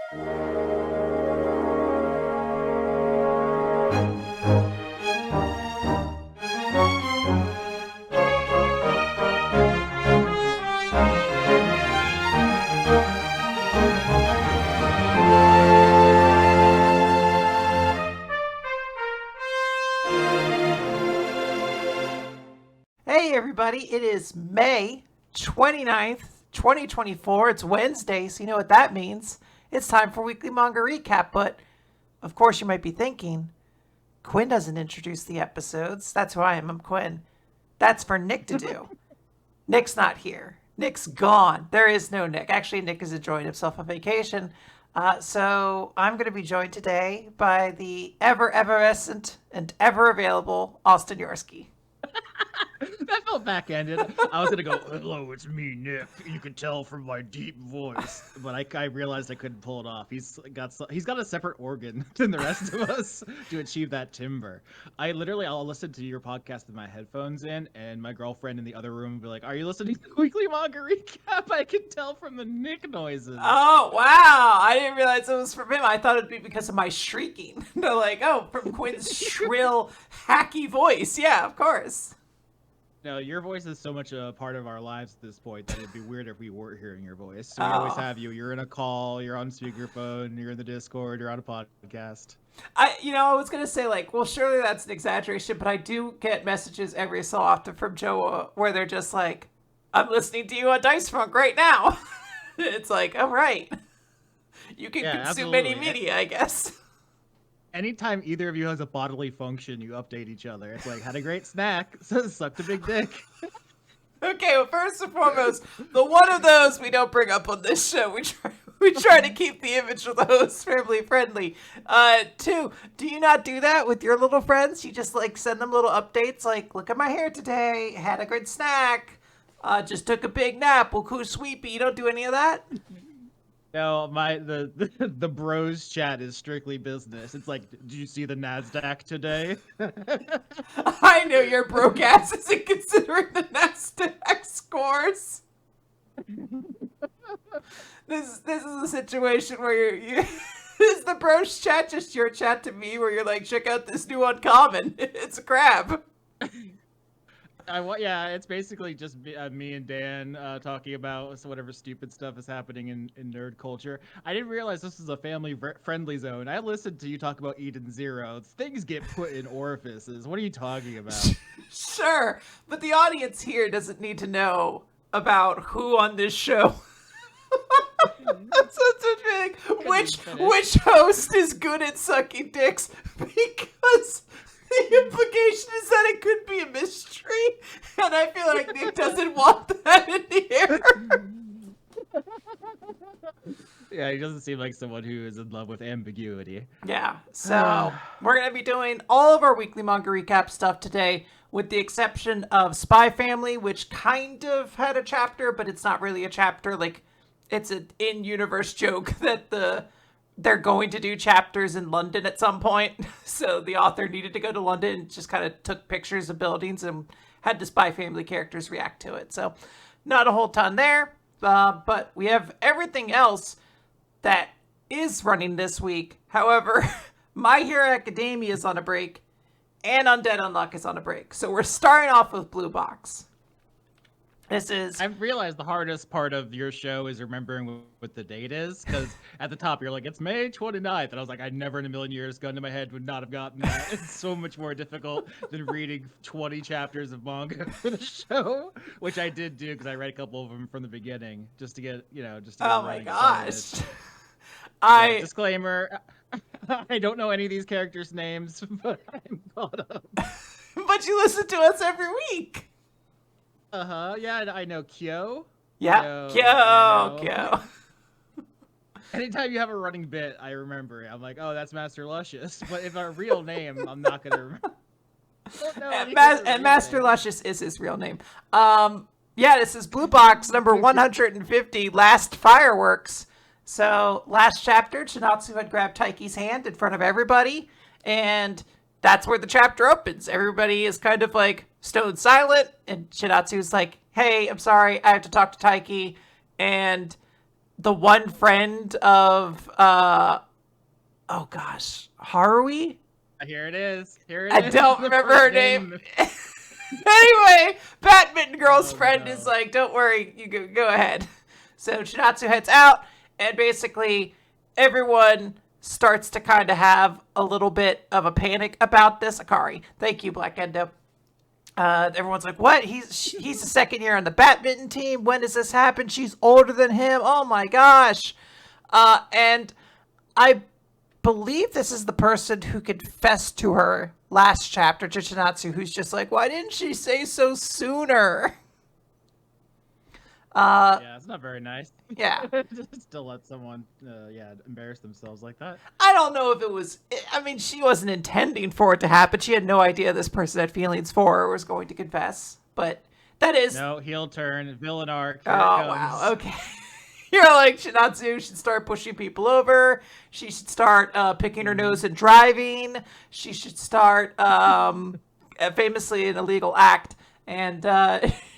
Hey everybody, it is May 29th, 2024. It's Wednesday, so you know what that means. It's time for Weekly Manga Recap, but of course you might be thinking, Quinn doesn't introduce the episodes. That's who I am, I'm Quinn. That's for Nick to do. Nick's not here. Nick's gone. There is no Nick. Actually, Nick is enjoying himself on vacation. So I'm going to be joined today by the ever-effervescent and ever-available Austin Yorski. That felt back-ended. I was gonna go, hello, it's me, Nick. You can tell from my deep voice, but I realized I couldn't pull it off. He's got a separate organ than the rest of us to achieve that timbre. I'll listen to your podcast with my headphones in, and my girlfriend in the other room will be like, "Are you listening to the Weekly Manga Recap?" I can tell from the Nick noises. Oh, wow. I didn't realize it was from him. I thought it'd be because of my shrieking. They're like, oh, from Quinn's shrill, hacky voice. Yeah, of course. No, your voice is so much a part of our lives at this point that it'd be weird if we weren't hearing your voice. So we always have you. You're in a call, you're on speakerphone, you're in the Discord, you're on a podcast. I was going to say, like, well, surely that's an exaggeration, but I do get messages every so often from Joa where they're just like, I'm listening to you on Dice Funk right now. It's like, oh, right. You can consume any media, I guess. Anytime either of you has a bodily function, you update each other. It's like, had a great snack, sucked a big dick. Okay, well, first and foremost, the one of those we don't bring up on this show. We try to keep the image of the host family friendly. Two, do you not do that with your little friends? You just like send them little updates like, look at my hair today, had a good snack, just took a big nap, well, cool sweepy. You don't do any of that? No, the bros chat is strictly business. It's like, did you see the NASDAQ today? I know your broke ass isn't considering the NASDAQ scores. This is a situation where you is the bros chat just your chat to me where you're like, check out this new uncommon. It's a crab. It's basically just me and Dan talking about whatever stupid stuff is happening in nerd culture. I didn't realize this was a family-friendly zone. I listened to you talk about Eden Zero. Things get put in orifices. What are you talking about? Sure, but the audience here doesn't need to know about who on this show. That's such a big. Which host is good at sucking dicks? Because the implication is that it could be a mystery, and I feel like Nick does't want that in here. Yeah, he doesn't seem like someone who is in love with ambiguity. Yeah, so we're going to be doing all of our weekly manga recap stuff today, with the exception of Spy Family, which kind of had a chapter, but it's not really a chapter. Like, it's an in-universe joke that they're going to do chapters in London at some point. So the author needed to go to London and just kind of took pictures of buildings and had the Spy Family characters react to it. So not a whole ton there, but we have everything else that is running this week. However, My Hero Academia is on a break and Undead Unluck is on a break. So we're starting off with Blue Box. I've realized the hardest part of your show is remembering what the date is, because at the top you're like, it's May 29th, and I was like, I never in a million years, gun to my head, would not have gotten that. It's so much more difficult than reading 20 chapters of manga for the show, which I did do because I read a couple of them from the beginning just to get, oh my gosh. Disclaimer, I don't know any of these characters' names, but I'm caught up. But you listen to us every week. Yeah, I know Kyo. Yeah, Kyo. Anytime you have a running bit, I remember it. I'm like, oh, that's Master Luscious. But if a real name, I'm not gonna remember. And Master Luscious is his real name. This is Blue Box number 150, Last Fireworks. So last chapter, Chintasu had grabbed Taiki's hand in front of everybody, and that's where the chapter opens. Everybody is kind of like stone silent, and Chinatsu's like, hey, I'm sorry, I have to talk to Taiki. And the one friend of oh gosh, Harui? Here it is. Here it I is. don't The remember first her name. Anyway, Badminton Girl's friend is like, don't worry, you go ahead. So Chinatsu heads out, and basically everyone starts to kind of have a little bit of a panic about this. Akari, thank you, Black Endo. Everyone's like, what? He's the second year on the badminton team. When does this happen? She's older than him. Oh my gosh. And I believe this is the person who confessed to her last chapter, Chichinatsu, who's just like, why didn't she say so sooner? Yeah, it's not very nice. Yeah. Just to let someone, embarrass themselves like that. I don't know if it was, I mean, she wasn't intending for it to happen. She had no idea this person had feelings for her or was going to confess. But that is... No, heel turn, villain arc. Oh, wow. Okay. You're like, Shinatsu should start pushing people over. She should start picking her nose and driving. She should start famously an illegal act. And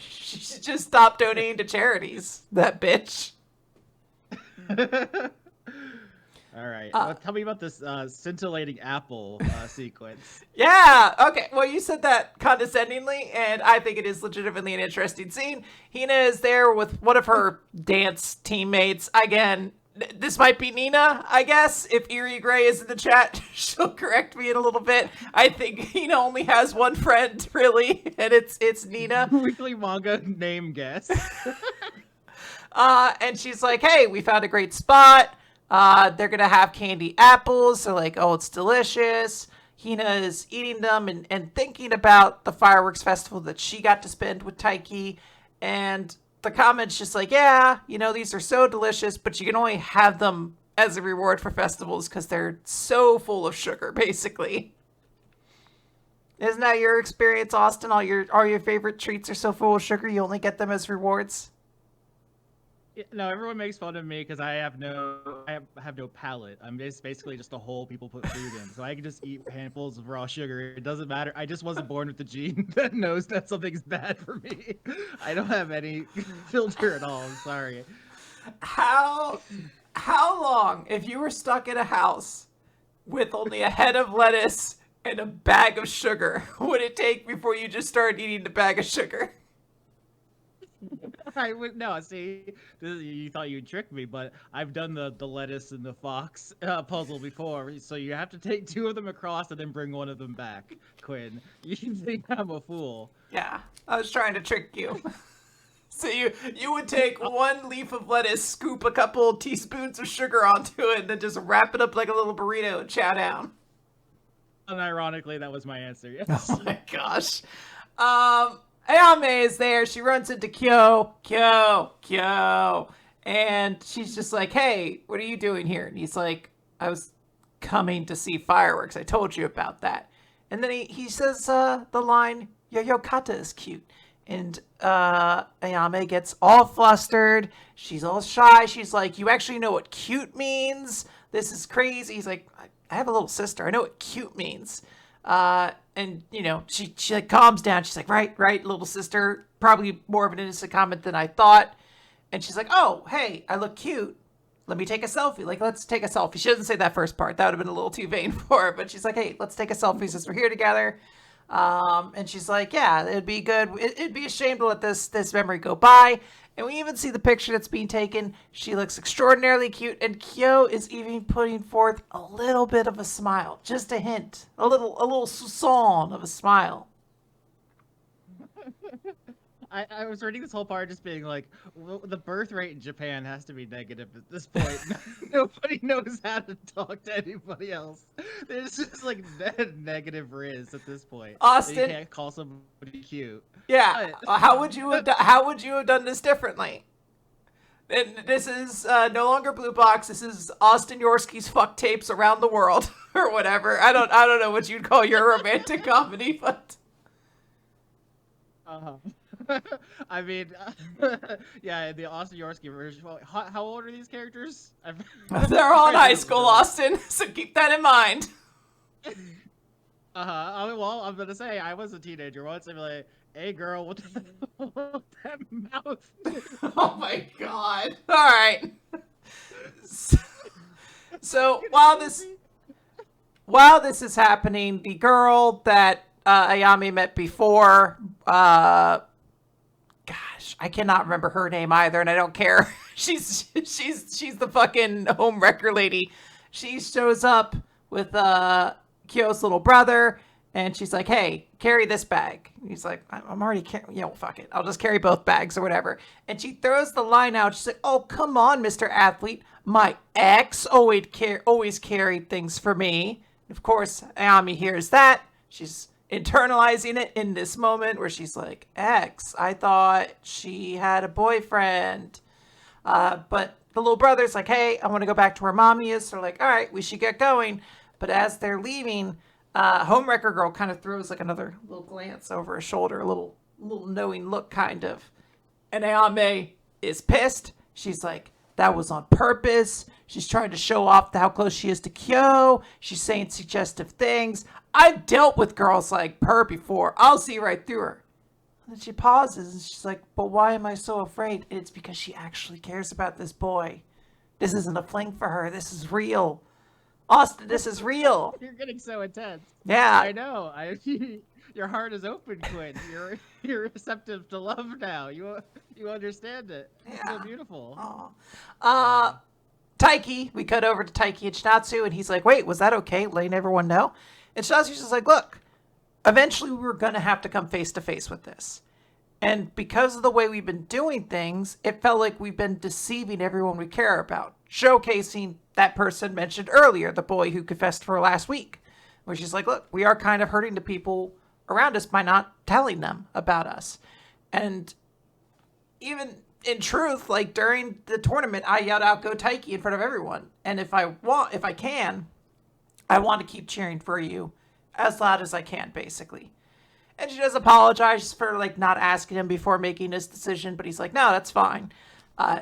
she should just stop donating to charities. That bitch. All right. Well, tell me about this scintillating apple sequence. Yeah. Okay. Well, you said that condescendingly, and I think it is legitimately an interesting scene. Hina is there with one of her dance teammates. Again, this might be Nina, I guess. If Eerie Gray is in the chat, she'll correct me in a little bit. I think Hina only has one friend, really, and it's Nina. Weekly manga name guess. And she's like, hey, we found a great spot. They're gonna have candy apples. They're like, oh, it's delicious. Hina is eating them and thinking about the fireworks festival that she got to spend with Taiki. And the comment's just like, yeah, these are so delicious, but you can only have them as a reward for festivals because they're so full of sugar, basically. Isn't that your experience, Austin? All your favorite treats are so full of sugar, you only get them as rewards? No, everyone makes fun of me because I have no palate. I'm basically just a hole people put food in, so I can just eat handfuls of raw sugar. It doesn't matter. I just wasn't born with the gene that knows that something's bad for me. I don't have any filter at all. I'm sorry. How long, if you were stuck in a house with only a head of lettuce and a bag of sugar, would it take before you just started eating the bag of sugar? I would no. See, you thought you'd trick me, but I've done the lettuce and the fox puzzle before. So you have to take two of them across and then bring one of them back. Quinn, you think I'm a fool? Yeah, I was trying to trick you. So you would take one leaf of lettuce, scoop a couple teaspoons of sugar onto it, and then just wrap it up like a little burrito and chow down. Unironically, that was my answer. Yes. Oh my gosh. Ayame is there. She runs into Kyo, and she's just like, hey, what are you doing here? And he's like, I was coming to see fireworks. I told you about that. And then he says the line, Yo Kata is cute. And Ayame gets all flustered. She's all shy. She's like, you actually know what cute means? This is crazy. He's like, I have a little sister. I know what cute means. And she like calms down. She's like, right, little sister. Probably more of an innocent comment than I thought. And she's like, oh, hey, I look cute. Let me take a selfie. Like, let's take a selfie. She doesn't say that first part. That would have been a little too vain for her. But she's like, hey, let's take a selfie since we're here together. And she's like, yeah, it'd be good. It'd be a shame to let this memory go by. And we even see the picture that's being taken. She looks extraordinarily cute. And Kyo is even putting forth a little bit of a smile. Just a hint. A little soupçon of a smile. I was reading this whole part just being like, well, the birth rate in Japan has to be negative at this point. Nobody knows how to talk to anybody else. There's just like negative riz at this point. Austin, you can't call somebody cute. Yeah, how would you have done this differently? And this is no longer Blue Box. This is Austin Yorski's fuck tapes around the world or whatever. I don't know what you'd call your romantic comedy, but. I mean, yeah, the Austin Yorski version. How old are these characters? They're all in high school, Austin, so keep that in mind. Well, I'm gonna say I was a teenager once. I'd be like, "Hey, girl, what's that mouth?" Oh my god! All right. So while this is happening, the girl that Ayami met before, gosh, I cannot remember her name either, and I don't care. She's the fucking home wrecker lady. She shows up with Kyo's little brother, and she's like, "Hey, carry this bag." And he's like, "I'm already carrying. Fuck it. I'll just carry both bags or whatever." And she throws the line out. She's like, "Oh, come on, Mr. Athlete. My ex always carried things for me." Of course, Ayami hears that. She's internalizing it in this moment where she's like, "Ex, I thought she had a boyfriend." But the little brother's like, "Hey, I want to go back to where mommy is." So they're like, "All right, we should get going." But as they're leaving, Homewrecker Girl kind of throws like another little glance over her shoulder, a little knowing look kind of. And Ayame is pissed. She's like, "That was on purpose." She's trying to show off how close she is to Kyo. She's saying suggestive things. I've dealt with girls like her before. I'll see right through her. And then she pauses and she's like, "But why am I so afraid?" And it's because she actually cares about this boy. This isn't a fling for her. This is real. Austin, this is real. You're getting so intense. Yeah. I know. Your heart is open, Quinn. You're receptive to love now. You understand it. It's so beautiful. Taiki, we cut over to Taiki and Chintasu, and he's like, "Wait, was that okay?" Letting everyone know. And Chinatsu's just like, "Look, eventually we were going to have to come face to face with this. And because of the way we've been doing things, it felt like we've been deceiving everyone we care about, showcasing that person mentioned earlier, the boy who confessed for last week, where she's like, look, we are kind of hurting the people around us by not telling them about us." And even in truth, like during the tournament, I yelled out, "Go Taiki," in front of everyone. And if I can, I want to keep cheering for you as loud as I can, basically. And she does apologize for like not asking him before making his decision, but he's like, "No, that's fine."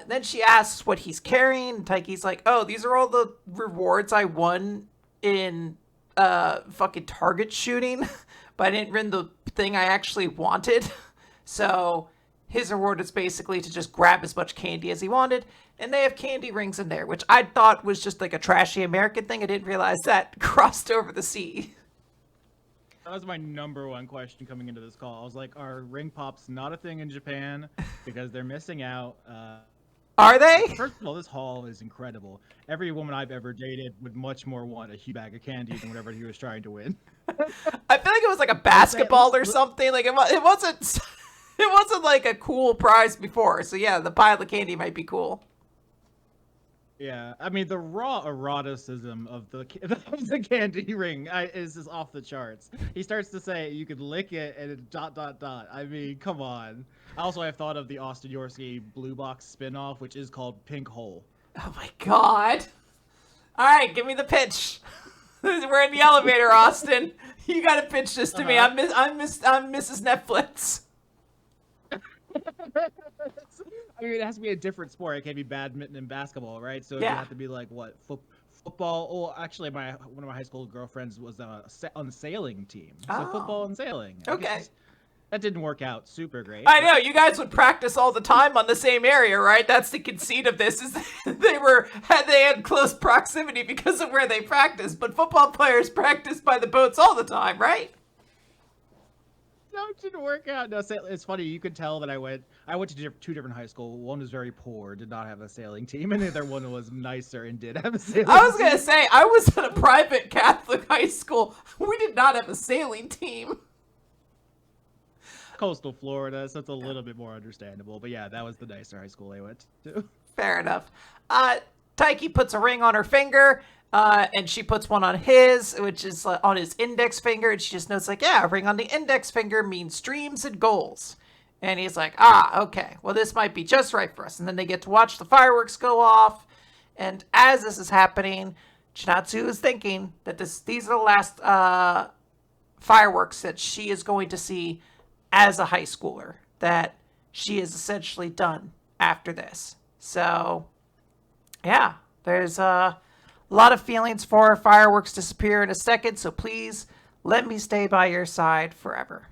Then she asks what he's carrying, and Taiki's like, "Oh, these are all the rewards I won in fucking target shooting, but I didn't win the thing I actually wanted." So his reward is basically to just grab as much candy as he wanted, and they have candy rings in there, which I thought was just like a trashy American thing. I didn't realize that crossed over the sea. That was my number one question coming into this call. I was like, are ring pops not a thing in Japan? Because they're missing out. Are they? First of all, this haul is incredible. Every woman I've ever dated would much more want a huge bag of candy than whatever he was trying to win. I feel like it was like a basketball or something. Like it wasn't it wasn't like a cool prize before. So yeah, the pile of candy might be cool. Yeah, I mean the raw eroticism of the candy ring is just off the charts. He starts to say you could lick it and it ... I mean, come on. Also, I've thought of the Austin Yorski Blue Box spin-off, which is called Pink Hole. Oh my god! All right, give me the pitch. We're in the elevator, Austin. You got to pitch this to me. I'm Mrs. Netflix. I mean, it has to be a different sport. It can't be badminton and basketball, right? So yeah. It have to be like what football. Oh, actually, one of my high school girlfriends was on the sailing team. So football and sailing. Okay. That didn't work out super great. I know, you guys would practice all the time on the same area, right? That's the conceit of this, is they had close proximity because of where they practiced, but football players practice by the boats all the time, right? No, it didn't work out. No, it's funny. You could tell that I went to two different high schools. One was very poor, did not have a sailing team, and the other one was nicer and did have a sailing team. I was going to say, I was at a private Catholic high school. We did not have a sailing team. Coastal Florida, so it's a little bit more understandable. But yeah, that was the nicer high school I went to. Fair enough. Taiki puts a ring on her finger, and she puts one on his, which is on his index finger, and she just notes like, yeah, a ring on the index finger means dreams and goals. And he's like, okay, well, this might be just right for us. And then they get to watch the fireworks go off, and as this is happening, Chinatsu is thinking that these are the last fireworks that she is going to see as a high schooler, that she is essentially done after this. So, yeah, there's a lot of feelings for her. Fireworks disappear in a second, so please let me stay by your side forever.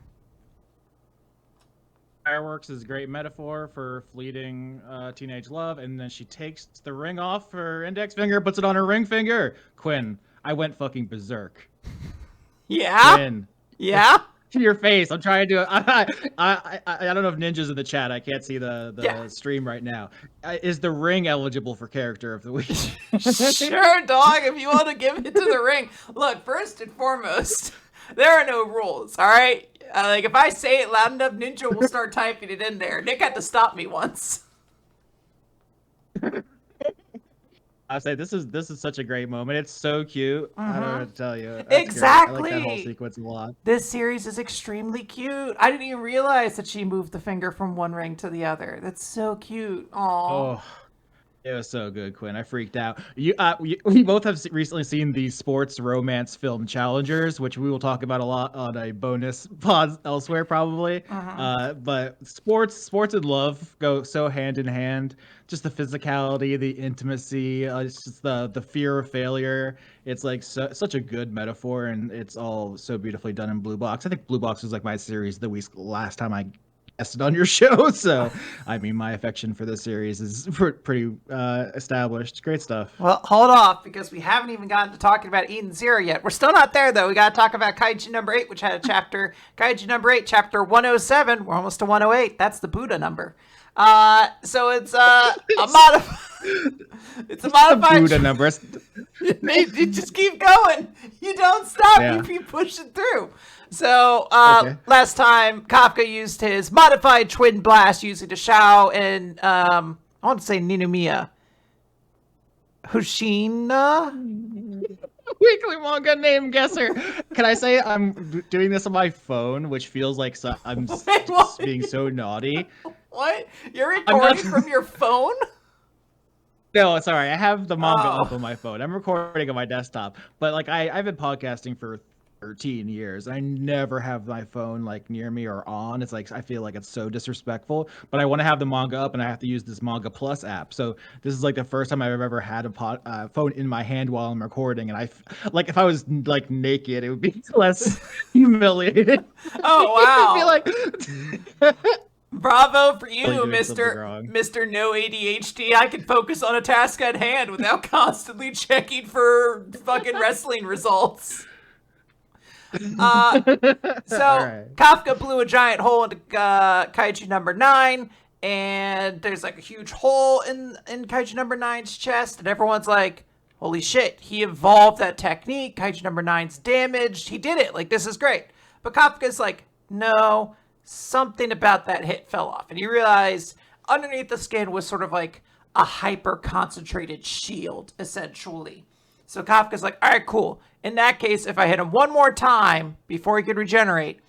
Fireworks is a great metaphor for fleeting teenage love, and then she takes the ring off her index finger, puts it on her ring finger. Quinn, I went fucking berserk. Yeah? Quinn, Yeah? to your face. I'm trying to. I don't know if Ninja's in the chat. I can't see the stream right now. Is the ring eligible for character of the week? Sure, dog, if you want to give it to the ring. Look, first and foremost, there are no rules, all right? Like, if I say it loud enough, Ninja will start typing it in there. Nick had to stop me once. I say this is such a great moment. It's so cute. I don't know what to tell you. That's Exactly. great. I like that whole sequence a lot. This series is extremely cute. I didn't even realize that she moved the finger from one ring to the other. That's so cute. Aww. Oh, it was so good, Quinn. I freaked out. We both have recently seen the sports romance film Challengers, which we will talk about a lot on a bonus pod elsewhere, probably. But sports and love go so hand in hand. Just the physicality, the intimacy, it's just the fear of failure. It's like such a good metaphor, and it's all so beautifully done in Blue Box. I think Blue Box was like my series of the week last time I guested on your show, so I mean my affection for this series is pretty established. Great stuff. Well, hold off, because we haven't even gotten to talking about Eden Zero yet. We're still not there, though. We got to talk about Kaiju number 8, which had a chapter. Kaiju number 8, chapter 107. We're almost to 108. That's the Buddha number. So it's a modified. It's a modified Buddha number. You just keep going. You don't stop. Yeah. You keep pushing through. So Okay. last time Kafka used his modified twin blast using the Shao and I want to say Ninomiya Hoshina. Weekly manga name guesser. Can I say I'm doing this on my phone, which feels like I'm Wait, what? being so naughty? What? You're recording from your phone? No, sorry. I have the manga Oh. up on my phone. I'm recording on my desktop, but like I've been podcasting for 13 years. I never have my phone like near me or on. It's like I feel like it's so disrespectful, but I want to have the manga up and I have to use this Manga Plus app. So this is like the first time I've ever had a phone in my hand while I'm recording, and like if I was like naked, it would be less humiliated. Oh, It'd wow. be like Bravo for you, doing something Mr. wrong. Mr. No ADHD. I can focus on a task at hand without constantly checking for fucking wrestling results. So right. Kafka blew a giant hole into Kaiju number 9, and there's like a huge hole in Kaiju number 9's chest, and everyone's like, holy shit, he evolved that technique. Kaiju number 9's damaged. He did it. Like, this is great. But Kafka's like, no, something about that hit fell off. And he realized underneath the skin was sort of like a hyper concentrated shield, essentially. So Kafka's like, all right, cool. In that case, if I hit him one more time before he could regenerate,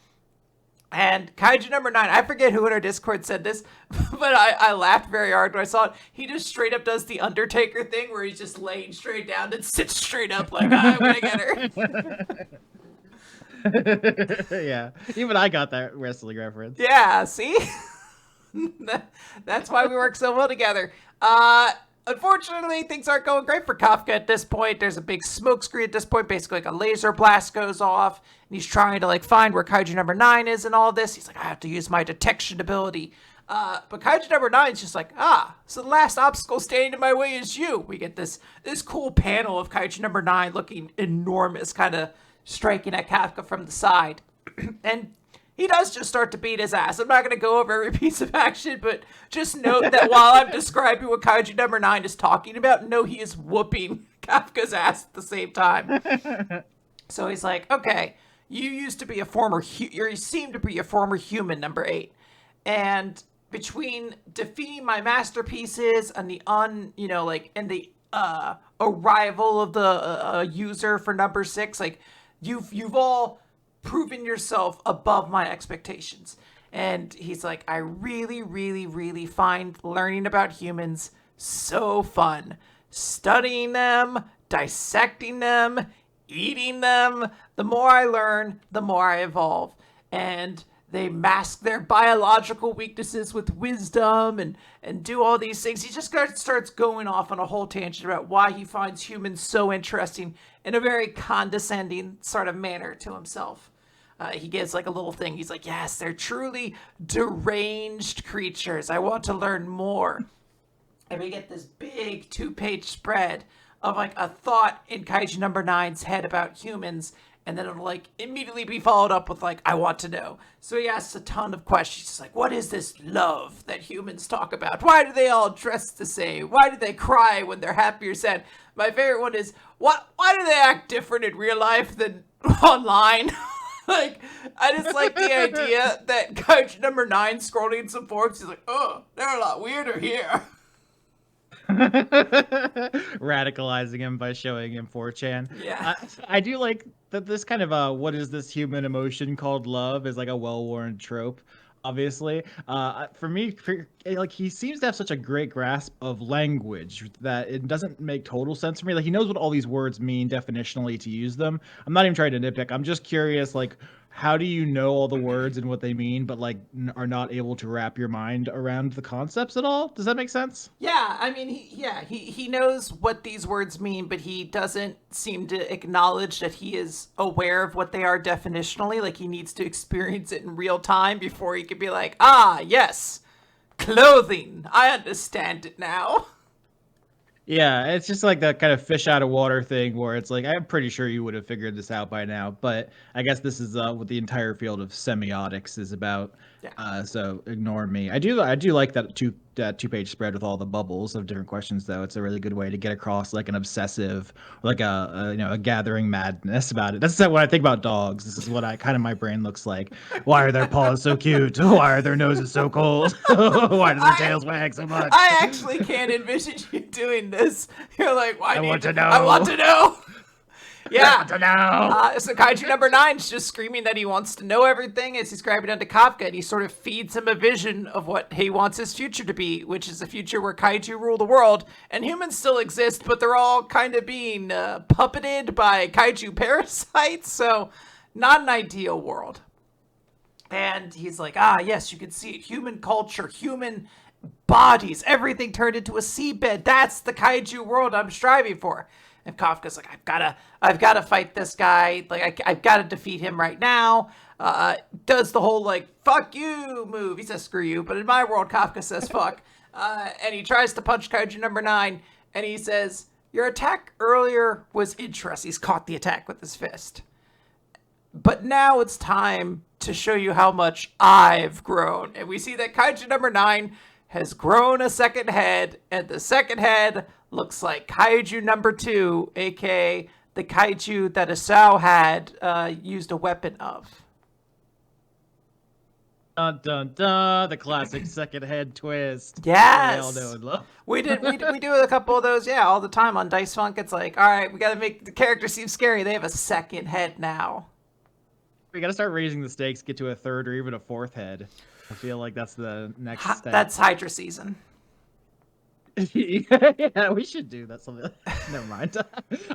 and Kaiju number 9, I forget who in our Discord said this, but I laughed very hard when I saw it. He just straight up does the Undertaker thing where he's just laying straight down and sits straight up like, I'm gonna get her. Yeah, even I got that wrestling reference. Yeah, see? That's why we work so well together. Unfortunately, things aren't going great for Kafka at this point. There's a big smoke screen at this point. Basically, like a laser blast goes off, and he's trying to like find where Kaiju number 9 is and all this. He's like, I have to use my detection ability. But Kaiju number 9 is just like, so the last obstacle standing in my way is you. We get this cool panel of Kaiju number 9 looking enormous, kind of striking at Kafka from the side. And he does just start to beat his ass. I'm not going to go over every piece of action, but just note that while I'm describing what Kaiju number 9 is talking about, no, he is whooping Kafka's ass at the same time. So he's like, okay, you used to be a former, you seem to be a former human, number 8. And between defeating my masterpieces and the arrival of the user for number 6, like you've all proven yourself above my expectations. And he's like, I really, really, really find learning about humans so fun. Studying them, dissecting them, eating them. The more I learn, the more I evolve. And they mask their biological weaknesses with wisdom and do all these things. He just starts going off on a whole tangent about why he finds humans so interesting in a very condescending sort of manner to himself. he gives like a little thing. He's like, yes, they're truly deranged creatures. I want to learn more. And we get this big 2-page spread of like a thought in Kaiju number 9's head about humans, and then it'll like immediately be followed up with like, I want to know. So he asks a ton of questions. He's like, what is this love that humans talk about? Why do they all dress the same? Why do they cry when they're happy or sad? My favorite one is, why do they act different in real life than online? Like, I just like the idea that Kaiju number 9 scrolling some forums, he's like, oh, they're a lot weirder here. Radicalizing him by showing him 4chan. Yeah. I do like that this kind of what is this human emotion called love is like a well-worn trope, obviously. For me, like he seems to have such a great grasp of language that it doesn't make total sense for me. Like he knows what all these words mean definitionally to use them. I'm not even trying to nitpick. I'm just curious, like, how do you know all the words and what they mean, but like are not able to wrap your mind around the concepts at all? Does that make sense? Yeah, I mean, he knows what these words mean, but he doesn't seem to acknowledge that he is aware of what they are definitionally. Like, he needs to experience it in real time before he could be like, ah, yes, clothing. I understand it now. Yeah, it's just like that kind of fish out of water thing where it's like, I'm pretty sure you would have figured this out by now, but I guess this is what the entire field of semiotics is about. Yeah. So ignore me. I do like that two-page spread with all the bubbles of different questions, though. It's a really good way to get across like an obsessive, like a gathering madness about it. That's when I think about dogs. This is what my brain looks like. Why are their paws so cute? Why are their noses so cold? Why do their tails wag so much? I actually can't envision you doing this. You're like, why? I want to know. I want to know. Yeah. I want to know. So Kaiju number 9 is just screaming that he wants to know everything as he's grabbing onto Kafka, and he sort of feeds him a vision of what he wants his future to be, which is a future where Kaiju rule the world, and humans still exist, but they're all kind of being puppeted by Kaiju parasites, so not an ideal world. And he's like, yes, you can see it. Human culture, human bodies, everything turned into a seabed. That's the Kaiju world I'm striving for. And Kafka's like, I've gotta fight this guy. Like, I've got to defeat him right now. Does the whole like fuck you move. He says screw you, but in my world, Kafka says fuck. And he tries to punch Kaiju number 9, and he says, your attack earlier was interesting. He's caught the attack with his fist. But now it's time to show you how much I've grown. And we see that Kaiju number 9 has grown a second head, and the second head looks like Kaiju number 2, aka the Kaiju that Asao had used a weapon of. Dun dun dun! The classic second head twist. Yes, we all know and love. we do a couple of those, all the time on Dice Funk. It's like, all right, we got to make the character seem scary. They have a second head now. We got to start raising the stakes, get to a third or even a fourth head. I feel like that's the next step. That's Hydra season. Yeah, we should do that. Something. Never mind.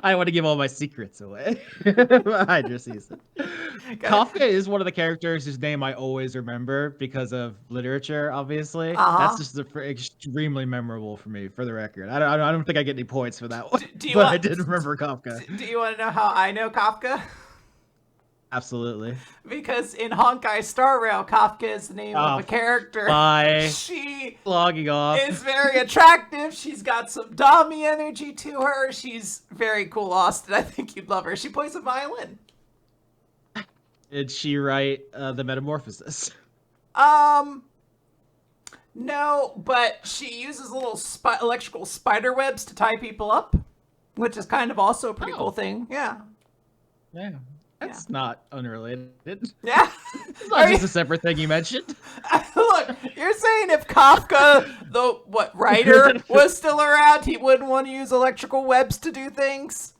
I want to give all my secrets away. Hydra season. Kafka is one of the characters whose name I always remember because of literature. Obviously, that's just extremely memorable for me. For the record, I don't think I get any points for that one. I did remember Kafka. Do you want to know how I know Kafka? Absolutely. Because in Honkai Star Rail, Kafka is the name of a character. She logging off. Is very attractive. She's got some Dami energy to her. She's very cool, Austin. I think you'd love her. She plays a violin. Did she write the Metamorphosis? No, but she uses little electrical spider webs to tie people up, which is kind of also a pretty cool thing. Yeah. Yeah. That's not unrelated. Yeah. It's not just a separate thing you mentioned. Look, you're saying if Kafka, the writer, was still around, he wouldn't want to use electrical webs to do things?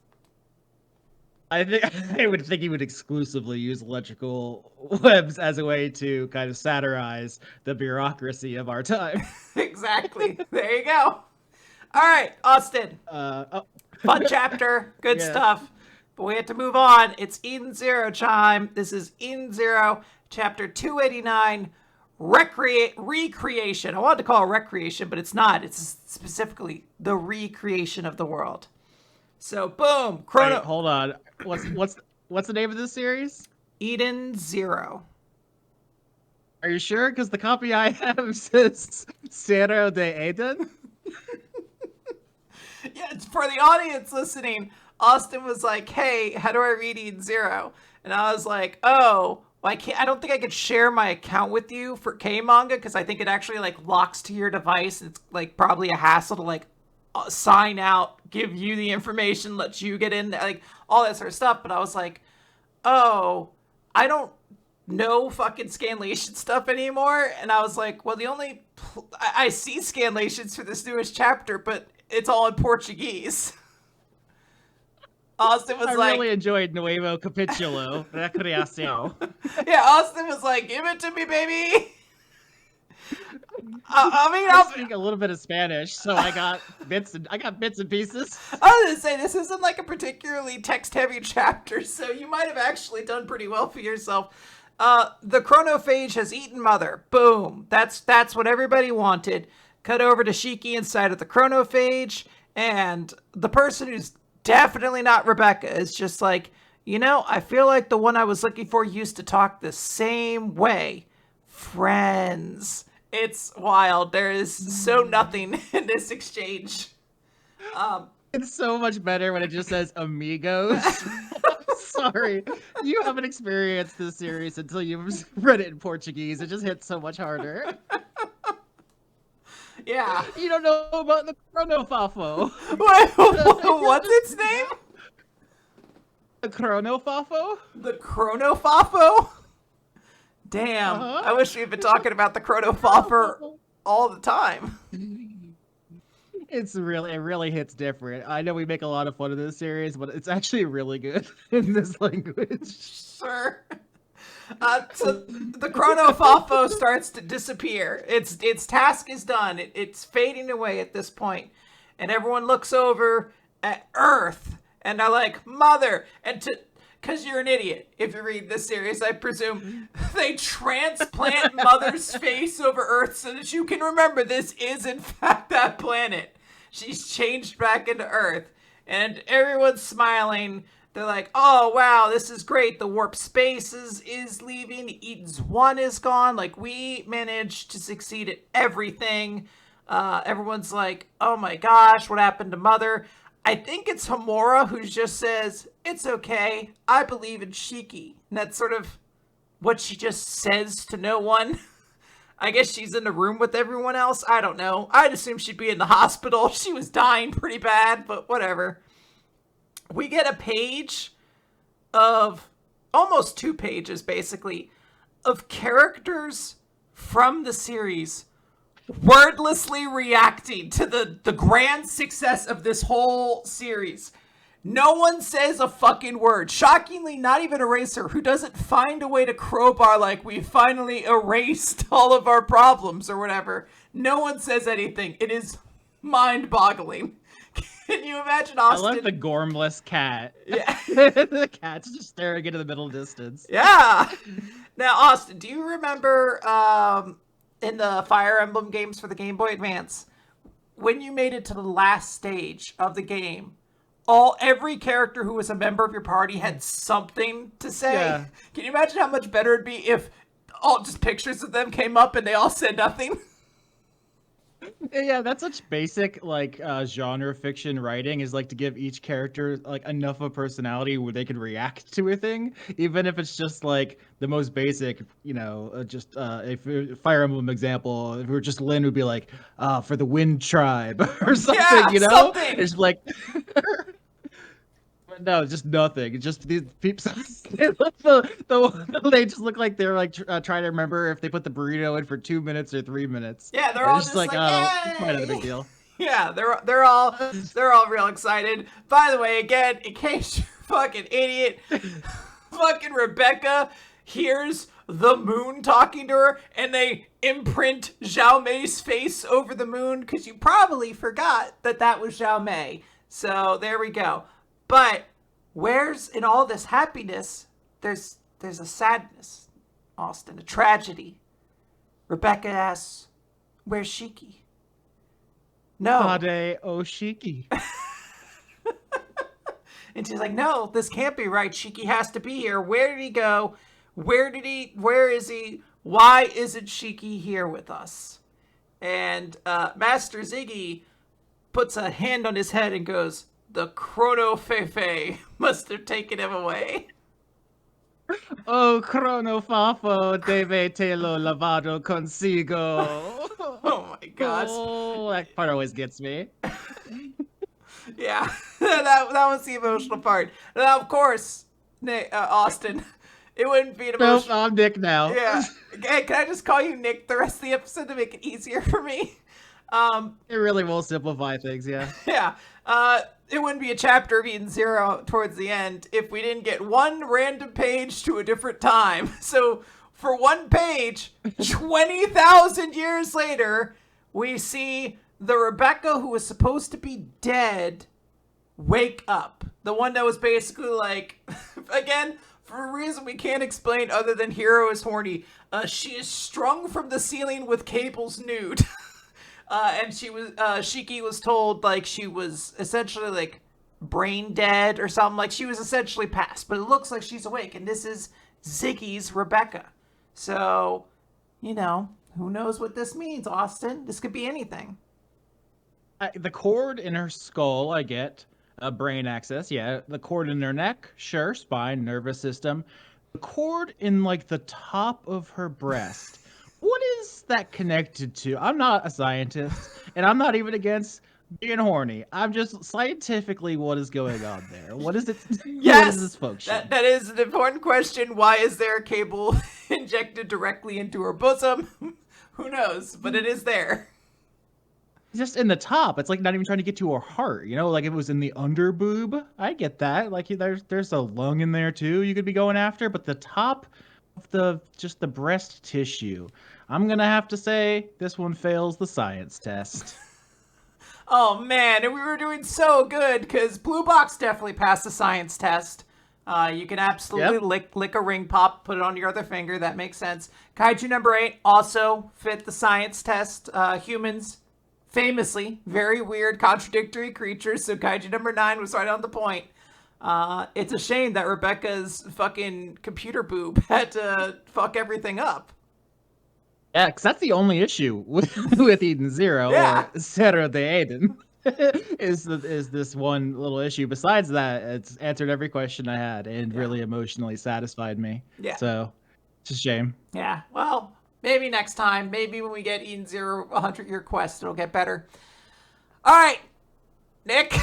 I would think he would exclusively use electrical webs as a way to kind of satirize the bureaucracy of our time. Exactly. There you go. All right, Austin. Fun chapter. Good stuff. But we have to move on. It's In Zero time. This is In Zero, chapter 289, Recreation. I wanted to call it Recreation, but it's not. It's specifically the recreation of the world. So, boom. Wait, hold on. What's the name of this series? Eden 0. Are you sure? Because the copy I have says Zero de Eden. Yeah, it's for the audience listening. Austin was like, "Hey, how do I read Eden 0?" And I was like, "Oh, well, I can't. I don't think I could share my account with you for K Manga because I think it actually like locks to your device. It's like probably a hassle to like sign out, give you the information, let you get in there, like all that sort of stuff." But I was like, "Oh, I don't know fucking scanlation stuff anymore." And I was like, "Well, the only I see scanlations for this newest chapter, but it's all in Portuguese." Austin was I like, really enjoyed Nuevo Capítulo. Recreación. "Yeah." Austin was like, "Give it to me, baby." I mean, I speak a little bit of Spanish, so I got bits and pieces. I was gonna say this isn't like a particularly text-heavy chapter, so you might have actually done pretty well for yourself. The chronophage has eaten Mother. Boom. That's what everybody wanted. Cut over to Shiki inside of the chronophage, and the person who's definitely not Rebecca is just like, I feel like the one I was looking for used to talk the same way. Friends. It's wild. There is so nothing in this exchange. It's so much better when it just says amigos. Sorry, you haven't experienced this series until you've read it in Portuguese. It just hits so much harder. Yeah. You don't know about the Cronófafo. What's its name? The Cronófafo? The Cronófafo? Damn. I wish we'd been talking about the Cronófafo all the time. It really hits different. I know we make a lot of fun of this series, but it's actually really good in this language. Sure. So the Cronófafo starts to disappear. Its task is done. It's fading away at this point, and everyone looks over at Earth, and they're like, "Mother!" And because you're an idiot if you read this series, I presume, they transplant Mother's face over Earth so that you can remember this is in fact that planet. She's changed back into Earth, and everyone's smiling. They're like, "Oh, wow, this is great. The warp space is leaving. Eden's 1 is gone. Like, we managed to succeed at everything." Everyone's like, "Oh my gosh, what happened to Mother?" I think it's Homura who just says, "It's okay. I believe in Shiki." And that's sort of what she just says to no one. I guess she's in the room with everyone else. I don't know. I'd assume she'd be in the hospital. She was dying pretty bad, but whatever. We get a page of, almost 2 pages basically, of characters from the series wordlessly reacting to the grand success of this whole series. No one says a fucking word. Shockingly, not even Eraser, who doesn't find a way to crowbar like we finally erased all of our problems or whatever. No one says anything. It is mind-boggling. Can you imagine Austin? I love the gormless cat. Yeah. The cat's just staring into the middle distance. Yeah. Now, Austin, do you remember in the Fire Emblem games for the Game Boy Advance, when you made it to the last stage of the game, every character who was a member of your party had something to say? Yeah. Can you imagine how much better it'd be if all just pictures of them came up and they all said nothing? Yeah, that's such basic genre fiction writing, is like to give each character like enough of a personality where they can react to a thing, even if it's just like the most basic, just if Fire Emblem example, if it were just Lyn would be like, for the Wind Tribe or something, something. It's like no, just nothing. It's just these people. They just look like they're like trying to remember if they put the burrito in for 2 minutes or 3 minutes. Yeah, they're all just like, Yay! Quite not a big deal. Yeah, they're all real excited. By the way, again, in case you're fucking idiot, fucking Rebecca hears the moon talking to her, and they imprint Zhao Mei's face over the moon because you probably forgot that was Zhao Mei. So there we go. But where's in all this happiness, there's a sadness, Austin, a tragedy. Rebecca asks, "Where's Shiki?" No. Ade Oshiki. And she's like, "No, this can't be right. Shiki has to be here. Where did he go?" Where is he? Why isn't Shiki here with us? And Master Ziggy puts a hand on his head and goes, the Cronófafo must have taken him away. Oh, Cronófafo debe te lo lavado consigo. Oh my gosh. Oh, that part always gets me. Yeah, that was the emotional part. Now, of course, Nick, Austin, it wouldn't be an Nope, emotional... I'm Nick now. Yeah. Hey, can I just call you Nick the rest of the episode to make it easier for me? It really will simplify things, yeah. Yeah. It wouldn't be a chapter of Eden Zero towards the end if we didn't get one random page to a different time. So for one page, 20,000 years later, we see the Rebecca who was supposed to be dead wake up. The one that was basically like, again, for a reason we can't explain other than Hero is horny, she is strung from the ceiling with cables nude. And she was, Shiki was told, like, she was essentially, like, brain dead or something. Like, she was essentially passed. But it looks like she's awake. And this is Ziggy's Rebecca. So, you know, who knows what this means, Austin? This could be anything. The cord in her skull, I get. Brain access, yeah. The cord in her neck, sure. Spine, nervous system. The cord in, like, the top of her breast. What is that connected to? I'm not a scientist, and I'm not even against being horny. I'm just scientifically, what is going on there? What is it? Yes, what is this function? That is an important question. Why is there a cable injected directly into her bosom? Who knows? But it is there. Just in the top. It's like not even trying to get to her heart. You know, like if it was in the under boob. I get that. Like there's a lung in there too. You could be going after, but the top of the breast tissue. I'm gonna have to say this one fails the science test. Oh man, and we were doing so good because Blue Box definitely passed the science test. You can absolutely lick a ring pop, put it on your other finger. That makes sense. Kaiju number 8 also fit the science test. Humans, famously, very weird, contradictory creatures. So Kaiju number 9 was right on the point. It's a shame that Rebecca's fucking computer boob had to fuck everything up. Yeah, because that's the only issue with Eden Zero or Zero de Eden is this one little issue. Besides that, it's answered every question I had and really emotionally satisfied me. Yeah. So it's a shame. Yeah. Well, maybe next time. Maybe when we get Eden Zero 100-year quest, it'll get better. All right, Nick.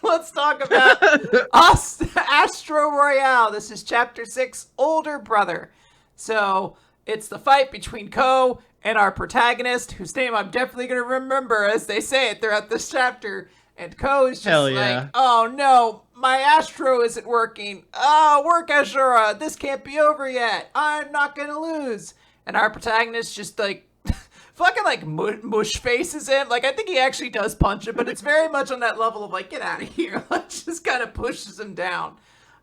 Let's talk about Astro Royale. This is Chapter 6, Older Brother. So it's the fight between Ko and our protagonist, whose name I'm definitely going to remember as they say it throughout this chapter. And Ko is just like, oh no, my Astro isn't working. Oh, work, Ashura. This can't be over yet. I'm not going to lose. And our protagonist just like fucking like mush faces him. Like, I think he actually does punch him, but it's very much on that level of like, get out of here. Like, just kind of pushes him down.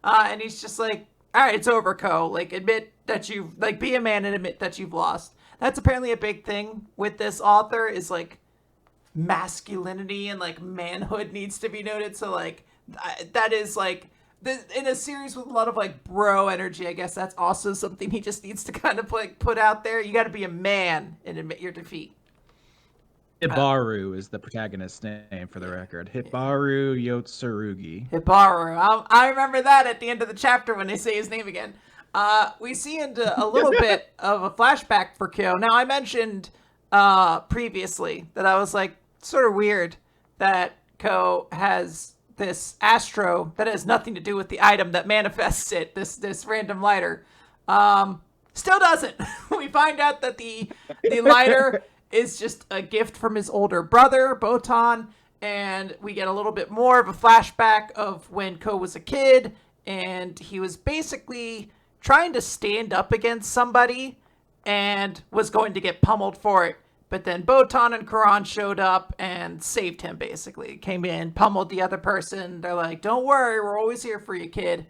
And he's just like, all right, it's over, Ko. Like, admit that you've, like, be a man and admit that you've lost. That's apparently a big thing with this author is like masculinity and like manhood needs to be noted. So like, that is like, in a series with a lot of like bro energy, I guess that's also something he just needs to kind of like put out there. You got to be a man and admit your defeat. Hibaru is the protagonist's name, for the record. Hibaru Yotsurugi. Hibaru. I remember that at the end of the chapter when they say his name again. We see into a little bit of a flashback for Kyo. Now, I mentioned previously that I was like, sort of weird that Ko has this Astro that has nothing to do with the item that manifests it, this random lighter. Still doesn't. We find out that the lighter is just a gift from his older brother, Botan, and we get a little bit more of a flashback of when Ko was a kid, and he was basically trying to stand up against somebody and was going to get pummeled for it. But then Botan and Karan showed up and saved him, basically. Came in, pummeled the other person. They're like, don't worry, we're always here for you, kid.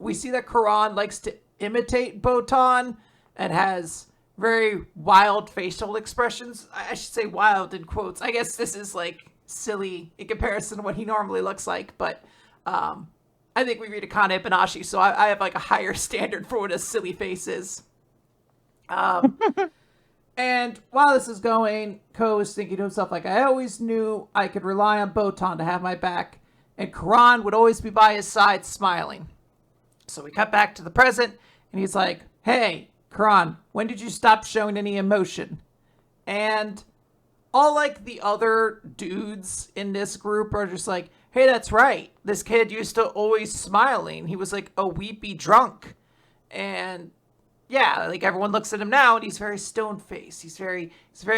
We see that Karan likes to imitate Botan and has very wild facial expressions. I should say wild in quotes. I guess this is like silly in comparison to what he normally looks like. But I I think we read Akane-banashi, so I have like a higher standard for what a silly face is. And while this is going, Ko is thinking to himself, like, I always knew I could rely on Botan to have my back, and Karan would always be by his side smiling. So we cut back to the present, and he's like, hey, Karan, when did you stop showing any emotion? And all, like, the other dudes in this group are just like, hey, that's right. This kid used to always smiling. He was, like, a weepy drunk. And yeah, like everyone looks at him now and he's very stone-faced. He's very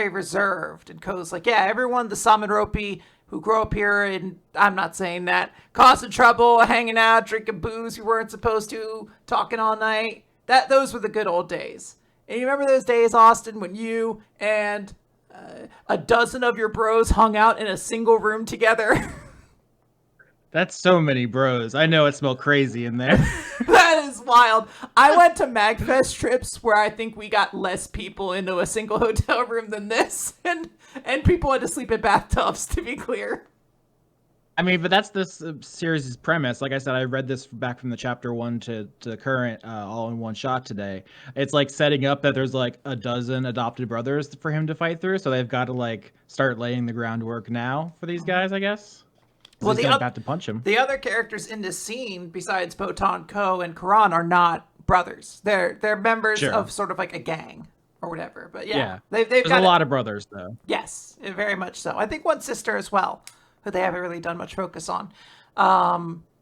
reserved. And Ko's like, yeah, everyone, the Samenropi who grew up here, and I'm not saying that, causing trouble, hanging out, drinking booze you weren't supposed to, talking all night. Those were the good old days. And you remember those days, Austin, when you and a dozen of your bros hung out in a single room together? That's so many bros. I know it smelled crazy in there. That is wild. I went to MagFest trips where I think we got less people into a single hotel room than this, and people had to sleep in bathtubs, to be clear. I mean, but that's this series' premise. Like I said, I read this back from the chapter 1 to current, all in one shot today. It's like setting up that there's like a dozen adopted brothers for him to fight through, so they've got to like start laying the groundwork now for these guys, I guess. Well, he's about to punch him. The other characters in this scene, besides Botan, Ko, and Karan, are not brothers. They're members of sort of like a gang or whatever. But yeah. They've There's got a lot of brothers, though. Yes, very much so. I think one sister as well, who they haven't really done much focus on.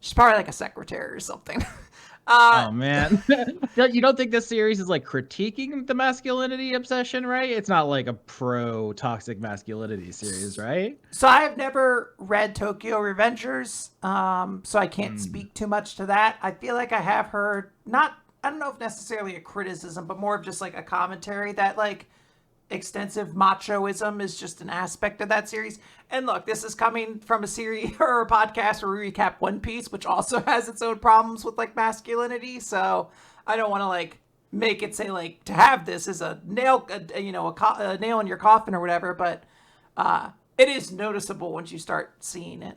She's probably like a secretary or something. Oh, man. You don't think this series is like critiquing the masculinity obsession, right? It's not like a pro-toxic masculinity series, right? So I have never read Tokyo Revengers, so I can't speak too much to that. I feel like I have heard, I don't know if necessarily a criticism, but more of just like a commentary that like extensive machoism is just an aspect of that series. And look, this is coming from a series or a podcast where we recap One Piece, which also has its own problems with like masculinity. So I don't want to like make it say like to have this is a nail, a nail in your coffin or whatever. But it is noticeable once you start seeing it.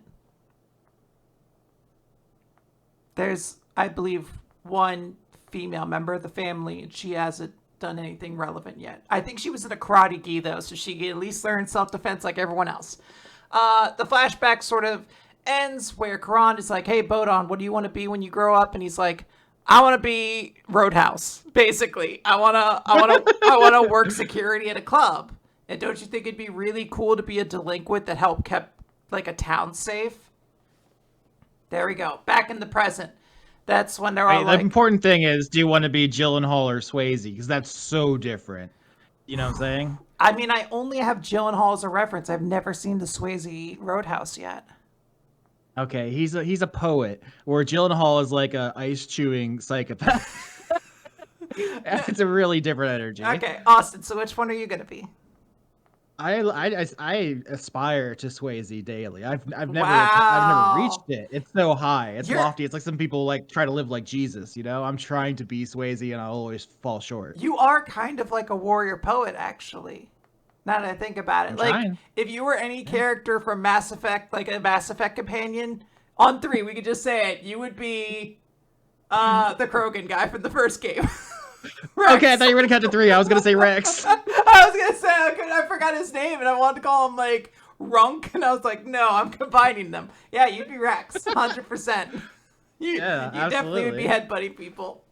There's, I believe, one female member of the family, and she hasn't done anything relevant yet. I think she was in a karate gi though, so she can at least learn self-defense like everyone else. The flashback sort of ends where Karan is like, hey Botan, what do you want to be when you grow up? And he's like, I want to be Roadhouse, basically. I want to work security at a club. And don't you think it'd be really cool to be a delinquent that helped kept like a town safe? There we go. Back in the present. That's when they're all like... The important thing is, do you want to be Gyllenhaal or Swayze? Because that's so different. You know what I'm saying? I mean, I only have Gyllenhaal as a reference. I've never seen the Swayze Roadhouse yet. Okay, he's a poet, where Gyllenhaal is like a ice-chewing psychopath. It's a really different energy. Okay, Austin, so which one are you going to be? I aspire to Swayze daily. I've never reached it. It's so high. It's lofty. It's like some people like try to live like Jesus, you know? I'm trying to be Swayze and I always fall short. You are kind of like a warrior poet, actually. Now that I think about it. Like, if you were any character from Mass Effect, like a Mass Effect companion, on 3, we could just say it. You would be the Krogan guy from the first game. Okay, I thought you were going to cut to 3. I was going to say Rex. I was going to say, I forgot his name, and I wanted to call him, like, Runk, and I was like, no, I'm combining them. Yeah, you'd be Rex, 100%. You definitely would be headbutting people.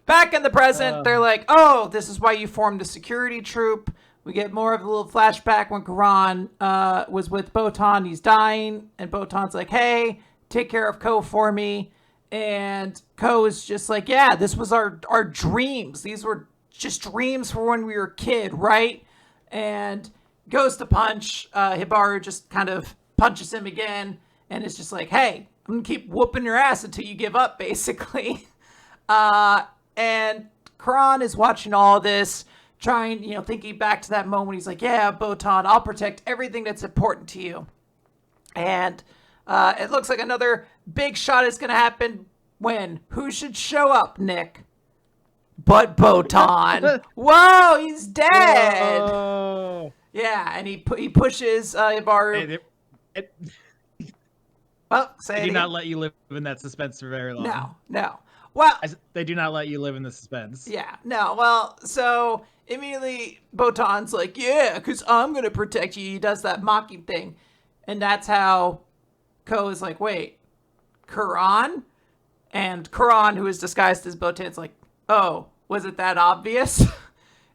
Back in the present, they're like, oh, this is why you formed the security troop. We get more of a little flashback when Karan was with Botan. He's dying, and Botan's like, hey, take care of Ko for me. And Ko is just like, yeah, this was our dreams. These were just dreams for when we were a kid, right? And goes to punch. Hibaru just kind of punches him again. And it's just like, hey, I'm going to keep whooping your ass until you give up, basically. And Karan is watching all this, trying, thinking back to that moment. He's like, yeah, Botan, I'll protect everything that's important to you. And it looks like another big shot is going to happen when? Who should show up, Nick? But Botan. Whoa, he's dead. Whoa. Yeah, and he pushes Ibaru. Well, say They it do again. not let you live in that suspense for very long. No. Well, They do not let you live in the suspense. yeah, no. Well, so immediately Botan's like, yeah, because I'm going to protect you. He does that mocking thing. And that's how Ko is like, wait, Quran? And Quran, who is disguised as Botan's like, oh, was it that obvious?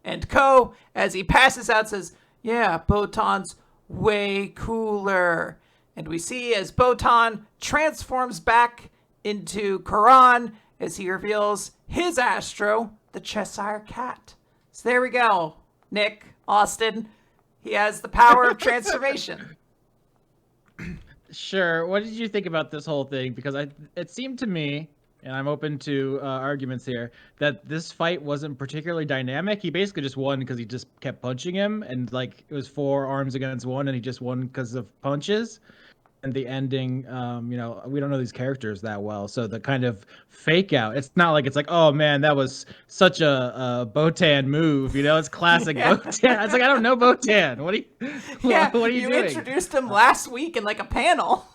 And Ko, as he passes out, says, yeah, Botan's way cooler. And we see as Botan transforms back into Quran as he reveals his Astro, the Cheshire Cat. So there we go, Nick, Austin. He has the power of transformation. Sure. What did you think about this whole thing? Because it seemed to me, and I'm open to arguments here, that this fight wasn't particularly dynamic. He basically just won because he just kept punching him, and like it was 4 arms against 1, and he just won because of punches. And the ending, we don't know these characters that well, so the kind of fake out, it's not like it's like, oh man, that was such a Botan move, it's classic Botan. It's like, I don't know Botan. What are you doing? Introduced him last week in like a panel.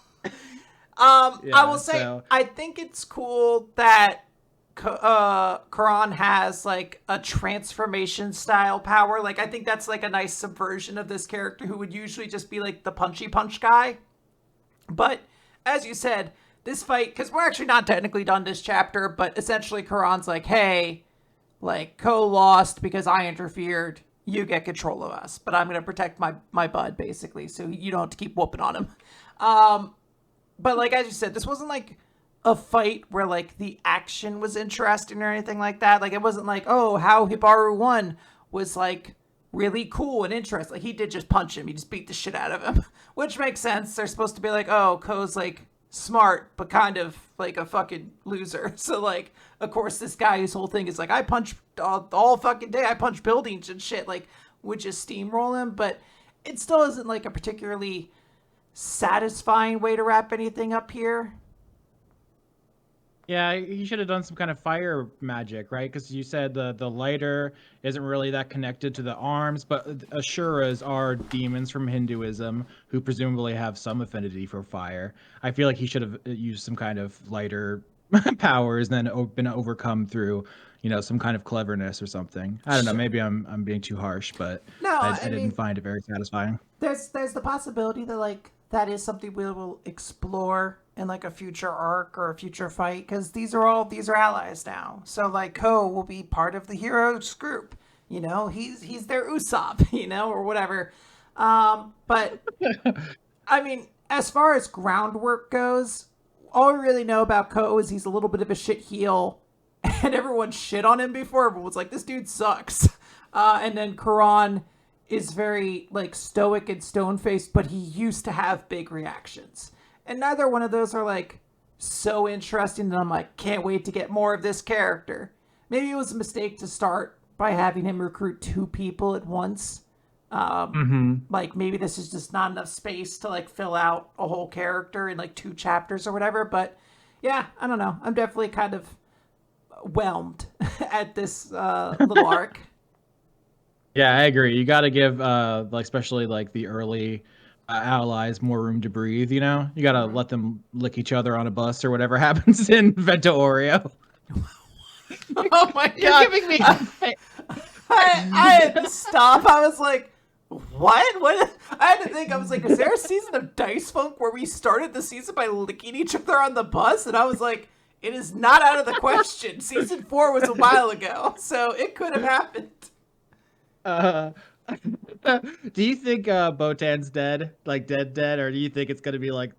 I will say, I think it's cool that Quran has like a transformation style power. Like, I think that's like a nice subversion of this character who would usually just be like the punchy punch guy. But as you said, this fight, because we're actually not technically done this chapter, but essentially Quran's like, hey, like, Ko lost because I interfered. You get control of us, but I'm going to protect my bud, basically, so you don't have to keep whooping on him. But like, as you said, this wasn't like a fight where like the action was interesting or anything like that. Like, it wasn't like, oh, how Hibaru won was like really cool and interesting. Like, he did just punch him. He just beat the shit out of him, which makes sense. They're supposed to be like, oh, Ko's like smart, but kind of like a fucking loser. So like, of course, this guy, his whole thing is like, I punch all fucking day. I punch buildings and shit. Like, would just steamroll him. But it still isn't like a particularly satisfying way to wrap anything up here. Yeah, he should have done some kind of fire magic, right? Because you said the lighter isn't really that connected to the arms, but Asuras are demons from Hinduism who presumably have some affinity for fire. I feel like he should have used some kind of lighter powers, and then been overcome through, some kind of cleverness or something. I don't know. Maybe I'm being too harsh, but No, I didn't find it very satisfying. There's the possibility that like that is something we will explore in like a future arc or a future fight, because these are allies now. So like Ko will be part of the heroes group. He's their Usopp, or whatever. But I mean, as far as groundwork goes, all we really know about Ko is he's a little bit of a shit heel, and everyone shit on him before. Everyone's like, this dude sucks. And then Quran is very like stoic and stone-faced, but he used to have big reactions. And neither one of those are like so interesting that I'm like, can't wait to get more of this character. Maybe it was a mistake to start by having him recruit 2 people at once. Like, maybe this is just not enough space to like fill out a whole character in like 2 chapters or whatever. But yeah, I don't know. I'm definitely kind of whelmed at this little arc. Yeah, I agree. You got to give, especially like the early allies more room to breathe. You got to let them lick each other on a bus or whatever happens in Vento Oreo. Oh my god! You're giving me. I had to stop. I was like, what? What? I had to think. I was like, is there a season of Dice Funk where we started the season by licking each other on the bus? And I was like, it is not out of the question. Season 4 was a while ago, so it could have happened. Do you think Botan's dead? Like dead? Or do you think it's going to be like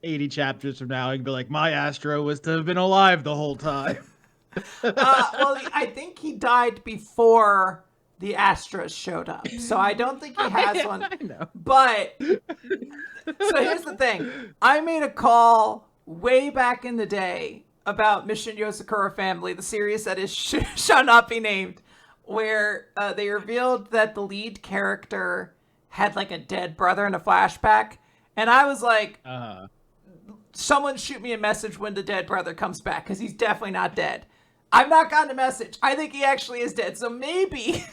80 chapters from now and be like, my Astro was to have been alive the whole time? Well, I think he died before the Astros showed up, so I don't think he has one. I know. But, so here's the thing. I made a call way back in the day about Mission Yosakura Family, the series that is shall not be named, where they revealed that the lead character had like a dead brother in a flashback. And I was like, someone shoot me a message when the dead brother comes back, because he's definitely not dead. I've not gotten a message. I think he actually is dead. So maybe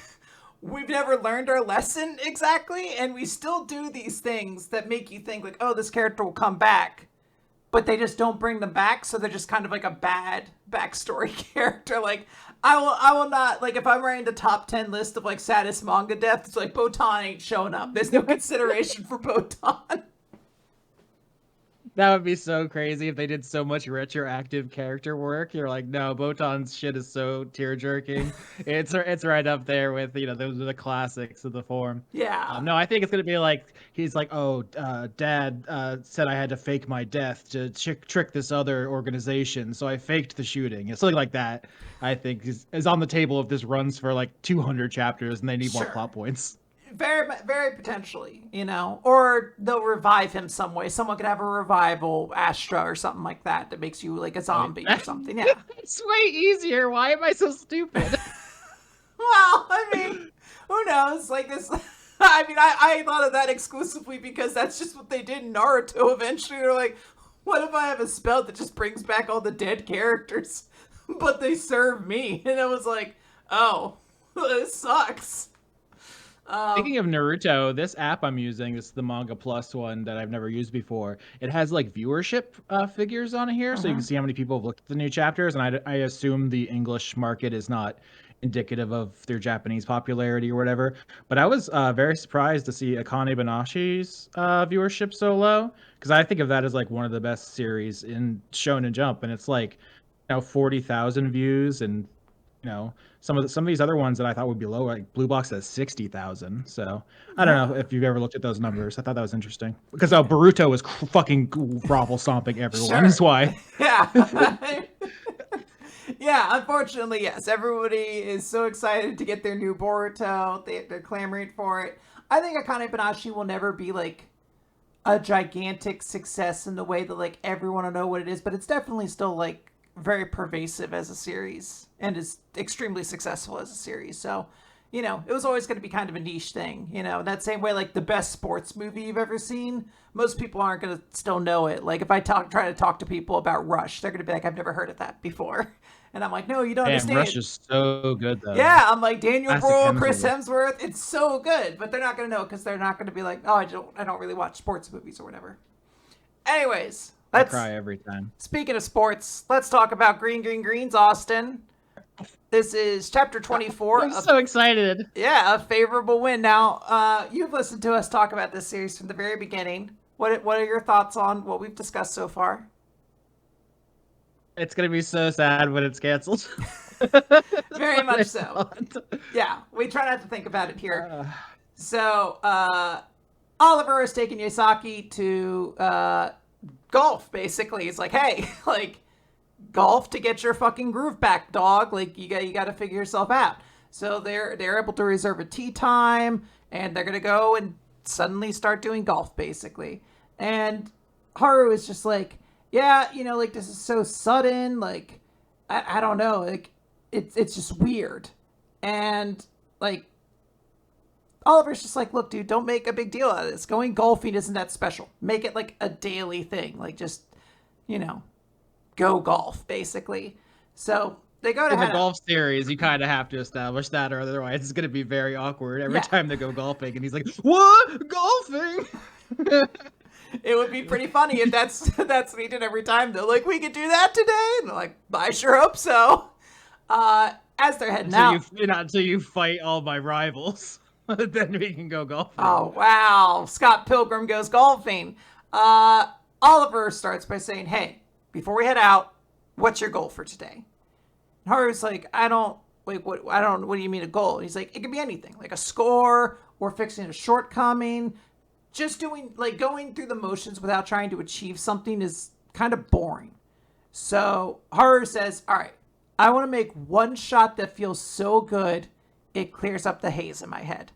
we've never learned our lesson exactly, and we still do these things that make you think like, oh, this character will come back. but they just don't bring them back, so they're just kind of like a bad backstory character. Like, I will not, like, if I'm writing the top 10 list of like saddest manga deaths, it's like Botan ain't showing up. There's no consideration for Botan. That would be so crazy if they did so much retroactive character work. You're like, no, Botan's shit is so tear jerking. It's right up there with those are the classics of the form. Yeah. No, I think it's gonna be like he's like, oh, Dad said I had to fake my death to trick this other organization, so I faked the shooting. It's something like that. I think is on the table if this runs for like 200 chapters and they need more plot points. Very, very potentially, or they'll revive him some way. Someone could have a revival Astra or something like that makes you like a zombie or something. Yeah, it's way easier. Why am I so stupid? Well, I mean, who knows? Like this. I mean, I thought of that exclusively because that's just what they did in Naruto. Eventually, they're like, what if I have a spell that just brings back all the dead characters, but they serve me? And I was like, oh, this sucks. Speaking of Naruto, this app I'm using is the Manga Plus one that I've never used before. It has like viewership figures on here, so you can see how many people have looked at the new chapters. And I assume the English market is not indicative of their Japanese popularity or whatever. But I was very surprised to see Akane-banashi's viewership so low, because I think of that as like one of the best series in Shonen Jump, and it's like 40,000 views, and some of these other ones that I thought would be low, like Blue Box has 60,000. So I don't know if you've ever looked at those numbers. I thought that was interesting because Boruto was fucking grovel stomping everyone. Is why. Yeah. Yeah. Unfortunately, yes. Everybody is so excited to get their new Boruto. They're clamoring for it. I think Akane-banashi will never be like a gigantic success in the way that like everyone will know what it is, but it's definitely still like very pervasive as a series and is extremely successful as a series. So, it was always going to be kind of a niche thing, in that same way, like the best sports movie you've ever seen, most people aren't going to still know it. Like if I try to talk to people about Rush, they're going to be like, I've never heard of that before. And I'm like, no, you don't understand. Rush is so good though. Yeah. I'm like Daniel Brühl, Chris Hemsworth. It's so good, but they're not going to know because they're not going to be like, oh, I don't really watch sports movies or whatever. Anyways, I cry every time. Speaking of sports, let's talk about Green Green Greens, Austin. This is chapter 24. I'm so excited. Yeah, a favorable win. Now, you've listened to us talk about this series from the very beginning. What are your thoughts on what we've discussed so far? It's going to be so sad when it's canceled. Very much so. Yeah, we try not to think about it here. So, Oliver is taking Yosaki to golf, basically. He's like, hey, like, golf to get your fucking groove back, dog. Like, you got to figure yourself out. So they're able to reserve a tee time, and they're gonna go and suddenly start doing golf, basically. And Haru is just like, yeah, like this is so sudden. Like, I don't know. Like, it's just weird. And like, Oliver's just like, look, dude, don't make a big deal out of this. Going golfing isn't that special. Make it like a daily thing. Like, just, go golf, basically. So they go to in the golf series. You kind of have to establish that, or otherwise it's going to be very awkward every time they go golfing. And he's like, "What golfing?" It would be pretty funny if that's what he did every time. They're like, "We could do that today," and they're like, "I sure hope so." As they're heading out, until you fight all my rivals, then we can go golfing. Oh wow, Scott Pilgrim goes golfing. Oliver starts by saying, "Hey, before we head out, what's your goal for today?" And Haru's like, what do you mean a goal? And he's like, it could be anything, like a score or fixing a shortcoming. Just going through the motions without trying to achieve something is kind of boring. So Haru says, all right, I want to make one shot that feels so good, it clears up the haze in my head.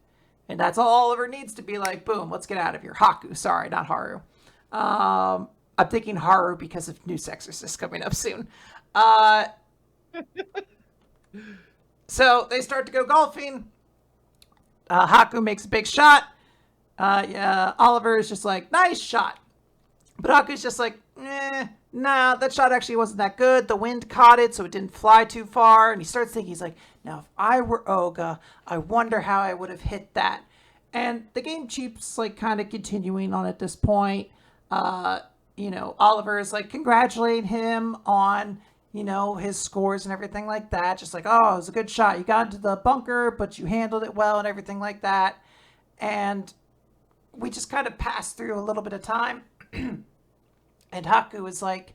And that's all Oliver needs to be like, boom, let's get out of here. Haku, sorry, not Haru. I'm thinking Haru because of new Exorcist coming up soon. So they start to go golfing. Haku makes a big shot. Oliver is just like, nice shot. But Haku's just like, nah, that shot actually wasn't that good. The wind caught it, so it didn't fly too far. And he starts thinking, he's like, now if I were Oga, I wonder how I would have hit that. And the game keeps like kind of continuing on at this point. Oliver is like congratulating him on, his scores and everything like that. Just like, oh, it was a good shot. You got into the bunker, but you handled it well and everything like that. And we just kind of passed through a little bit of time. And Haku is like,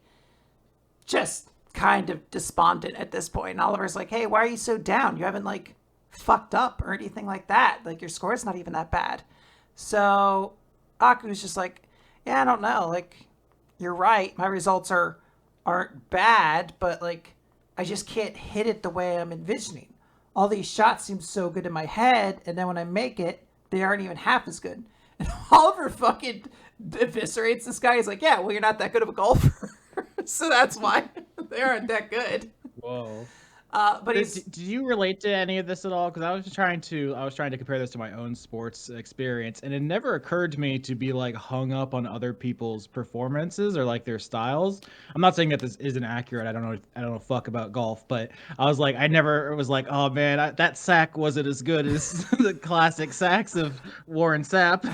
just kind of despondent at this point. And Oliver's like, hey, why are you so down? You haven't like fucked up or anything like that. Like your score's not even that bad. So Haku's just like, yeah, I don't know. Like, you're right. My results aren't bad, but like I just can't hit it the way I'm envisioning. All these shots seem so good in my head, and then when I make it, they aren't even half as good. And Oliver fucking eviscerates this guy. He's like, yeah, well, you're not that good of a golfer. So that's why they aren't that good. Whoa. But did you relate to any of this at all? Because I was trying to compare this to my own sports experience, and it never occurred to me to be like hung up on other people's performances or like their styles. I'm not saying that this isn't accurate. I don't know fuck about golf, but I was like, I never was like, oh man, that sack wasn't as good as the classic sacks of Warren Sapp.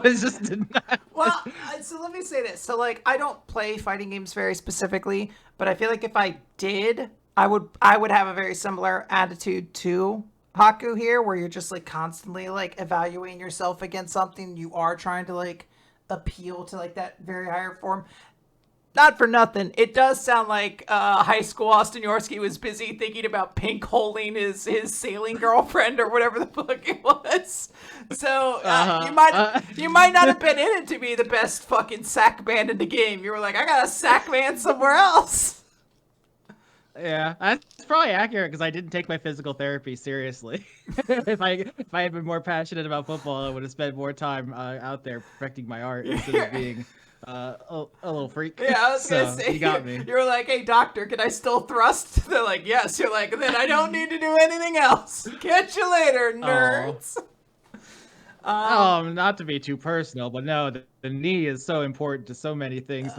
It's just did not. Well, so let me say this. So like, I don't play fighting games very specifically, but I feel like if I did, I would have a very similar attitude to Haku here, where you're just like constantly like evaluating yourself against something. You are trying to like appeal to like that very higher form. Not for nothing, it does sound like high school Austin Yorski was busy thinking about pink holing his sailing girlfriend or whatever the fuck it was. So you might not have been in it to be the best fucking sack man in the game. You were like, I got a sack man somewhere else. Yeah, that's probably accurate because I didn't take my physical therapy seriously. If I had been more passionate about football, I would have spent more time out there perfecting my art instead of being a little freak. Yeah, I was gonna say, you got me. You were like, hey doctor, can I still thrust? They're like, yes. You're like, then I don't need to do anything else. Catch you later, nerds. Not to be too personal, but no, the knee is so important to so many things.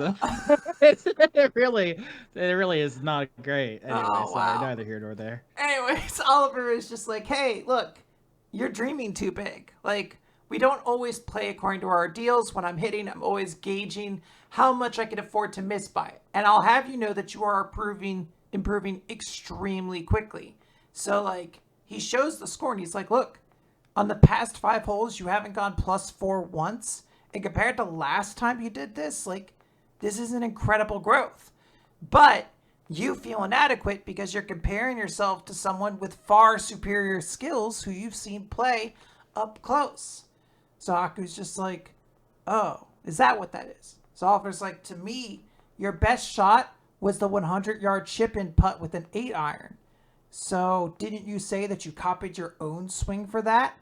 It really is not great. Anyway, sorry, neither here nor there. Anyways, Oliver is just like, hey, look, you're dreaming too big. Like, we don't always play according to our deals. When I'm hitting, I'm always gauging how much I can afford to miss by. And I'll have you know that you are improving extremely quickly. So, like, he shows the score and he's like, look, on the past 5 holes, you haven't gone +4 once. And compared to last time you did this, like, this is an incredible growth. But you feel inadequate because you're comparing yourself to someone with far superior skills who you've seen play up close. So Haku's just like, oh, is that what that is? So Oliver's like, to me, your best shot was the 100-yard chip-in putt with an 8-iron. So didn't you say that you copied your own swing for that?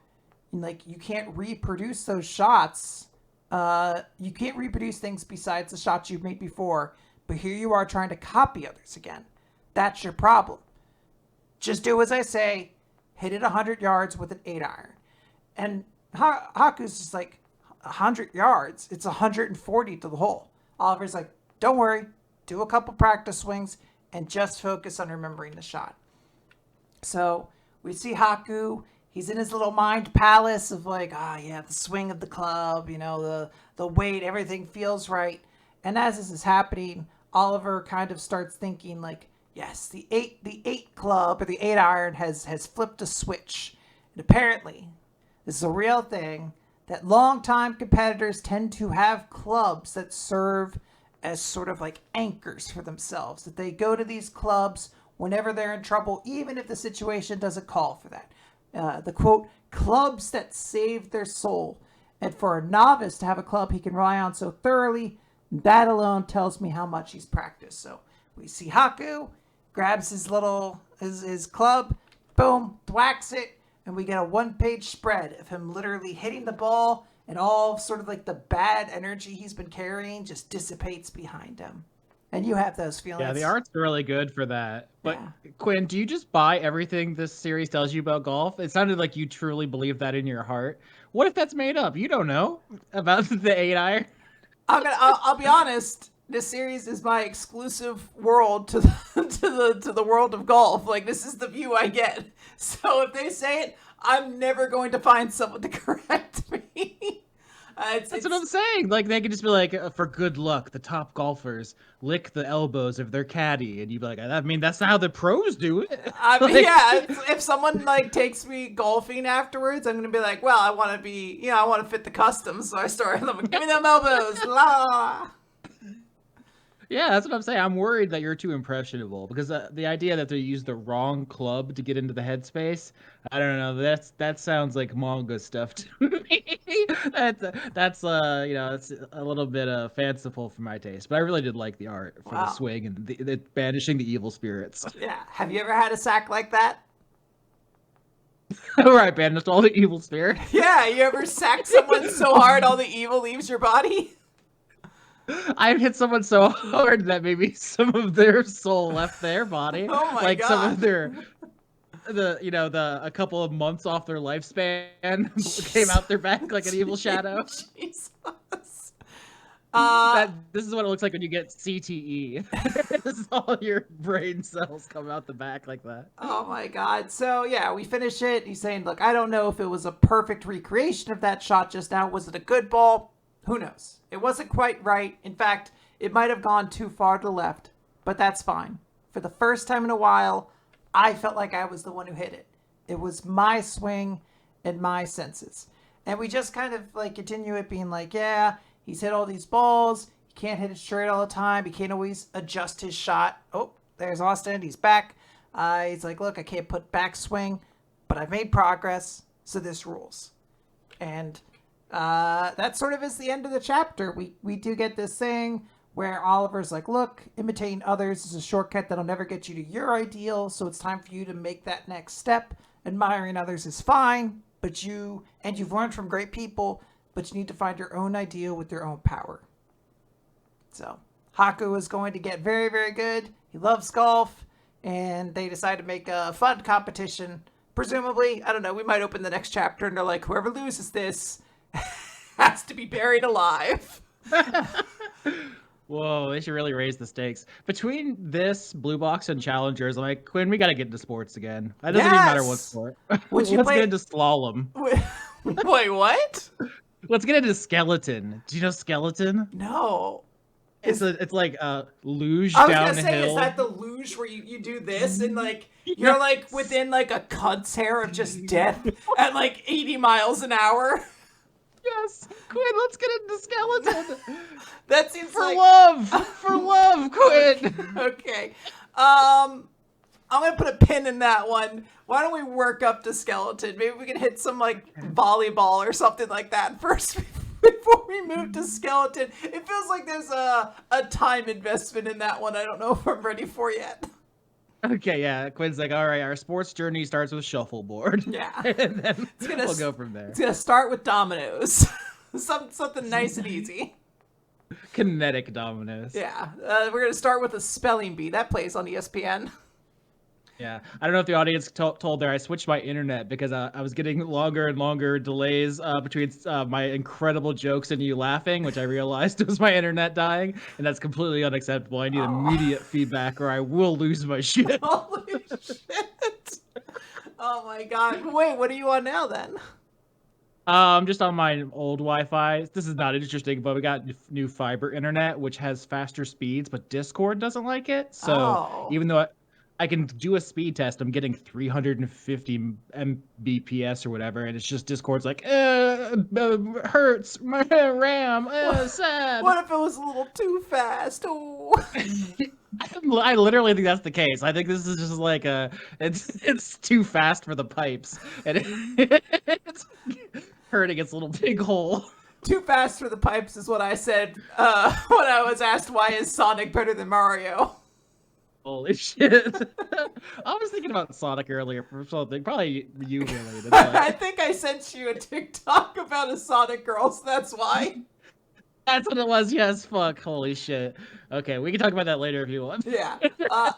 And like, you can't reproduce those shots. You can't reproduce things besides the shots you've made before. But here you are trying to copy others again. That's your problem. Just do as I say. Hit it 100 yards with an 8-iron. And Haku's just like, 100 yards? It's 140 to the hole. Oliver's like, don't worry. Do a couple practice swings and just focus on remembering the shot. So we see Haku. He's in his little mind palace of like, the swing of the club, the weight, everything feels right. And as this is happening, Oliver kind of starts thinking like, yes, the eight club or the 8-iron has flipped a switch. And apparently, this is a real thing, that longtime competitors tend to have clubs that serve as sort of like anchors for themselves. That they go to these clubs whenever they're in trouble, even if the situation doesn't call for that. The quote, clubs that saved their soul. And for a novice to have a club he can rely on so thoroughly, that alone tells me how much he's practiced. So we see Haku, grabs his club, boom, thwacks it, and we get a 1-page spread of him literally hitting the ball, and all sort of like the bad energy he's been carrying just dissipates behind him. And you have those feelings. Yeah, the art's really good for that. But yeah. Quinn, do you just buy everything this series tells you about golf? It sounded like you truly believe that in your heart. What if that's made up? You don't know about the 8-iron? I'll be honest. This series is my exclusive world to the world of golf. Like, this is the view I get. So if they say it, I'm never going to find someone to correct me. That's what I'm saying. Like they could just be like, for good luck, the top golfers lick the elbows of their caddy, and you'd be like, I mean, that's how the pros do it. I mean, Like, yeah. If someone like takes me golfing afterwards, I'm gonna be like, well, I want to be, I want to fit the customs. So I start, give me them elbows, la. yeah, that's what I'm saying. I'm worried that you're too impressionable because the idea that they use the wrong club to get into the headspace, I don't know. That sounds like manga stuff to me. That's it's a little bit fanciful for my taste. But I really did like the art for the Wow. swing and the banishing the evil spirits. Yeah. Have you ever had a sack like that? All right, banished all the evil spirits. Yeah. You ever sack someone so hard all the evil leaves your body? I've hit someone so hard that maybe some of their soul left their body. Oh my like God. some of the a couple of months off their lifespan came out their back like an evil shadow. Jesus. This is what it looks like when you get CTE. This is all your brain cells come out the back like that. Oh my God. So yeah, we finish it. He's saying, look, I don't know if it was a perfect recreation of that shot just now. Was it a good ball? Who knows? It wasn't quite right. In fact, it might have gone too far to the left, but that's fine. For the first time in a while, I felt like I was the one who hit it. It was my swing and my senses. And we just kind of like continue it being like, yeah, he's hit all these balls. He can't hit it straight all the time. He can't always adjust his shot. Oh, there's Austin. He's back. He's like, look, I can't put backswing, but I've made progress, so this rules. And that sort of is the end of the chapter. We do get this thing where Oliver's like, look, imitating others is a shortcut that'll never get you to your ideal, so it's time for you to make that next step. Admiring others is fine, but you've learned from great people, but you need to find your own ideal with your own power. So Haku is going to get very, very good. He loves golf, and they decide to make a fun competition. Presumably, I don't know, we might open the next chapter and they're like, whoever loses this has to be buried alive. Whoa, they should really raise the stakes. Between this, Blue Box, and Challengers, I'm like, Quinn, we gotta get into sports again. It doesn't even matter what sport. Let's get into slalom. Wait, what? Let's get into skeleton. Do you know skeleton? No. It's like a luge I was down gonna a say, hill. is that the luge where you do this and like you're like within like a cunt's hair of just death at like 80 miles an hour? Yes, Quinn, let's get into skeleton. That seems for like love, Quinn. Okay. I'm gonna put a pin in that one. Why don't we work up to skeleton? Maybe we can hit some like volleyball or something like that first before we move to skeleton. It feels like there's a time investment in that one. I don't know if I'm ready for yet. Okay, yeah. Quinn's like, all right, our sports journey starts with shuffleboard. Yeah. And then we'll go from there. It's gonna start with dominoes. Something nice and easy. Kinetic dominoes. Yeah. We're gonna start with a spelling bee. That plays on ESPN. Yeah, I don't know if the audience told there. I switched my internet because I was getting longer and longer delays between my incredible jokes and you laughing, which I realized was my internet dying, and that's completely unacceptable. I need immediate feedback, or I will lose my shit. Holy shit! Oh my God! Wait, what are you on now then? Just on my old Wi-Fi. This is not interesting, but we got new fiber internet, which has faster speeds, but Discord doesn't like it. So even though I can do a speed test, I'm getting 350 Mbps or whatever, and it's just Discord's like, hurts, my RAM, sad. What if it was a little too fast? Oh. I literally think that's the case. I think this is just like it's too fast for the pipes, and it's hurting its little pig hole. Too fast for the pipes is what I said when I was asked why is Sonic better than Mario. Holy shit. I was thinking about Sonic earlier for something, probably you related. But... I think I sent you a TikTok about a Sonic girl, so that's why. That's what it was, yes, fuck, holy shit. Okay, we can talk about that later if you want. Yeah.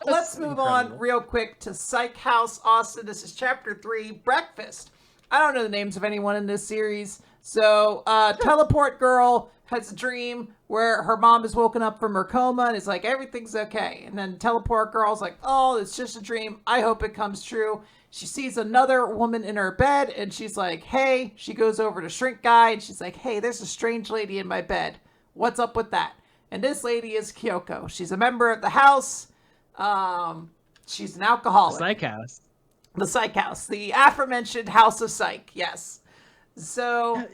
Let's move on real quick to Psych House, Austin. This is Chapter 3, Breakfast. I don't know the names of anyone in this series, so Teleport Girl has a dream where her mom is woken up from her coma and is like, everything's okay. And then Teleport Girl's like, oh, it's just a dream. I hope it comes true. She sees another woman in her bed, and she's like, hey. She goes over to Shrink Guy, and she's like, hey, there's a strange lady in my bed. What's up with that? And this lady is Kyoko. She's a member of the house. She's an alcoholic. Psych House. The Psych House. The aforementioned House of Psych. Yes. So...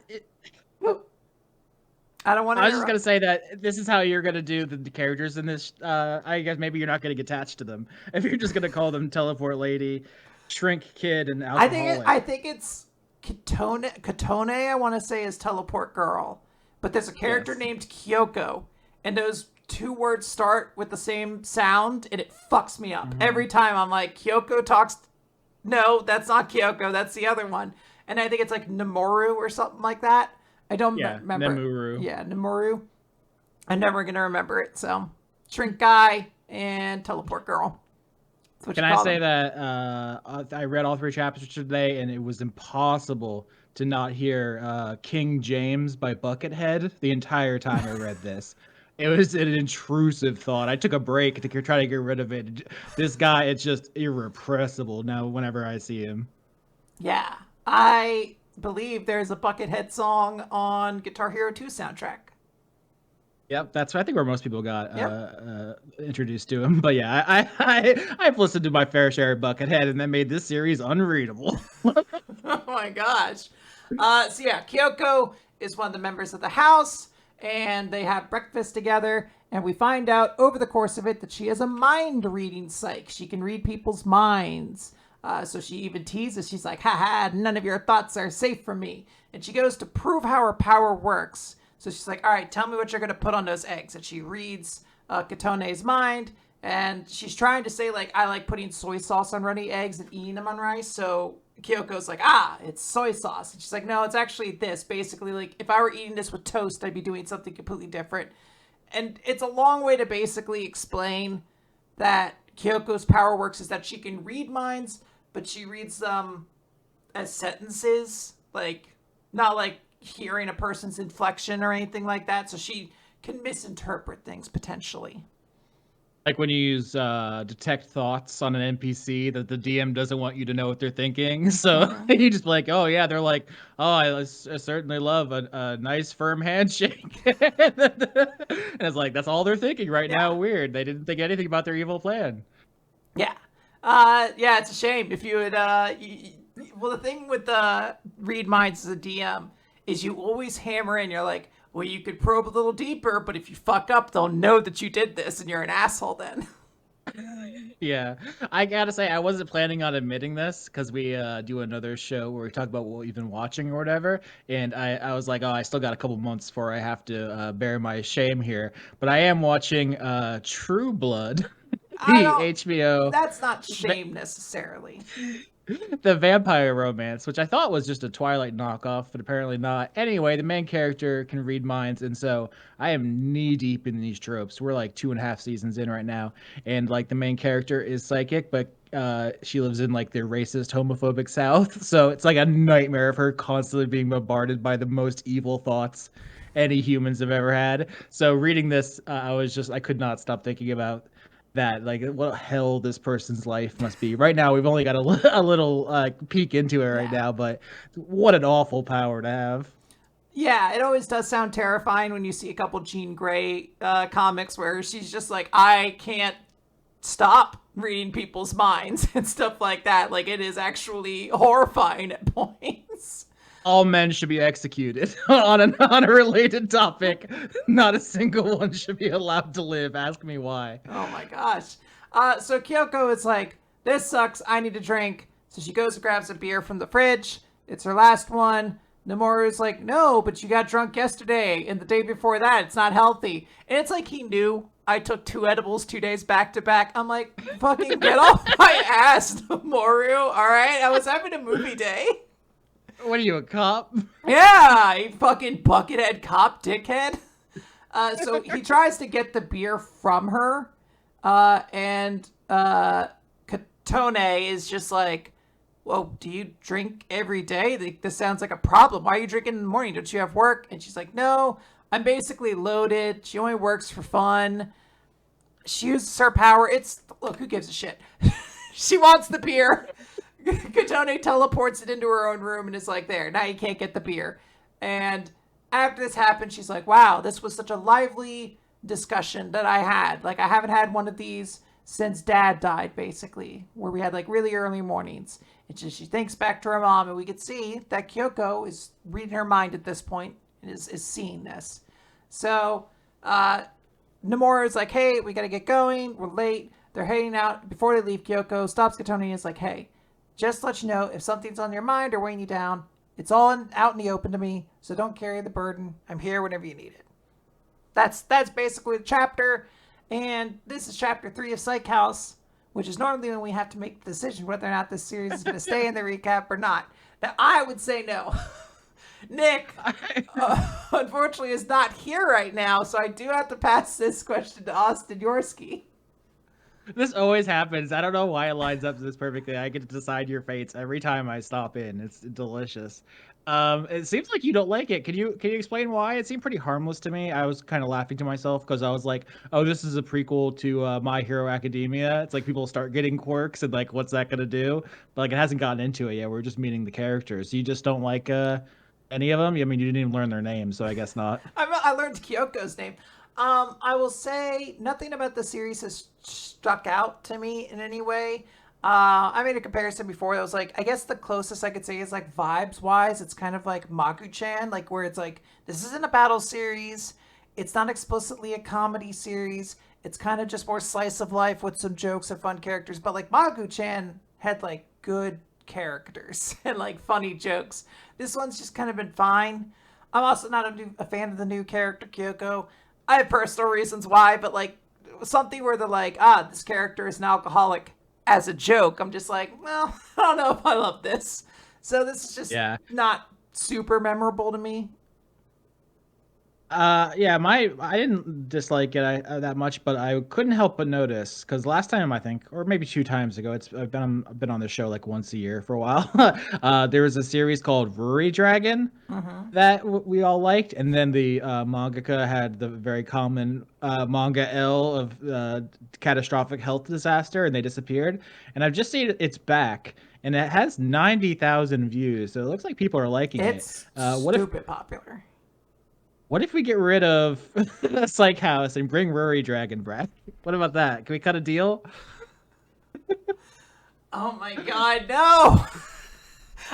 I don't want to. I was just gonna say that this is how you're gonna do the characters in this. I guess maybe you're not gonna get attached to them if you're just gonna call them Teleport Lady, Shrink Kid, and Alcoholic. I think it's Katone. Katone, I want to say, is Teleport Girl, but there's a character named Kyoko, and those two words start with the same sound, and it fucks me up every time. I'm like, Kyoko talks. No, that's not Kyoko. That's the other one, and I think it's like Nemoru or something like that. I don't remember. Nemuru. Yeah, Nemoru. I'm never going to remember it. So, Shrink Guy and Teleport Girl. Can I say that I read all 3 chapters today, and it was impossible to not hear King James by Buckethead the entire time I read this. It was an intrusive thought. I took a break to try to get rid of it. This guy, it's just irrepressible now whenever I see him. Yeah. I believe there's a Buckethead song on Guitar Hero 2 soundtrack. Yep, that's I think where most people got introduced to him. But yeah, I've listened to my fair share of Buckethead, and that made this series unreadable. Oh my gosh. So yeah, Kyoko is one of the members of the house, and they have breakfast together, and we find out over the course of it that she has a mind-reading psych. She can read people's minds. So she even teases. She's like, haha, none of your thoughts are safe from me. And she goes to prove how her power works. So she's like, all right, tell me what you're going to put on those eggs. And she reads Katone's mind. And she's trying to say, like, I like putting soy sauce on runny eggs and eating them on rice. So Kyoko's like, it's soy sauce. And she's like, no, it's actually this. Basically, like, if I were eating this with toast, I'd be doing something completely different. And it's a long way to basically explain that Kyoko's power works is that she can read minds, but she reads them as sentences, like, not like hearing a person's inflection or anything like that. So she can misinterpret things potentially. Like when you use detect thoughts on an NPC that the DM doesn't want you to know what they're thinking. So you just be like, oh yeah, they're like, oh, I certainly love a nice firm handshake. And it's like, that's all they're thinking right now. Weird. They didn't think anything about their evil plan. Yeah. Yeah, it's a shame. If you would, well, the thing with the read minds as a DM is you always hammer in. You're like, well, you could probe a little deeper, but if you fuck up, they'll know that you did this, and you're an asshole then. Yeah, I gotta say, I wasn't planning on admitting this because we do another show where we talk about what we've been watching or whatever, and I was like, oh, I still got a couple months before I have to bear my shame here, but I am watching True Blood. HBO. That's not shame necessarily. The vampire romance, which I thought was just a Twilight knockoff, but apparently not. Anyway, the main character can read minds, and so I am knee deep in these tropes. We're like 2.5 seasons in right now, and like the main character is psychic, but she lives in like the racist, homophobic South, so it's like a nightmare of her constantly being bombarded by the most evil thoughts any humans have ever had. So reading this, I could not stop thinking about that, like, what hell this person's life must be. Right now, we've only got a little peek into it right now, but what an awful power to have. Yeah, it always does sound terrifying when you see a couple Jean Grey comics where she's just like, I can't stop reading people's minds and stuff like that. Like, it is actually horrifying at points. All men should be executed on a related topic. Not a single one should be allowed to live. Ask me why. Oh my gosh. So Kyoko is like, this sucks. I need a drink. So she goes and grabs a beer from the fridge. It's her last one. Nomoru's like, no, but you got drunk yesterday. And the day before that, it's not healthy. And it's like he knew I took 2 edibles 2 days back to back. I'm like, fucking get off my ass, Nomoru. All right? I was having a movie day. What are you, a cop? Yeah, you fucking buckethead cop dickhead. So he tries to get the beer from her, and Katone is just like, whoa, do you drink every day? This sounds like a problem. Why are you drinking in the morning? Don't you have work? And she's like, no, I'm basically loaded. She only works for fun. She uses her power. Look, who gives a shit? She wants the beer. Katone teleports it into her own room and is like, there, now you can't get the beer. And after this happened, she's like, wow, this was such a lively discussion that I had. Like, I haven't had one of these since Dad died, basically, where we had like really early mornings. It's just she thinks back to her mom, and we could see that Kyoko is reading her mind at this point and is seeing this. So Nomura is like, hey, we gotta get going. We're late. They're heading out. Before they leave, Kyoko stops Katone and is like, hey, just to let you know, if something's on your mind or weighing you down, it's all out in the open to me, so don't carry the burden. I'm here whenever you need it. That's basically the chapter, and this is chapter 3 of Psych House, which is normally when we have to make the decision whether or not this series is going to stay in the recap or not. Now, I would say no. Nick, unfortunately, is not here right now, so I do have to pass this question to Austin Yorski. This always happens. I don't know why it lines up this perfectly. I get to decide your fates every time I stop in. It's delicious. It seems like you don't like it. Can you explain why? It seemed pretty harmless to me. I was kind of laughing to myself because I was like, oh, this is a prequel to My Hero Academia. It's like people start getting quirks and like, what's that gonna do? But like, it hasn't gotten into it yet. We're just meeting the characters. You just don't like any of them? I mean, you didn't even learn their names, so I guess not. I learned Kyoko's name. I will say nothing about the series has stuck out to me in any way. I made a comparison before. It was like, I guess the closest I could say is like vibes wise, it's kind of like Magu-chan, like where it's like, this isn't a battle series. It's not explicitly a comedy series. It's kind of just more slice of life with some jokes and fun characters. But like Magu-chan had like good characters and like funny jokes. This one's just kind of been fine. I'm also not a fan of the new character, Kyoko. I have personal reasons why, but like something where they're like, this character is an alcoholic as a joke. I'm just like, well, I don't know if I love this. So this is just not super memorable to me. I didn't dislike it that much, but I couldn't help but notice because last time I think, or maybe 2 times ago, I've been on the show like once a year for a while. There was a series called Ruri Dragon that we all liked, and then the mangaka had the very common manga L of catastrophic health disaster, and they disappeared. And I've just seen it's back. And it has 90,000 views, so it looks like people are liking it. It's stupid popular. What if we get rid of Psych House and bring Ruri Dragon back? What about that? Can we cut a deal? Oh my god, no!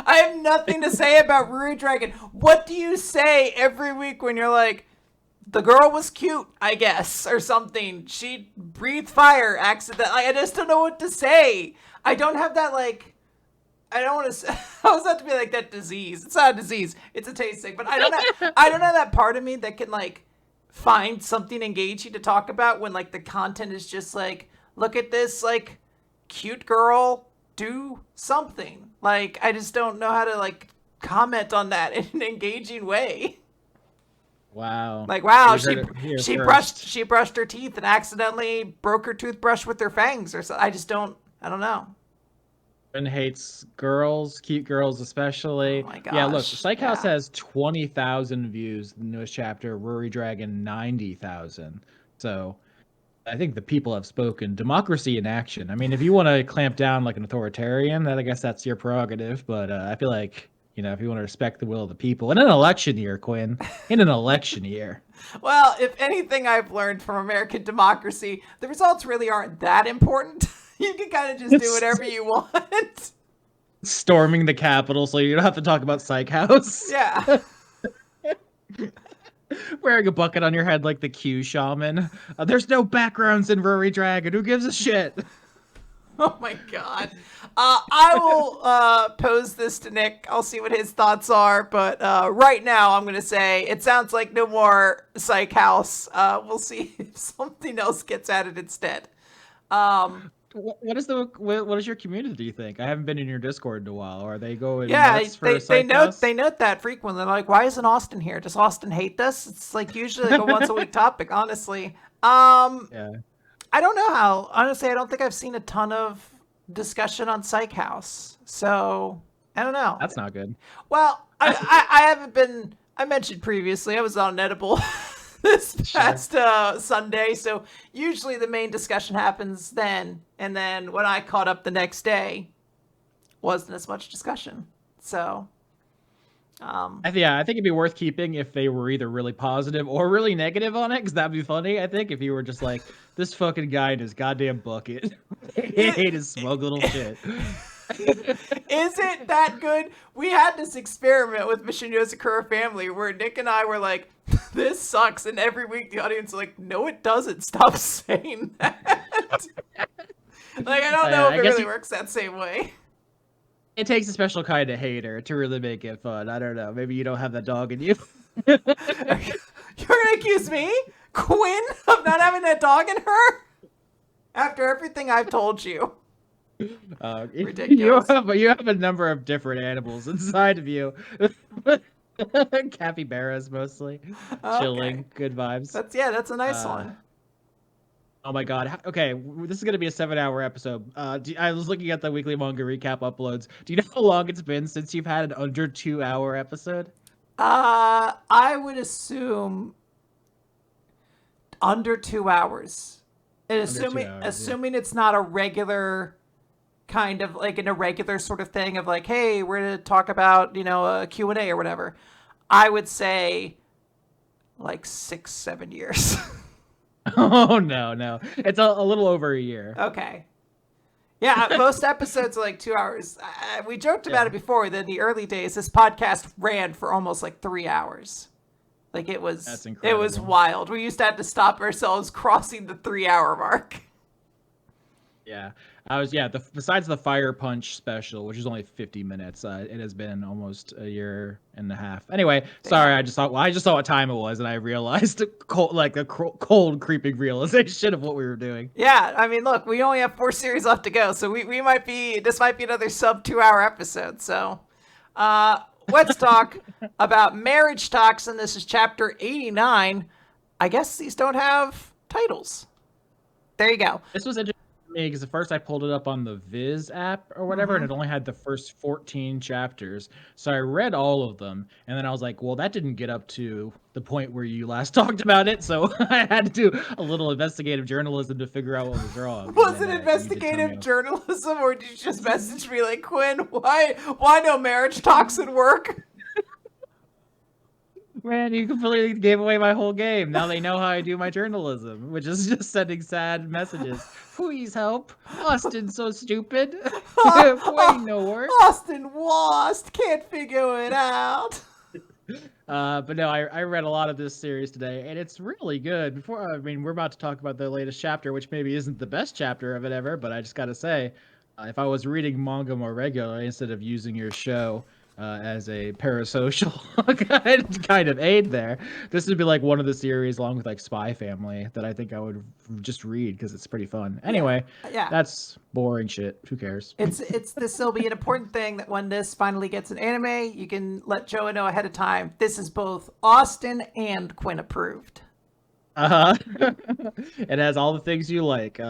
I have nothing to say about Ruri Dragon. What do you say every week when you're like, the girl was cute, I guess, or something. She breathed fire accidentally. I just don't know what to say. I don't have that, like... I don't want to say, I was about to be like that disease. It's not a disease. It's a taste thing. But I don't have that part of me that can like find something engaging to talk about when like the content is just like, look at this like cute girl do something. Like I just don't know how to like comment on that in an engaging way. Wow. Like wow, she brushed her teeth and accidentally broke her toothbrush with her fangs or something. I don't know. And hates girls, cute girls especially. Oh my gosh. Yeah, look, Psych House has 20,000 views. The newest chapter, Ruri Dragon, 90,000. So I think the people have spoken. Democracy in action. I mean, if you want to clamp down like an authoritarian, then I guess that's your prerogative. But I feel like, you know, if you want to respect the will of the people in an election year, Quinn, in an election year. Well, if anything I've learned from American democracy, the results really aren't that important. You can kind of just do whatever you want. Storming the Capitol so you don't have to talk about Psych House. Yeah. Wearing a bucket on your head like the Q shaman. There's no backgrounds in Ruri Dragon. Who gives a shit? Oh my god. I will pose this to Nick. I'll see what his thoughts are. But right now, I'm going to say it sounds like no more Psych House. We'll see if something else gets added instead. What does your community think? I haven't been in your Discord in a while. Are they going? Yeah, they note that frequently. They're like, "Why isn't Austin here? Does Austin hate us?" It's like usually like a once a week topic. Honestly, yeah. I don't know how. Honestly, I don't think I've seen a ton of discussion on Psych House, so I don't know. That's not good. Well, I haven't been. I mentioned previously I was on Edible. This past Sunday, so usually the main discussion happens then, and then when I caught up the next day, wasn't as much discussion. So, I think it'd be worth keeping if they were either really positive or really negative on it, because that'd be funny. I think if you were just like, this fucking guy in his goddamn bucket, he hate his smug little shit. Is it that good? We had this experiment with Mission Yozakura Family where Nick and I were like, this sucks, and every week the audience is like, no it doesn't, stop saying that. Like, I don't know if it really works that same way. It takes a special kind of hater to really make it fun. I don't know, maybe you don't have that dog in you. You're gonna accuse me, Quinn, of not having that dog in her? After everything I've told you. Ridiculous. You have a number of different animals inside of you. Capybaras mostly. Okay. Chilling, good vibes. That's a nice one. Oh my god. Okay, this is going to be a 7-hour episode. I was looking at the weekly manga recap uploads. Do you know how long it's been since you've had an under 2-hour episode? I would assume under 2 hours. And assuming it's not a regular kind of like in a regular sort of thing of like, hey, we're going to talk about, a Q&A or whatever. I would say like 6-7 years. Oh, no. It's a little over a year. Okay. Yeah, most episodes are like 2 hours. We joked about it before that in the early days, this podcast ran for almost like 3 hours. Like it was wild. We used to have to stop ourselves crossing the 3-hour mark. Yeah. Besides the Fire Punch special, which is only 50 minutes, it has been almost a year and a half. Anyway, sorry, I just saw what time it was, and I realized a cold creeping realization of what we were doing. Yeah, I mean, look, we only have 4 series left to go, so this might be another sub 2-hour episode. So, let's talk about Marriagetoxin. This is chapter 89. I guess these don't have titles. There you go. This was interesting to me because at first I pulled it up on the Viz app or whatever, and it only had the first 14 chapters. So I read all of them, and then I was like, well, that didn't get up to the point where you last talked about it, so I had to do a little investigative journalism to figure out what was wrong. Was it investigative journalism, or did you just message me like, Quinn, why no Marriagetoxin work? Man, you completely gave away my whole game. Now they know how I do my journalism, which is just sending sad messages. Please help. Austin's so stupid. Way no work. Austin lost. Can't figure it out. But no, I read a lot of this series today, and it's really good. We're about to talk about the latest chapter, which maybe isn't the best chapter of it ever, but I just gotta say, if I was reading manga more regularly instead of using your show as a parasocial kind of aid there, this would be like one of the series along with like Spy Family that I think I would just read because it's pretty fun. Anyway, that's boring shit. Who cares? This will be an important thing that when this finally gets an anime, you can let Joa know ahead of time. This is both Austin and Quinn approved. It has all the things you like: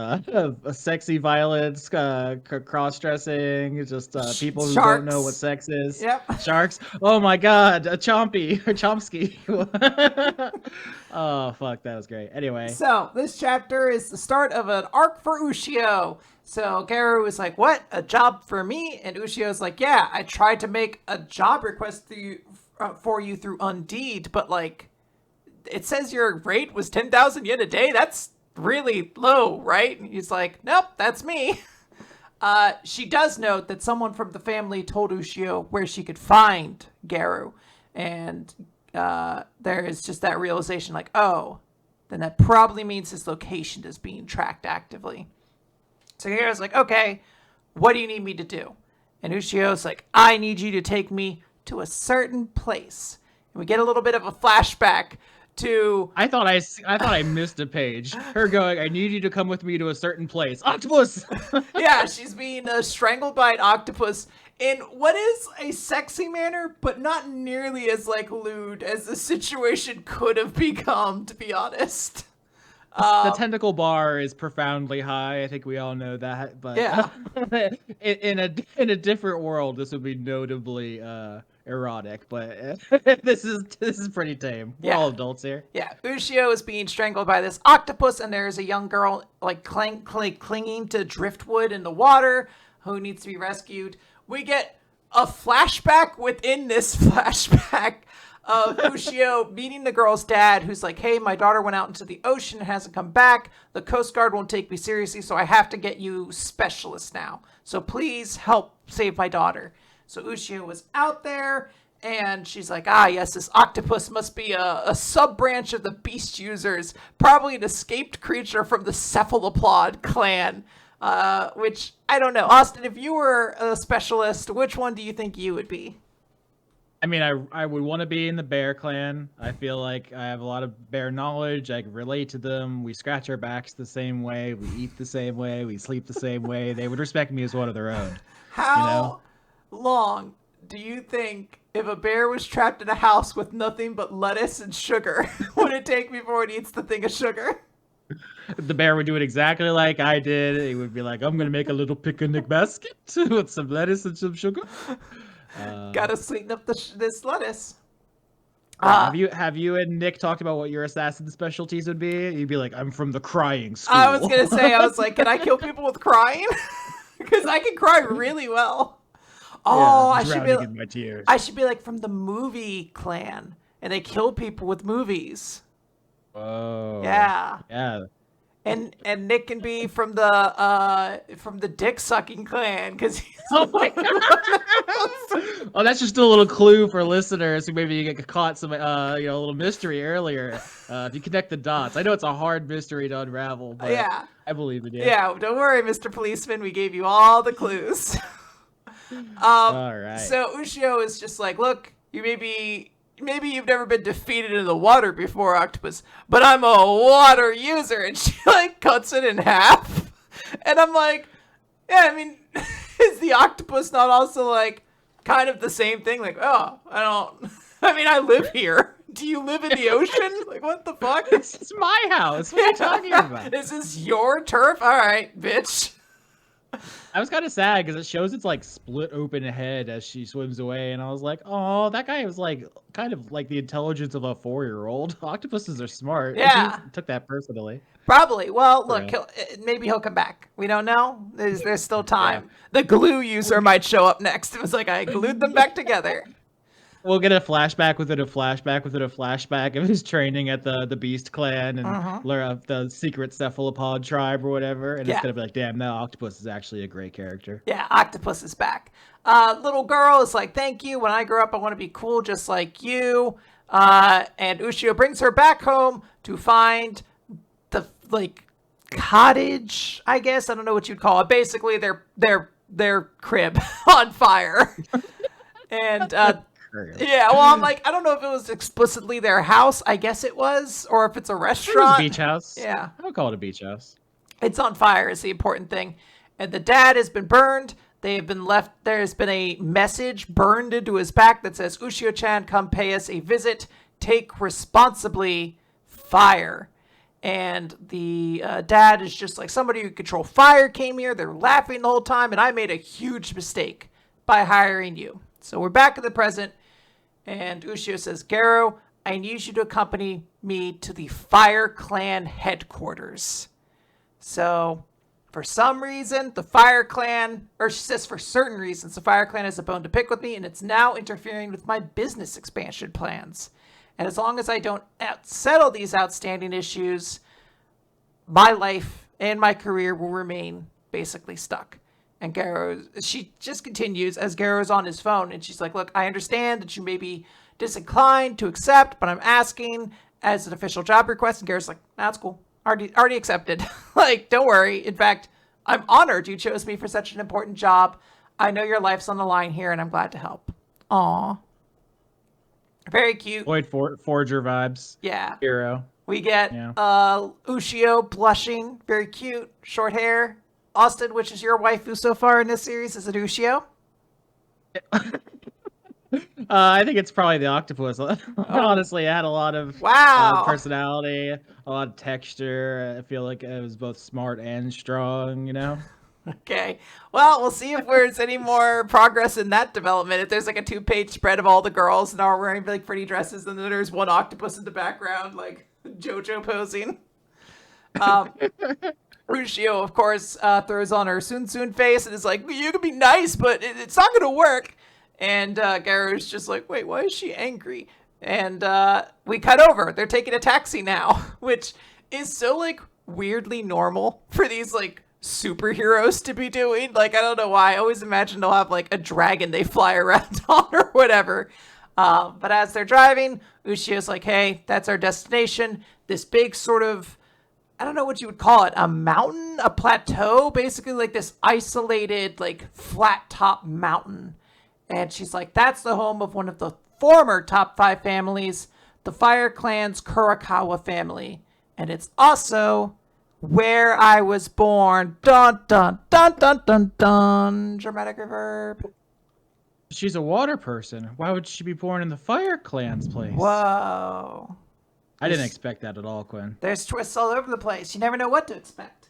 sexy violence, cross-dressing, just people who don't know what sex is. Yep. Sharks. Oh my god, a Chomsky. Oh fuck, that was great. Anyway, so this chapter is the start of an arc for Ushio. So Garu is like, "What? A job for me?" And Ushio's like, "Yeah, I tried to make a job request for you through Undeed, but like." It says your rate was 10,000 yen a day. That's really low, right? And he's like, nope, that's me. She does note that someone from the family told Ushio where she could find Garu. And there is just that realization like, oh, then that probably means his location is being tracked actively. So Garu's like, okay, what do you need me to do? And Ushio's like, I need you to take me to a certain place. And we get a little bit of a flashback to... I thought I missed a page. Her going, I need you to come with me to a certain place. Octopus! Yeah, she's being strangled by an octopus in what is a sexy manner, but not nearly as like lewd as the situation could have become, to be honest. The tentacle bar is profoundly high. I think we all know that. But yeah. in a different world, this would be notably erotic, but this is pretty tame. We're all adults here. Yeah, Ushio is being strangled by this octopus, and there's a young girl like clinging to driftwood in the water who needs to be rescued. we get a flashback within this flashback of Ushio meeting the girl's dad, who's like, hey, my daughter went out into the ocean and hasn't come back. The Coast Guard won't take me seriously, so I have to get you specialists now. So please help save my daughter. So Ushio was out there, and she's like, yes, this octopus must be a sub-branch of the beast users, probably an escaped creature from the Cephalopod clan. Which, I don't know. Austin, if you were a specialist, which one do you think you would be? I mean, I would want to be in the bear clan. I feel like I have a lot of bear knowledge. I can relate to them. We scratch our backs the same way. We eat the same way. We sleep the same way. They would respect me as one of their own. How long do you think, if a bear was trapped in a house with nothing but lettuce and sugar, would it take before it eats the thing of sugar? The bear would do it exactly like I did. He would be like, I'm going to make a little picnic basket with some lettuce and some sugar. Gotta sweeten up this lettuce. Have you and Nick talked about what your assassin specialties would be? You'd be like, I'm from the crying school. I was going to say, I was like, can I kill people with crying? Because I can cry really well. Oh, yeah, in my tears. I should be like from the movie clan, and they kill people with movies. Oh. Yeah. Yeah. And Nick can be from the dick sucking clan because oh my god! Oh, that's just a little clue for listeners who maybe you get caught some a little mystery earlier. If you connect the dots, I know it's a hard mystery to unravel, but yeah, I believe in you. Yeah, don't worry, Mr. Policeman. We gave you all the clues. All right. So Ushio is just like, look, Maybe you've never been defeated in the water before, Octopus, but I'm a water user. And she like cuts it in half. And I'm like, yeah, I mean, is the octopus not also like kind of the same thing? Like, I live here. Do you live in the ocean? Like, what the fuck? It's my house. What are you talking about? Is this your turf? All right, bitch. I was kind of sad because it shows its like split open head as she swims away, and I was like, "Oh, that guy was like kind of like the intelligence of a 4-year-old." Octopuses are smart. Yeah, he took that personally. Probably. Well, look, maybe he'll come back. We don't know. There's still time. Yeah. The glue user might show up next. It was like I glued them back together. We'll get a flashback within a flashback within a flashback of his training at the Beast Clan and learn of the secret cephalopod tribe or whatever. And it's gonna be like, damn, that octopus is actually a great character. Yeah, Octopus is back. Little girl is like, thank you. When I grow up, I want to be cool just like you. And Ushio brings her back home to find the cottage, I guess. I don't know what you'd call it. Basically, their crib on fire. And yeah, well, I'm like, I don't know if it was explicitly their house. I guess it was, or if it's a restaurant. Beach house. Yeah. I would call it a beach house. It's on fire is the important thing. And the dad has been burned. They have been left. There has been a message burned into his back that says, Ushio-chan, come pay us a visit. Take responsibly, fire. And the dad is just like, somebody who control fire came here. They're laughing the whole time. And I made a huge mistake by hiring you. So we're back in the present. And Ushio says, Garo, I need you to accompany me to the Fire Clan headquarters. So, for some reason, the Fire Clan, or she says for certain reasons, the Fire Clan has a bone to pick with me, and it's now interfering with my business expansion plans. And as long as I don't settle these outstanding issues, my life and my career will remain basically stuck. And she just continues as Garo's on his phone, and she's like, look, I understand that you may be disinclined to accept, but I'm asking as an official job request. And Garo's like, that's cool. Already accepted. Like, don't worry. In fact, I'm honored you chose me for such an important job. I know your life's on the line here, and I'm glad to help. Aw. Very cute. Void Forger vibes. Yeah. Hero. We get Ushio blushing. Very cute. Short hair. Austin, which is your waifu so far in this series? Is it Ushio? I think it's probably the octopus. Honestly, it had a lot of personality, a lot of texture. I feel like it was both smart and strong, you know? Okay. Well, we'll see if there's any more progress in that development. If there's like a 2-page spread of all the girls and all wearing like pretty dresses, and then there's one octopus in the background, like JoJo posing. Ushio, of course, throws on her Soon face and is like, you can be nice, but it's not going to work. And Garu's just like, wait, why is she angry? And we cut over. They're taking a taxi now, which is so, like, weirdly normal for these, like, superheroes to be doing. Like, I don't know why. I always imagine they'll have, like, a dragon they fly around on or whatever. But as they're driving, Ushio's like, hey, that's our destination. This big sort of, I don't know what you would call it, a mountain, a plateau, basically like this isolated, like, flat top mountain. And she's like, that's the home of one of the former top 5 families, the Fire Clan's Kurakawa family. And it's also where I was born. Dun, dun, dun, dun, dun, dun. Dramatic reverb. She's a water person. Why would she be born in the Fire Clan's place? Whoa. I didn't expect that at all, Quinn. There's twists all over the place. You never know what to expect.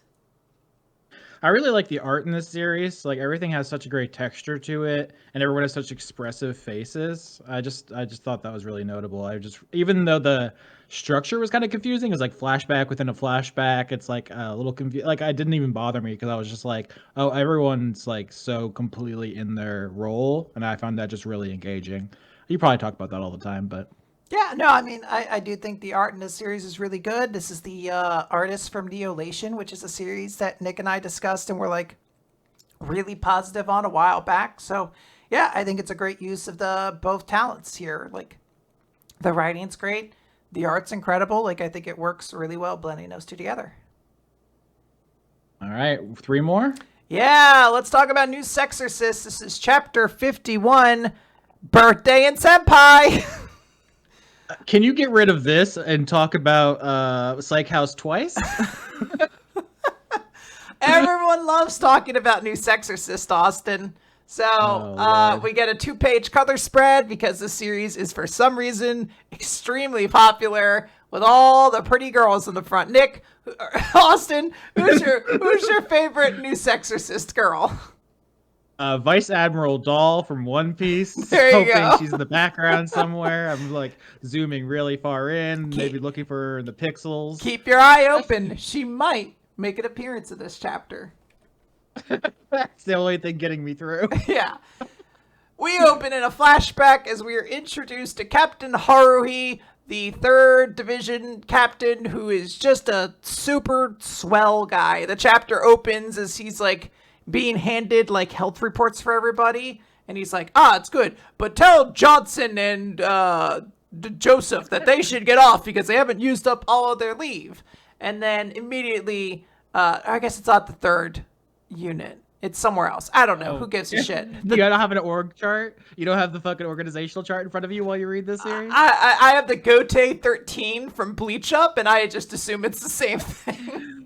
I really like the art in this series. Like, everything has such a great texture to it, and everyone has such expressive faces. I just thought that was really notable. Even though the structure was kind of confusing, it was like flashback within a flashback. It's like a little confusing. Like, it didn't even bother me because I was just like, oh, everyone's like so completely in their role, and I found that just really engaging. You probably talk about that all the time, but. Yeah, no, I mean, I do think the art in this series is really good. This is the artist from Neolation, which is a series that Nick and I discussed and were like really positive on a while back. So yeah, I think it's a great use of the both talents here. Like, the writing's great, the art's incredible. Like, I think it works really well blending those two together. All right, 3 more? Yeah, let's talk about New Exorcist. This is chapter 51, Birthday and Senpai. Can you get rid of this and talk about Psych House twice? Everyone loves talking about New Exorcist, Austin. So we get a 2-page color spread because this series is, for some reason, extremely popular with all the pretty girls in the front. Nick, Austin, who's your favorite New Exorcist girl? Vice Admiral Doll from One Piece. There you go. She's in the background somewhere. I'm like zooming really far in, maybe looking for her in the pixels. Keep your eye open. She might make an appearance in this chapter. That's the only thing getting me through. Yeah. We open in a flashback as we are introduced to Captain Haruhi, the 3rd Division captain, who is just a super swell guy. The chapter opens as he's like being handed like health reports for everybody, and he's like, it's good, but tell Johnson and Joseph that they should get off because they haven't used up all of their leave. And then immediately, I guess it's not the 3rd unit, it's somewhere else. I don't know. Who gives a shit? You don't have an org chart? You don't have the fucking organizational chart in front of you while you read this series? I have the Gote 13 from Bleach Up, and I just assume it's the same thing.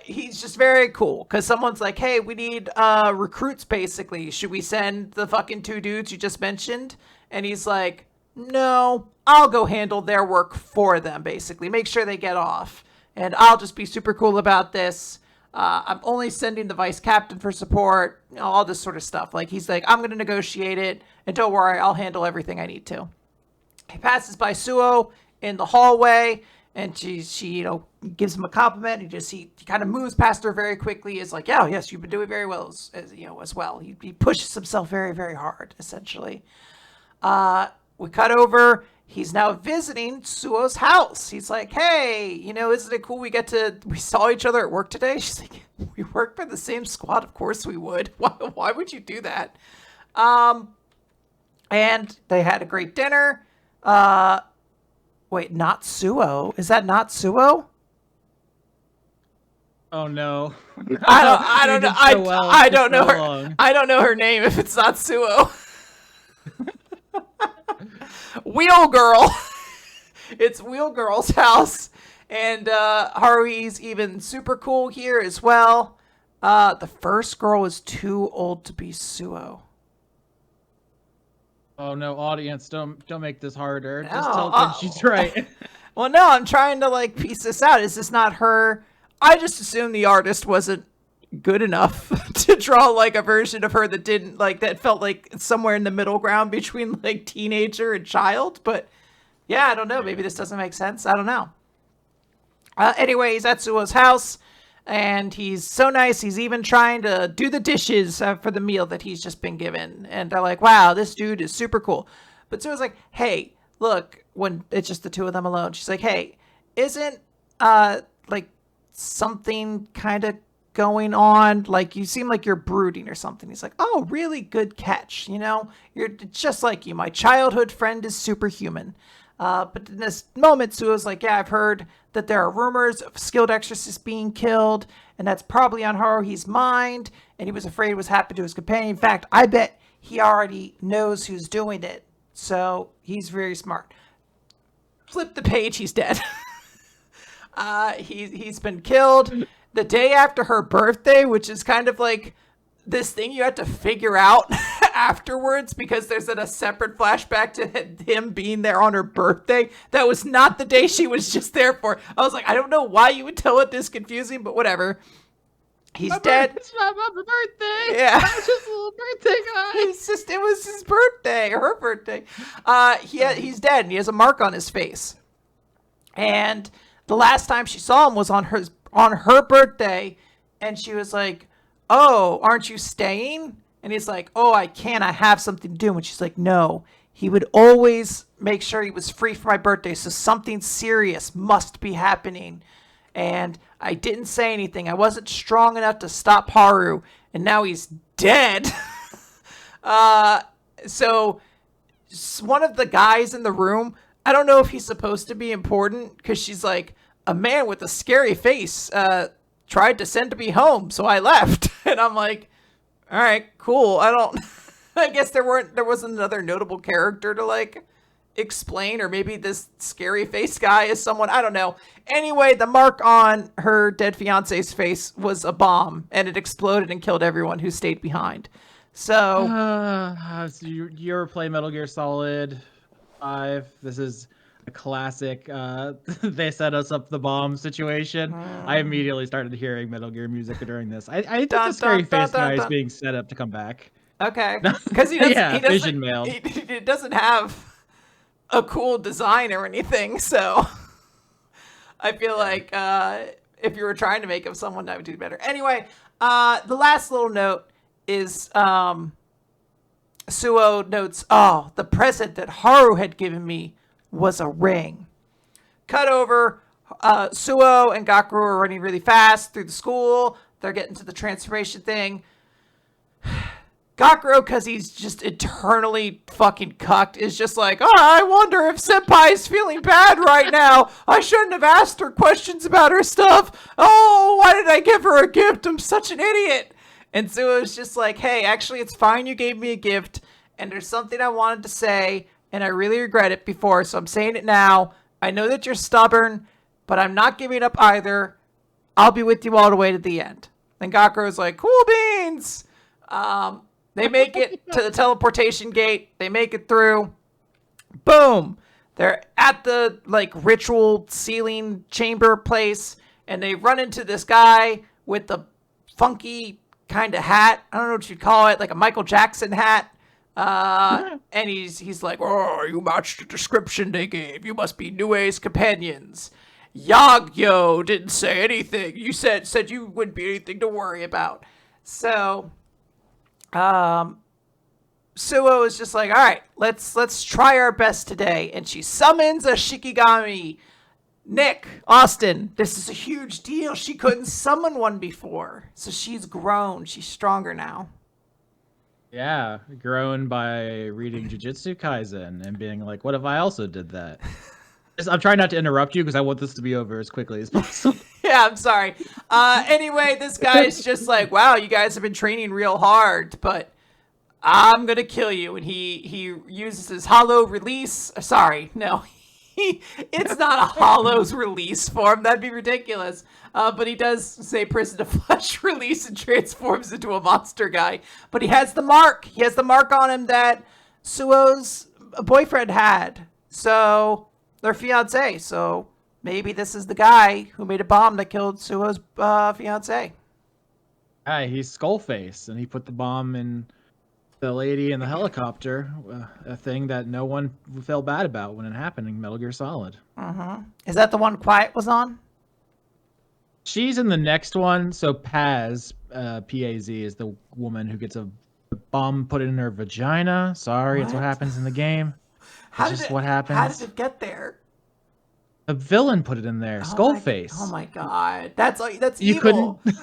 He's just very cool because someone's like, hey, we need recruits, basically. Should we send the fucking 2 dudes you just mentioned? And he's like, no, I'll go handle their work for them, basically. Make sure they get off. And I'll just be super cool about this. I'm only sending the vice captain for support, all this sort of stuff. Like, he's like, I'm going to negotiate it, and don't worry, I'll handle everything I need to. He passes by Suo in the hallway, and she gives him a compliment. He kind of moves past her very quickly. Is like, yeah, yes, you've been doing very well as well. He pushes himself very, very hard, essentially. We cut over. He's now visiting Suo's house. He's like, hey, isn't it cool we saw each other at work today? She's like, we work for the same squad. Of course we would. Why would you do that? And they had a great dinner. Wait, not Suo? Is that not Suo? Oh no. I don't know. I don't know her. I don't know her name if it's not Suo. Wheel Girl. It's Wheel Girl's house. And Haruhi's even super cool here as well. The first girl is too old to be Suo. Oh no, audience, don't make this harder. No. Just tell Kim she's right. Well, no, I'm trying to piece this out. Is this not her? I just assumed the artist wasn't good enough to draw a version of her that didn't that felt like somewhere in the middle ground between teenager and child. But yeah, I don't know. Maybe this doesn't make sense. I don't know. Anyway, he's at Suo's house, and he's so nice. He's even trying to do the dishes for the meal that he's just been given. And they're like, wow, this dude is super cool. But Suo's like, hey, look, when it's just the two of them alone, she's like, hey, isn't, like, something kind of going on? Like, you seem like you're brooding or something. He's like, oh, really good catch. You know, you're just like you. My childhood friend is superhuman. But in this moment, Suo's like, yeah, I've heard that there are rumors of skilled exorcists being killed, and that's probably on Haruhi's mind, and he was afraid it was happening to his companion. In fact, I bet he already knows who's doing it, so he's very smart. Flip the page, he's dead. He's been killed the day after her birthday, which is kind of like this thing you have to figure out afterwards, because there's a separate flashback to him being there on her birthday. That was not the day she was just there for. I was like, I don't know why you would tell it this confusing, but whatever. He's dead. It's not my birthday. Yeah. It's just a little birthday guy. It was his birthday, her birthday. He's dead, and he has a mark on his face. And the last time she saw him was on her birthday, and she was like, oh, aren't you staying? And he's like, oh, I can't. I have something to do. And she's like, no, he would always make sure he was free for my birthday. So something serious must be happening. And I didn't say anything. I wasn't strong enough to stop Haru. And now he's dead. So one of the guys in the room, I don't know if he's supposed to be important, because she's like, a man with a scary face tried to send me home, so I left. And I'm like, all right, cool. I guess there wasn't another notable character to like explain, or maybe this scary face guy is someone, I don't know. Anyway, the mark on her dead fiance's face was a bomb, and it exploded and killed everyone who stayed behind. So, so you ever play Metal Gear Solid 5? This is a classic. They set us up the bomb situation. I immediately started hearing Metal Gear music during this. I think the scary face guy is being set up to come back. Okay, because he doesn't. Vision mail. He doesn't have a cool design or anything, so I feel like if you were trying to make him someone, that would do better. Anyway, the last little note is Suo notes, oh, the present that Haru had given me was a ring. Cut over, Suo and Gakuro are running really fast through the school. They're getting to the transformation thing. Gakuro, because he's just eternally fucking cucked, is just like, oh, I wonder if Senpai's feeling bad right now. I shouldn't have asked her questions about her stuff. Oh, why did I give her a gift? I'm such an idiot. And Suo's just like, hey, actually, it's fine you gave me a gift, and there's something I wanted to say, and I really regret it before, so I'm saying it now. I know that you're stubborn, but I'm not giving up either. I'll be with you all the way to the end. And Gakuro's like, cool beans. They make it to the teleportation gate. They make it through. Boom. They're at the like ritual ceiling chamber place, and they run into this guy with the funky kind of hat. I don't know what you'd call it, like a Michael Jackson hat. And he's like, oh, you matched the description they gave. You must be Nue's companions. Yagyo didn't say anything. You said you wouldn't be anything to worry about. So, Suo is just like, all right, let's try our best today. And she summons a Shikigami. Nick, Austin, this is a huge deal. She couldn't summon one before. So she's grown. She's stronger now. Yeah, grown by reading Jujutsu Kaisen and being like, what if I also did that? I'm trying not to interrupt you because I want this to be over as quickly as possible. Yeah, I'm sorry. Anyway, this guy's just like, wow, you guys have been training real hard, but I'm going to kill you. And he uses his hollow release. Sorry, no. It's not a hollow's release form. That'd be ridiculous. But he does say prison to flesh release and transforms into a monster guy. But he has the mark. He has the mark on him that Suo's boyfriend had. So they're fiancé. So maybe this is the guy who made a bomb that killed Suo's fiancé. He's Skullface, and he put the bomb in the lady in the helicopter, a thing that no one felt bad about when it happened in Metal Gear Solid. Is that the one Quiet was on? She's in the next one. So Paz, P-A-Z, is the woman who gets a bomb put in her vagina. Sorry, it's what What? happens in the game. It's just what How did happens. it get there? The villain put it in there. Oh Skullface. my god. That's You evil. couldn't.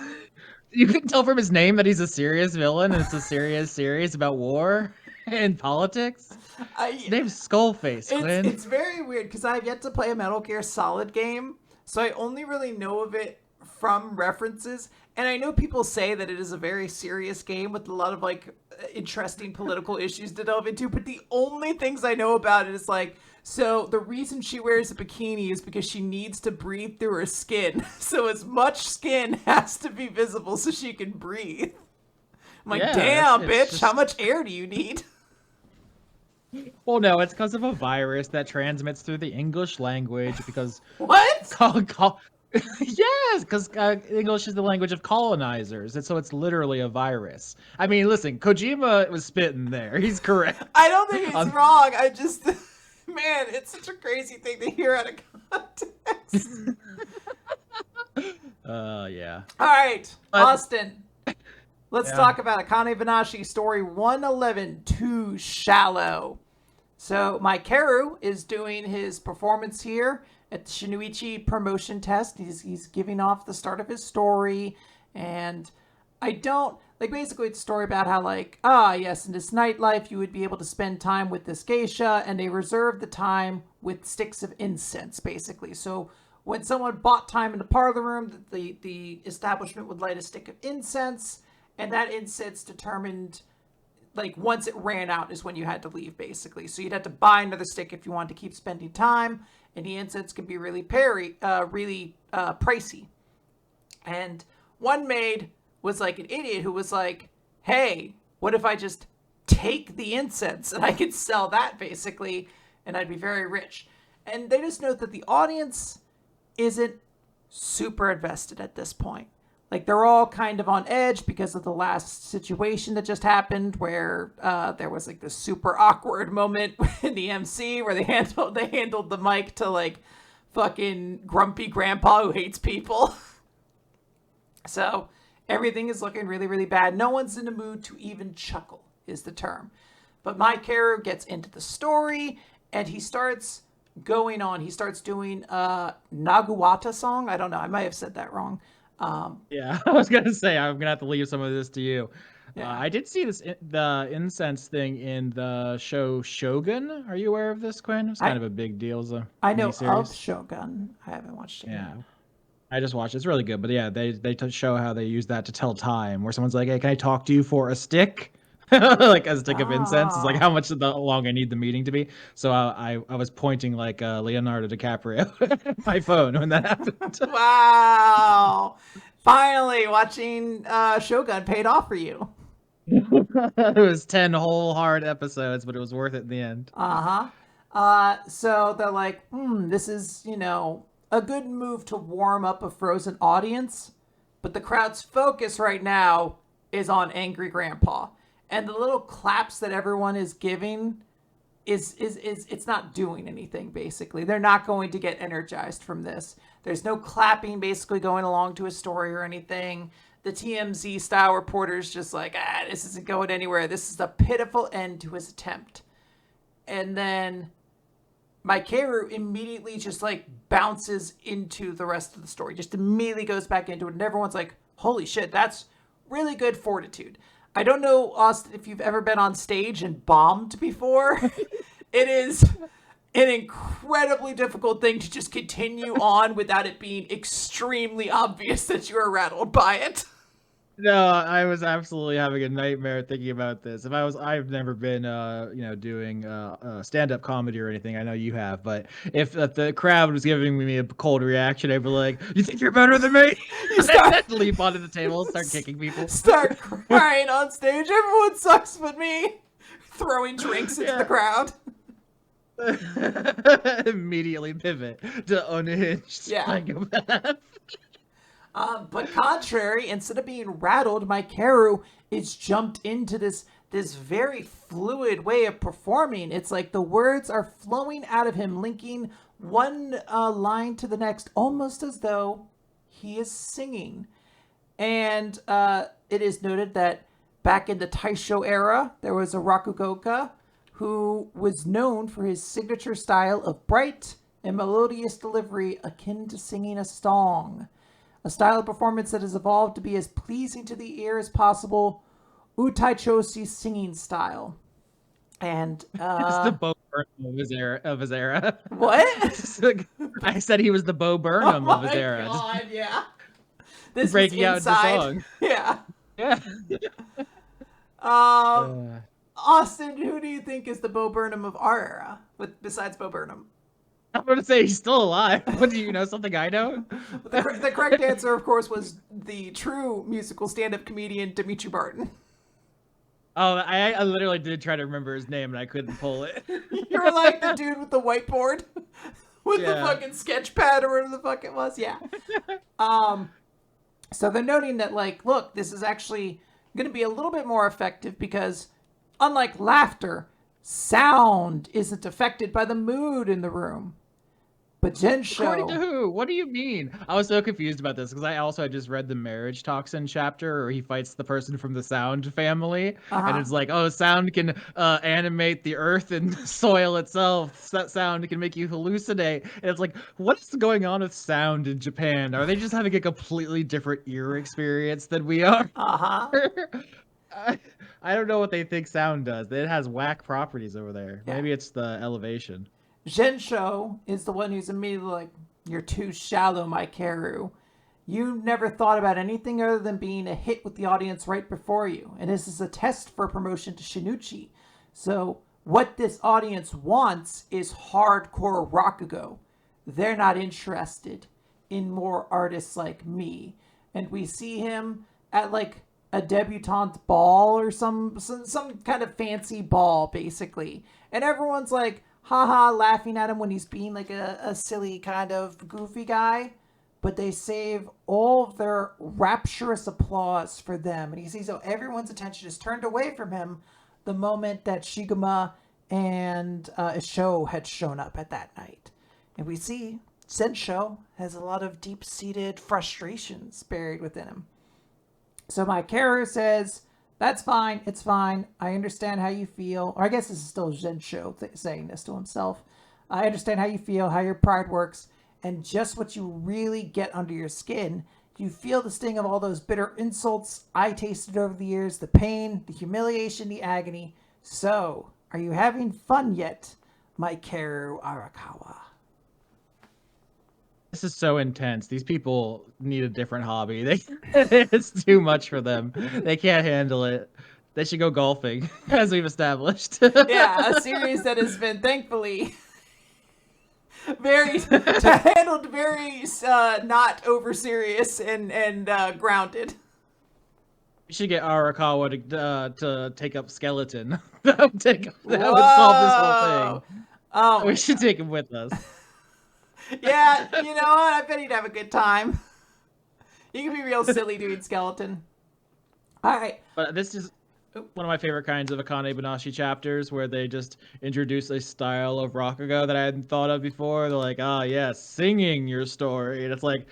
You can tell from his name that he's a serious villain, and it's a serious series about war and politics. His I name's Skullface, Quinn. it's very weird because I've yet to play a Metal Gear Solid game, so I only really know of it from references. And I know people say that it is a very serious game with a lot of like interesting political issues to delve into, but the only things I know about it is like, so the reason she wears a bikini is because she needs to breathe through her skin. So as much skin has to be visible so she can breathe. I'm like, Yeah, damn, it's bitch, how just. much air do you need? Well, no, it's because of a virus that transmits through the English language. Because What? yes, because English is the language of colonizers, and so it's literally a virus. I mean, listen, Kojima was spitting there. He's correct. I don't think he's Um, wrong. I just, man, it's such a crazy thing to hear out of context. yeah. All right, But Austin. Let's yeah. talk about Akane-banashi story 111, Too Shallow. So Maikeru is doing his performance here at the Shinichi promotion test. He's giving off the start of his story, and I don't like basically it's a story about how like yes, in this nightlife you would be able to spend time with this geisha, and they reserve the time with sticks of incense basically. So when someone bought time in the parlor room, the establishment would light a stick of incense, and that incense determined like once it ran out is when you had to leave basically. So you'd have to buy another stick if you wanted to keep spending time, and the incense can be really pricey. And one maid was like an idiot who was like, hey, what if I just take the incense and I could sell that basically, and I'd be very rich. And they just note that the audience isn't super invested at this point. Like they're all kind of on edge because of the last situation that just happened, where there was like this super awkward moment in the MC where they handled the mic to like fucking grumpy grandpa who hates people. So everything is looking really, really bad. No one's in the mood to even chuckle, is the term. But Maikeru gets into the story and he starts going on. He starts doing a Naguwata song. I don't know. I might have said that wrong. Yeah, I was gonna say I'm gonna have to leave some of this to you. Yeah. I did see the incense thing in the show Shogun. Are you aware of this, Quinn? It's kind I of a big deal as a I know of miniseries. Shogun. I haven't watched it yet. Yeah, I just watched it. It's really good. But yeah, they show how they use that to tell time. Where someone's like, "Hey, can I talk to you for a stick?" Like a stick of incense. It's like Oh. how much long I need the meeting to be. So I was pointing like Leonardo DiCaprio at my phone when that happened. Wow. Finally, watching Shogun paid off for you. It was 10 whole hard episodes, but it was worth it in the end. Uh-huh. So they're like, this is, a good move to warm up a frozen audience. But the crowd's focus right now is on Angry Grandpa. And the little claps that everyone is giving is it's not doing anything basically. They're not going to get energized from this. There's no clapping basically going along to a story or anything. The TMZ style reporter's just like, this isn't going anywhere. This is a pitiful end to his attempt. And then Maikeru immediately just like bounces into the rest of the story, just immediately goes back into it, and everyone's like, holy shit, that's really good fortitude. I don't know, Austin, if you've ever been on stage and bombed before. It is an incredibly difficult thing to just continue on without it being extremely obvious that you are rattled by it. No, I was absolutely having a nightmare thinking about this. I've never been, doing stand-up comedy or anything. I know you have, but if the crowd was giving me a cold reaction, I'd be like, "You think you're better than me?" You And start I'd leap onto the table and start kicking people. start crying on stage. Everyone sucks but me. Throwing drinks into the crowd. Immediately pivot to unhinged Yeah. psychopath. But contrary, instead of being rattled, Maikeru is jumped into this very fluid way of performing. It's like the words are flowing out of him, linking one line to the next, almost as though he is singing. And it is noted that back in the Taisho era, there was a Rakugoka who was known for his signature style of bright and melodious delivery akin to singing a song. A style of performance that has evolved to be as pleasing to the ear as possible, Utaichoshi singing style. And it's the Bo Burnham of his era. What? I said he was the Bo Burnham of his era. God, yeah. This breaking out into song. Yeah. Yeah. Austin, who do you think is the Bo Burnham of our era, besides Bo Burnham? I'm going to say he's still alive. What, do you know something I know? The correct answer, of course, was the true musical stand-up comedian Dimitri Barton. Oh, I literally did try to remember his name, and I couldn't pull it. You were like the dude with the whiteboard with the fucking sketch pad or whatever the fuck it was. Yeah. So they're noting that, like, look, this is actually going to be a little bit more effective because, unlike laughter, sound isn't affected by the mood in the room. But Gensho... According to who? What do you mean? I was so confused about this because I also had just read the Marriagetoxin chapter where he fights the person from the sound family. And it's like, oh, sound can animate the earth and soil itself. That sound can make you hallucinate. And it's like, what's going on with sound in Japan? Are they just having a completely different ear experience than we are? I don't know what they think sound does. It has whack properties over there. Yeah. Maybe it's the elevation. Gensho is the one who's immediately like, you're too shallow, my Karu. You never thought about anything other than being a hit with the audience right before you. And this is a test for promotion to Shinichi. So what this audience wants is hardcore Rakugo. They're not interested in more artists like me. And we see him at like a debutante ball or some kind of fancy ball, basically. And everyone's like, haha, laughing at him when he's being like a silly kind of goofy guy. But they save all of their rapturous applause for them. And you see, so everyone's attention is turned away from him the moment that Shiguma and Isho had shown up at that night. And we see Sensho has a lot of deep-seated frustrations buried within him. So my Karu says, that's fine, it's fine. I understand how you feel. Or I guess this is still Gensho saying this to himself. I understand how you feel, how your pride works, and just what you really get under your skin. You feel the sting of all those bitter insults I tasted over the years, the pain, the humiliation, the agony. So, are you having fun yet, my Karu Arakawa? This is so intense. These people need a different hobby. It's too much for them. They can't handle it. They should go golfing, as we've established. Yeah, a series that has been thankfully handled very not over serious and grounded. We should get Arakawa to take up skeleton. That would solve this whole thing. Oh, we should take him with us. Yeah, you know what? I bet he'd have a good time. You can be real silly doing skeleton. All right. But this is one of my favorite kinds of Akane-banashi chapters where they just introduce a style of Rakugo that I hadn't thought of before. They're like, yes, singing your story. And it's like,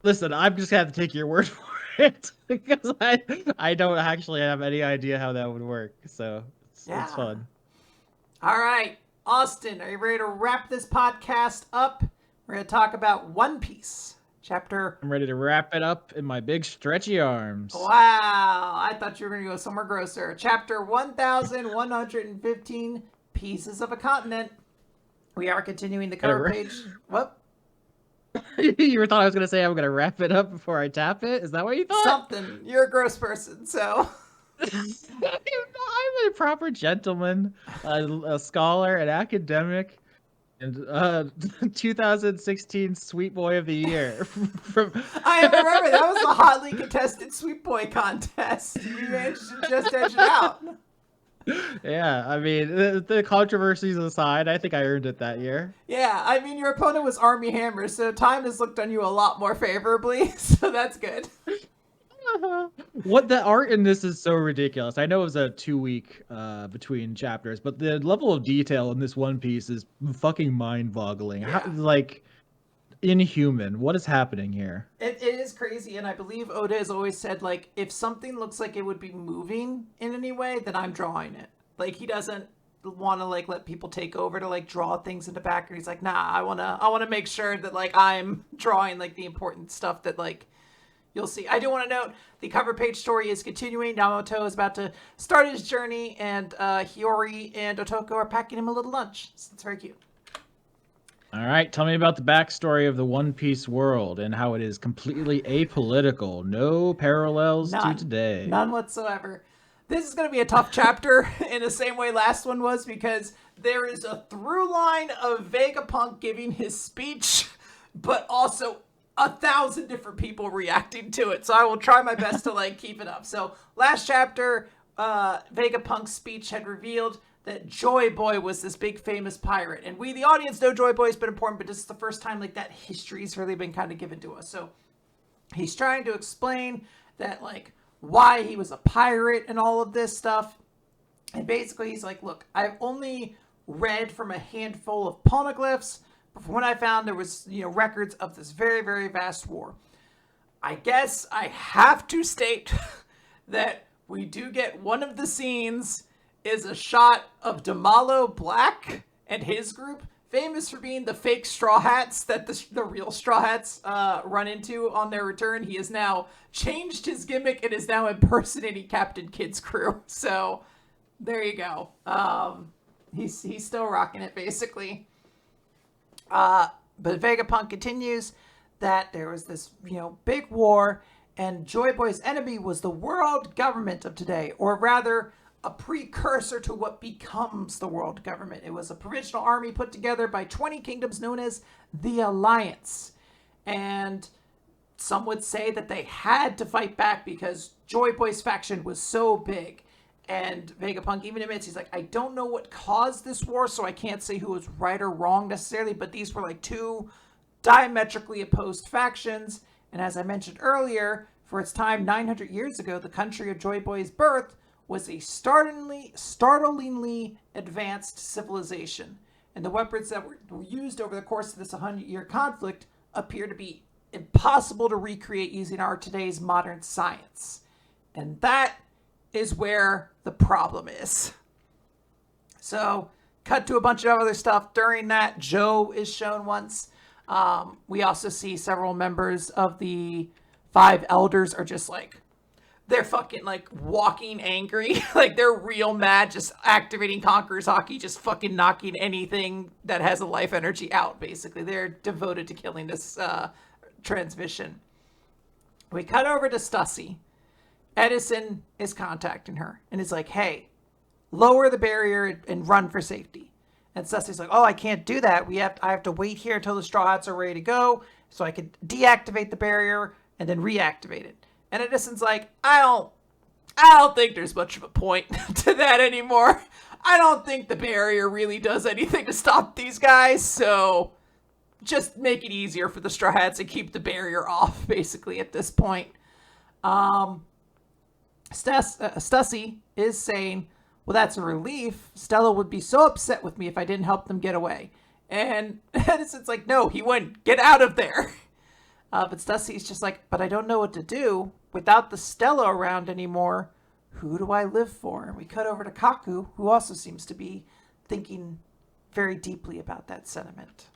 listen, I'm just going to have to take your word for it. Because I don't actually have any idea how that would work. So it's fun. All right. Austin, are you ready to wrap this podcast up? We're going to talk about One Piece. Chapter... I'm ready to wrap it up in my big stretchy arms. Wow. I thought you were going to go somewhere grosser. Chapter 1115, Pieces of a Continent. We are continuing the cover page. What? You thought I was going to say I'm going to wrap it up before I tap it? Is that what you thought? Something. You're a gross person, so... I'm a proper gentleman, a scholar, an academic, and 2016 Sweet Boy of the Year. I remember that was a hotly contested Sweet Boy contest. You managed to just edge it out. Yeah, I mean, the controversies aside, I think I earned it that year. Yeah, I mean, your opponent was Army Hammer, so time has looked on you a lot more favorably, so that's good. What the art in this is so ridiculous. I know it was a 2-week between chapters, but the level of detail in this one piece is fucking mind-boggling. Yeah. inhuman. What is happening here? It is crazy, and I believe Oda has always said, like, if something looks like it would be moving in any way, then I'm drawing it. Like, he doesn't want to, like, let people take over to, like, draw things in the background. He's like, nah, I wanna make sure that, like, I'm drawing, like, the important stuff that, like, you'll see. I do want to note the cover page story is continuing. Yamamoto is about to start his journey, and Hiyori and Otoko are packing him a little lunch. So it's very cute. All right, tell me about the backstory of the One Piece world and how it is completely apolitical. No parallels to today. None whatsoever. This is going to be a tough chapter in the same way last one was, because there is a through line of Vegapunk giving his speech, but also 1,000 different people reacting to it. So I will try my best to like keep it up. So last chapter, Vegapunk's speech had revealed that Joy Boy was this big famous pirate. And we, the audience, know Joy Boy's been important, but this is the first time like that history's really been kind of given to us. So he's trying to explain that like why he was a pirate and all of this stuff. And basically he's like, look, I've only read from a handful of poneglyphs, but from what I found, there was, records of this very, very vast war. I guess I have to state that we do get one of the scenes is a shot of Damalo Black and his group, famous for being the fake Straw Hats that the real Straw Hats run into on their return. He has now changed his gimmick and is now impersonating Captain Kidd's crew. So there you go. He's still rocking it, basically. But Vegapunk continues that there was this, big war, and Joy Boy's enemy was the world government of today, or rather, a precursor to what becomes the world government. It was a provisional army put together by 20 kingdoms known as the Alliance. And some would say that they had to fight back because Joy Boy's faction was so big. And Vegapunk even admits, he's like, I don't know what caused this war, so I can't say who was right or wrong necessarily, but these were like two diametrically opposed factions. And as I mentioned earlier, for its time 900 years ago, the country of Joy Boy's birth was a startlingly advanced civilization. And the weapons that were used over the course of this 100-year conflict appear to be impossible to recreate using our today's modern science. And that is where the problem is. So, cut to a bunch of other stuff. During that, Joe is shown once. We also see several members of the Five Elders are just like, they're fucking like walking angry. Like they're real mad, just activating Conqueror's Haki, just fucking knocking anything that has a life energy out, basically. They're devoted to killing this transmission. We cut over to Stussy. Edison is contacting her and is like, hey, lower the barrier and run for safety. And Sessy's like, oh, I can't do that. I have to wait here until the Straw Hats are ready to go so I can deactivate the barrier and then reactivate it. And Edison's like, I don't think there's much of a point to that anymore. I don't think the barrier really does anything to stop these guys, so just make it easier for the Straw Hats and keep the barrier off, basically, at this point. Stussy is saying, well, that's a relief. Stella would be so upset with me if I didn't help them get away. And Edison's like, no, he wouldn't. Get out of there. But Stussy's just like, but I don't know what to do. Without the Stella around anymore, who do I live for? And we cut over to Kaku, who also seems to be thinking very deeply about that sentiment.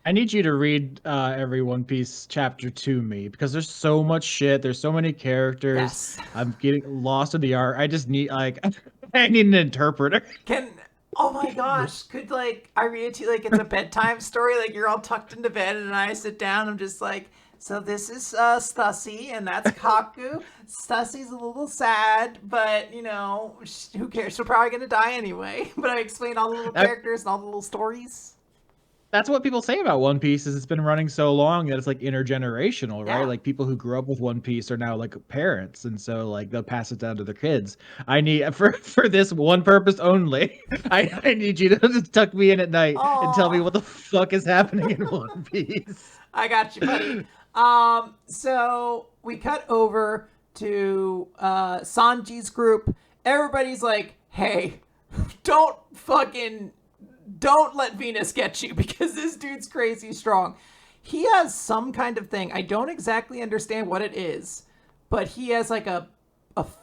I need you to read every One Piece chapter to me because there's so much shit. There's so many characters. Yes. I'm getting lost in the art. I just need I need an interpreter. Oh my gosh, could I read it to you like it's a bedtime story, like you're all tucked into bed and I sit down, I'm just like, so this is Stussy and that's Kaku. Stussy's a little sad, but who cares? She's probably gonna die anyway. But I explain all the little characters and all the little stories. That's what people say about One Piece is it's been running so long that it's like intergenerational, right? Yeah. Like people who grew up with One Piece are now like parents, and so like they'll pass it down to their kids. I need for this one purpose only. I need you to just tuck me in at night and tell me what the fuck is happening in One Piece. I got you, buddy. So we cut over to Sanji's group. Everybody's like, hey, don't fucking don't let Venus get you, because this dude's crazy strong. He has some kind of thing. I don't exactly understand what it is, but he has like a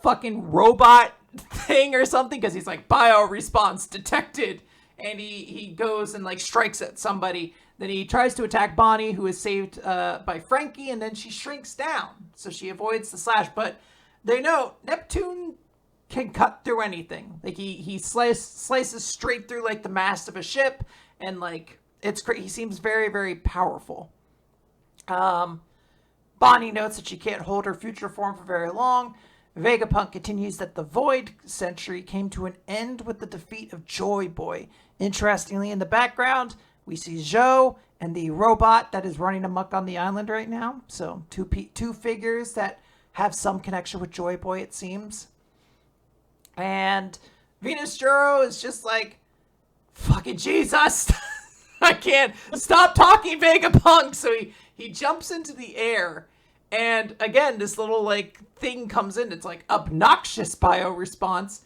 fucking robot thing or something, because he's like, bio response detected, and he goes and like strikes at somebody. Then he tries to attack Bonnie, who is saved by Frankie, and then she shrinks down, so she avoids the slash. But they know Neptune can cut through anything. Like he slices straight through like the mast of a ship, and like he seems very, very powerful. Bonnie notes that she can't hold her future form for very long. Vegapunk continues that the Void Century came to an end with the defeat of Joy Boy. Interestingly, in the background, we see Zhou and the robot that is running amok on the island right now. So two figures that have some connection with Joy Boy, it seems. And Venus Juro is just like, fucking Jesus! I can't stop talking Vegapunk! So he jumps into the air. And again, this little like thing comes in. It's like obnoxious bio response.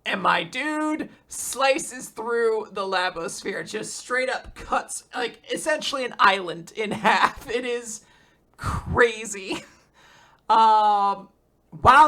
And my dude slices through the labosphere. Just straight up cuts like essentially an island in half. It is crazy. While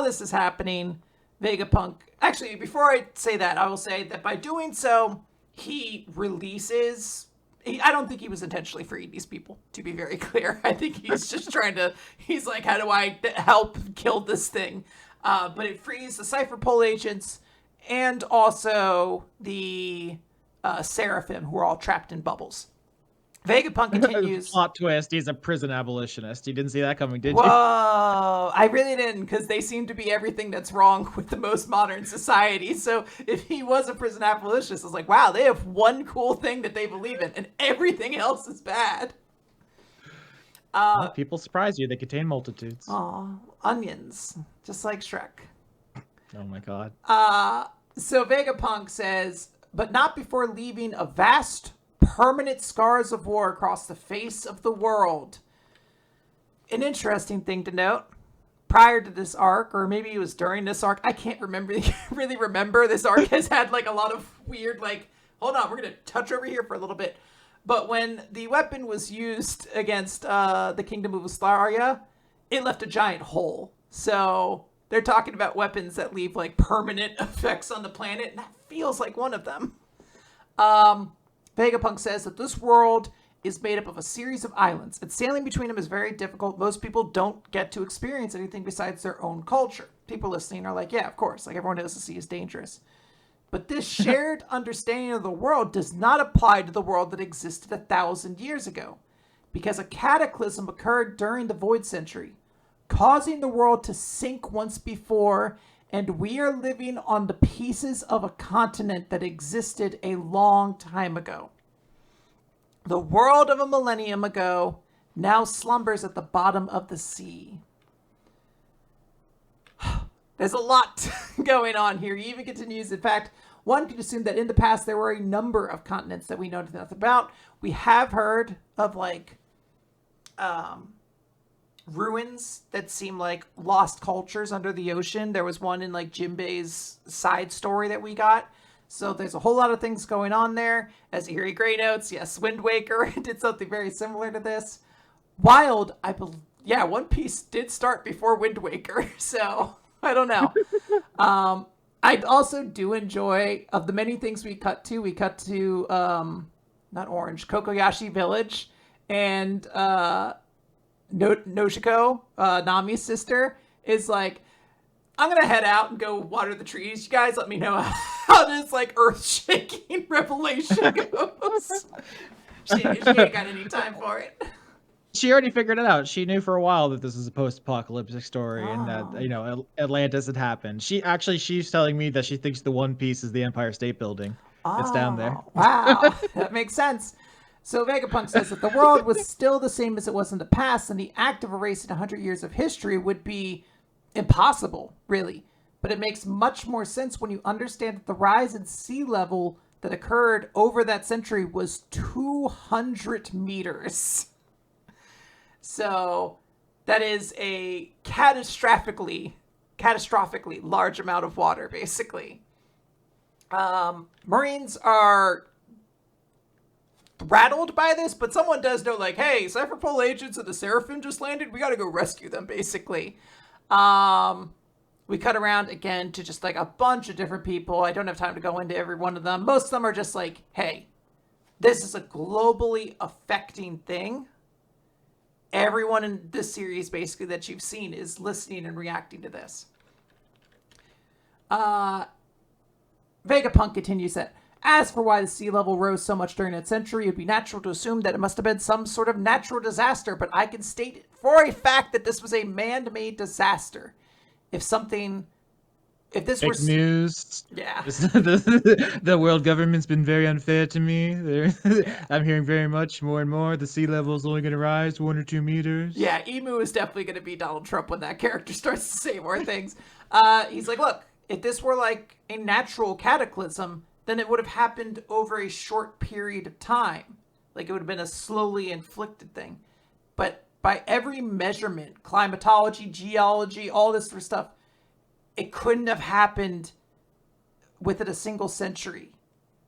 this is happening, Vegapunk... Actually, before I say that, I will say that by doing so, he releases... I don't think he was intentionally freeing these people, to be very clear. I think he's just trying to... He's like, how do I help kill this thing? But it frees the Cypher Pole agents and also the Seraphim, who are all trapped in bubbles. Vegapunk continues... Plot twist, he's a prison abolitionist. You didn't see that coming, did you? Whoa! I really didn't, because they seem to be everything that's wrong with the most modern society. So if he was a prison abolitionist, I was like, wow, they have one cool thing that they believe in, and everything else is bad. Well, people surprise you. They contain multitudes. Aw, onions. Just like Shrek. Oh my god. So Vegapunk says, but not before leaving a vast... permanent scars of war across the face of the world. An interesting thing to note, prior to this arc, or maybe it was during this arc, I can't really remember. This arc has had like a lot of weird, like, hold on, we're going to touch over here for a little bit. But when the weapon was used against the Kingdom of Ustaria, it left a giant hole. So they're talking about weapons that leave like permanent effects on the planet, and that feels like one of them. Vegapunk says that this world is made up of a series of islands, and sailing between them is very difficult. Most people don't get to experience anything besides their own culture. People listening are like, yeah, of course, like everyone knows the sea is dangerous. But this shared understanding of the world does not apply to the world that existed 1,000 years ago, because a cataclysm occurred during the Void Century, causing the world to sink once before, and we are living on the pieces of a continent that existed a long time ago. The world of a millennium ago now slumbers at the bottom of the sea. There's a lot going on here. He even continues, in fact, one could assume that in the past there were a number of continents that we know nothing about. We have heard of like ruins that seem like lost cultures under the ocean. There was one in like Jinbei's side story that we got. So there's a whole lot of things going on there. As Eerie Gray notes, yes, Wind Waker did something very similar to this. Wild, I believe, yeah, One Piece did start before Wind Waker, so I don't know. I also do enjoy, of the many things we cut to, not Orange, Kokoyashi Village, and Noshiko, Nami's sister, is like, I'm gonna head out and go water the trees. You guys let me know how this like earth-shaking revelation goes. She ain't got any time for it. She already figured it out. She knew for a while that this is a post-apocalyptic story and that, you know, Atlantis had happened. She's telling me that she thinks the One Piece is the Empire State Building. It's down there. Wow, that makes sense. So Vegapunk says that the world was still the same as it was in the past, and the act of erasing 100 years of history would be impossible, really. But it makes much more sense when you understand that the rise in sea level that occurred over that century was 200 meters. So that is a catastrophically large amount of water, basically. Marines are rattled by this, but someone does know, like, hey, Cypherpole agents of the Seraphim just landed. We got to go rescue them, basically. We cut around again to just like a bunch of different people. I don't have time to go into every one of them. Most of them are just like, hey, this is a globally affecting thing. Everyone in this series, basically, that you've seen is listening and reacting to this. Vegapunk continues that, as for why the sea level rose so much during that century, it would be natural to assume that it must have been some sort of natural disaster, but I can state for a fact that this was a man-made disaster. If this Fake were news. Yeah. The world government's been very unfair to me. I'm hearing very much more and more. The sea level's only going to rise 1 or 2 meters. Yeah, Emu is definitely going to be Donald Trump when that character starts to say more things. He's like, look, if this were like a natural cataclysm, then it would have happened over a short period of time. Like, it would have been a slowly inflicted thing. But by every measurement, climatology, geology, all this sort of stuff, it couldn't have happened within a single century.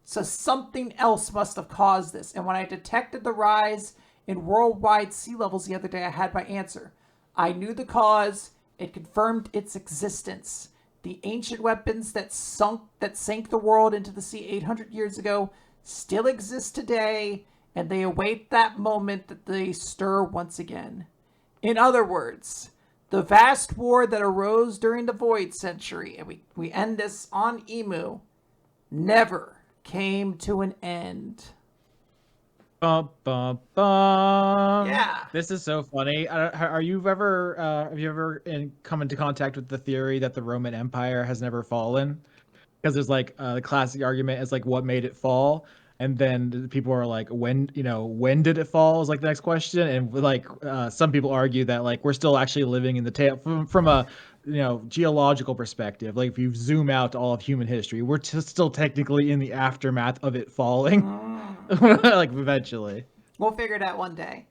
So something else must have caused this. And when I detected the rise in worldwide sea levels the other day, I had my answer. I knew the cause. It confirmed its existence. The ancient weapons that sank the world into the sea 800 years ago still exist today, and they await that moment that they stir once again. In other words, the vast war that arose during the Void Century, and we end this on Emu, never came to an end. Bum, bum, bum. Yeah. This is so funny. Have you ever come into contact with the theory that the Roman Empire has never fallen? Because there's like the classic argument is like what made it fall, and then people are like, when did it fall is like the next question, and like some people argue that like we're still actually living in the tail from a geological perspective. Like if you zoom out to all of human history, we're still technically in the aftermath of it falling. Like eventually. We'll figure it out one day.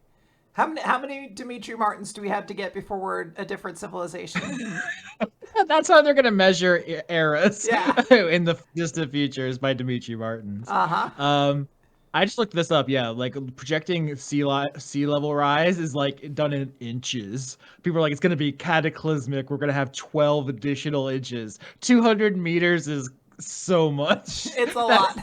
How many Dimitri Martins do we have to get before we're a different civilization? That's how they're gonna measure eras. Yeah. In the distant future is by Dimitri Martins. I just looked this up. Yeah, like projecting sea level rise is like done in inches. People are like, it's gonna be cataclysmic. We're gonna have 12 additional inches. 200 meters is so much. It's a lot.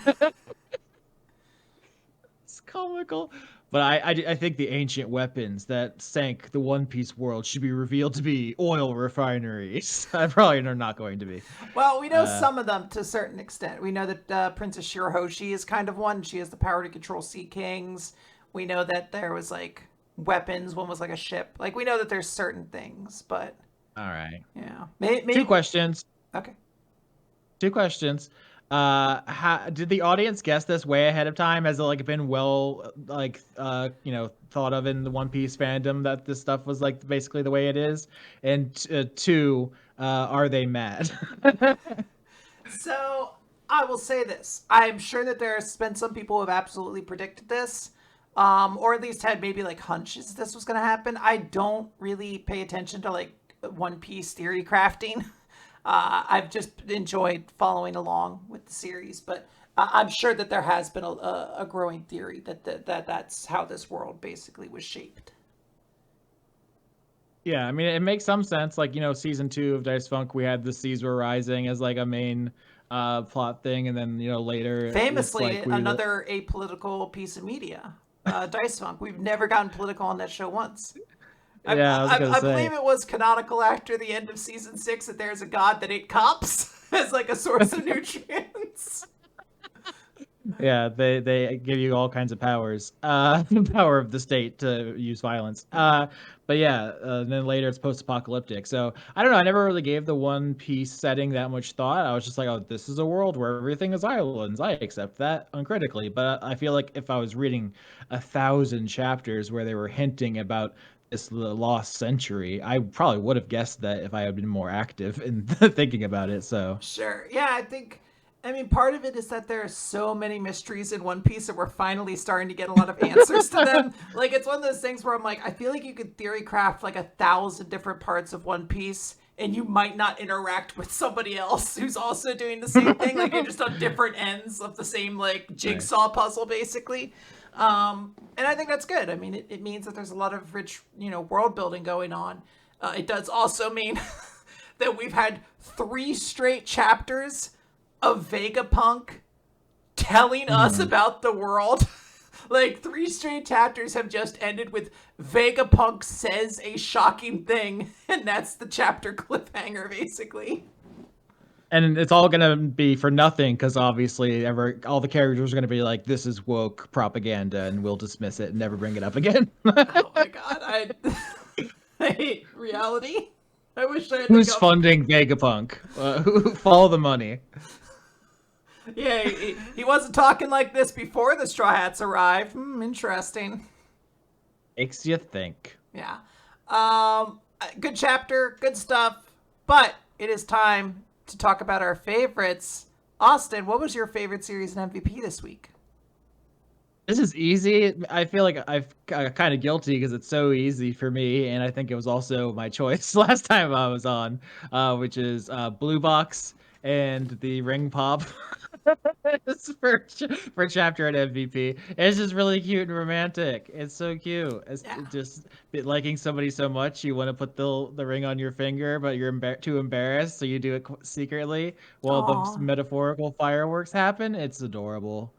It's comical. But I think the ancient weapons that sank the One Piece world should be revealed to be oil refineries. I probably are not going to be. Well, we know some of them to a certain extent. We know that Princess Shirahoshi is kind of one. She has the power to control Sea Kings. We know that there was like weapons. One was like a ship. Like we know that there's certain things, but all right. Yeah. Maybe... 2 questions. Okay. 2 questions. Did the audience guess this way ahead of time? Has it like been well thought of in the One Piece fandom that this stuff was like basically the way it is? And 2, are they mad? So I will say this: I'm sure that there's been some people who have absolutely predicted this, or at least had maybe like hunches this was going to happen. I don't really pay attention to like One Piece theory crafting. I've just enjoyed following along with the series, but I'm sure that there has been a growing theory that's how this world basically was shaped. Yeah, I mean, it makes some sense. Like, season 2 of Dice Funk, we had the seas were rising as like a main plot thing, and then later, famously, another apolitical piece of media, Dice Funk. We've never gotten political on that show once. I believe it was canonical after the end of season 6 that there's a god that ate cops as like a source of nutrients. Yeah, they give you all kinds of powers. The power of the state to use violence. But yeah, then later it's post-apocalyptic. So I don't know. I never really gave the One Piece setting that much thought. I was just like, oh, this is a world where everything is islands. I accept that uncritically. But I feel like if I was reading 1,000 chapters where they were hinting about the lost century, I probably would have guessed that if I had been more active in thinking about it. So sure, yeah, I mean, part of it is that there are so many mysteries in One Piece that we're finally starting to get a lot of answers to them. Like, it's one of those things where I'm like, I feel like you could theory craft like 1,000 different parts of One Piece, and you might not interact with somebody else who's also doing the same thing. Like, you're just on different ends of the same like jigsaw puzzle, basically. And I think that's good. I mean, it means that there's a lot of rich, world building going on. It does also mean that we've had 3 straight chapters of Vegapunk telling us about the world. Like 3 straight chapters have just ended with Vegapunk says a shocking thing, and that's the chapter cliffhanger, basically. And it's all gonna be for nothing because obviously all the characters are gonna be like, "This is woke propaganda," and we'll dismiss it and never bring it up again. Oh my god, I hate reality. I wish I had Who's funding Vegapunk? Who follow the money? Yeah, he wasn't talking like this before the Straw Hats arrived. Interesting. Makes you think. Yeah. Good chapter, good stuff. But it is time to talk about our favorites. Austin, what was your favorite series and MVP this week? This is easy. I feel like I've kind of guilty because it's so easy for me, and I think it was also my choice last time I was on, which is Blue Box and the Ring Pop. for chapter and MVP. It's just really cute and romantic. It's so cute. It's just liking somebody so much you want to put the ring on your finger, but you're too embarrassed, so you do it secretly while the metaphorical fireworks happen. It's adorable.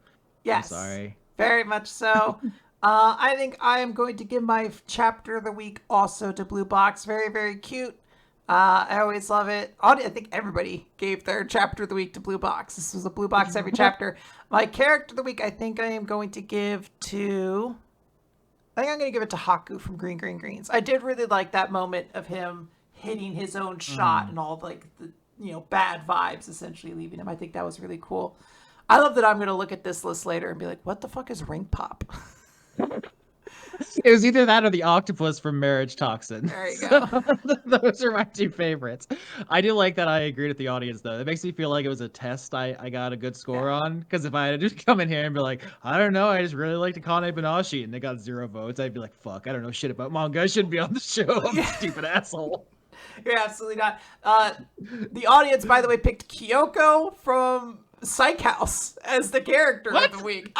Yes. I'm sorry. Very much so. I think I am going to give my chapter of the week also to Blue Box. Very, very cute. I always love it. I think everybody gave their chapter of the week to Blue Box. This was a Blue Box every chapter. My character of the week, I think I am going to give to... I think I'm going to give it to Haku from Green Green Greens. I did really like that moment of him hitting his own shot and all like the bad vibes essentially leaving him. I think that was really cool. I love that I'm going to look at this list later and be like, what the fuck is Ring Pop? It was either that or the octopus from Marriagetoxin. There you go. Those are my 2 favorites. I do like that I agreed with the audience, though. It makes me feel like it was a test I got a good score on. Because if I had just come in here and be like, I don't know, I just really liked Akane-banashi, and they got 0 votes, I'd be like, fuck, I don't know shit about manga. I shouldn't be on the show. I'm a stupid asshole. You're absolutely not. The audience, by the way, picked Kyoko from Psych House as the character of the week.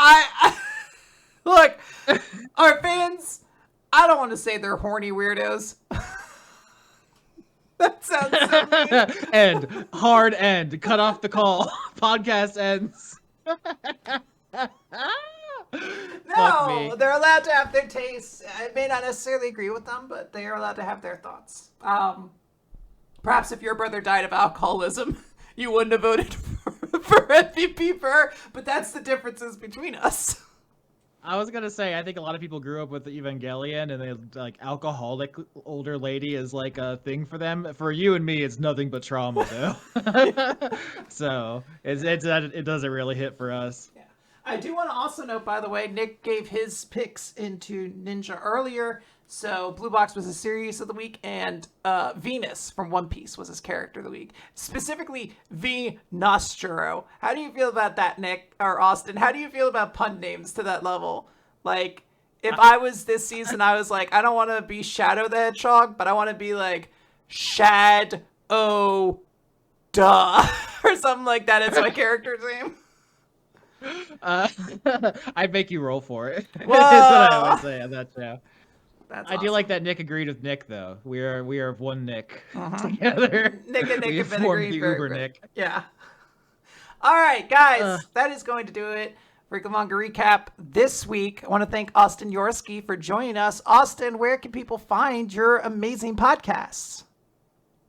Look, our fans, I don't want to say they're horny weirdos. That sounds so mean. End. Hard end. Cut off the call. Podcast ends. No, they're allowed to have their tastes. I may not necessarily agree with them, but they are allowed to have their thoughts. Perhaps if your brother died of alcoholism, you wouldn't have voted for MVP for her, but that's the differences between us. I was gonna say, I think a lot of people grew up with Evangelion, and they like alcoholic older lady is like a thing for them. For you and me, it's nothing but trauma, though. So it doesn't really hit for us. Yeah. I do want to also note, by the way, Nick gave his picks into Ninja earlier. So Blue Box was a series of the week, and Venus from One Piece was his character of the week. Specifically, V Nostro. How do you feel about that, Nick or Austin? How do you feel about pun names to that level? Like, if I was this season, I was like, I don't want to be Shadow the Hedgehog, but I want to be like Shad O Duh or something like that. It's my character's name. I'd make you roll for it. Whoa. That's what I always say on that show. That's I do like that Nick agreed with Nick, though. We are one Nick together. Nick and Nick have been formed agreed. the Uber Nick. Yeah. All right, guys, that is going to do it for the Manga Recap this week. I want to thank Austin Yorski for joining us. Austin, where can people find your amazing podcasts?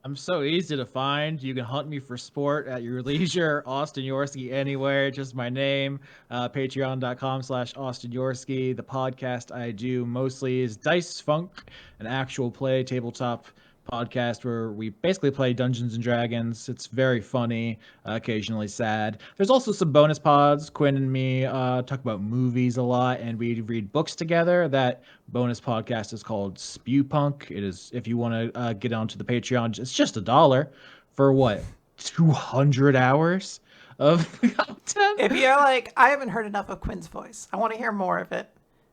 I'm so easy to find. You can hunt me for sport at your leisure. Austin Yorski anywhere, just my name. Patreon.com/Austin Yorski. The podcast I do mostly is Dice Funk, an actual play tabletop podcast where we basically play Dungeons and Dragons. It's very funny, occasionally sad. There's also some bonus pods. Quinn and me talk about movies a lot, and we read books together. That bonus podcast is called Spew Punk. It is, if you want to get onto the Patreon, it's just $1 for what, 200 hours of content. If you're like, I haven't heard enough of Quinn's voice, I want to hear more of it.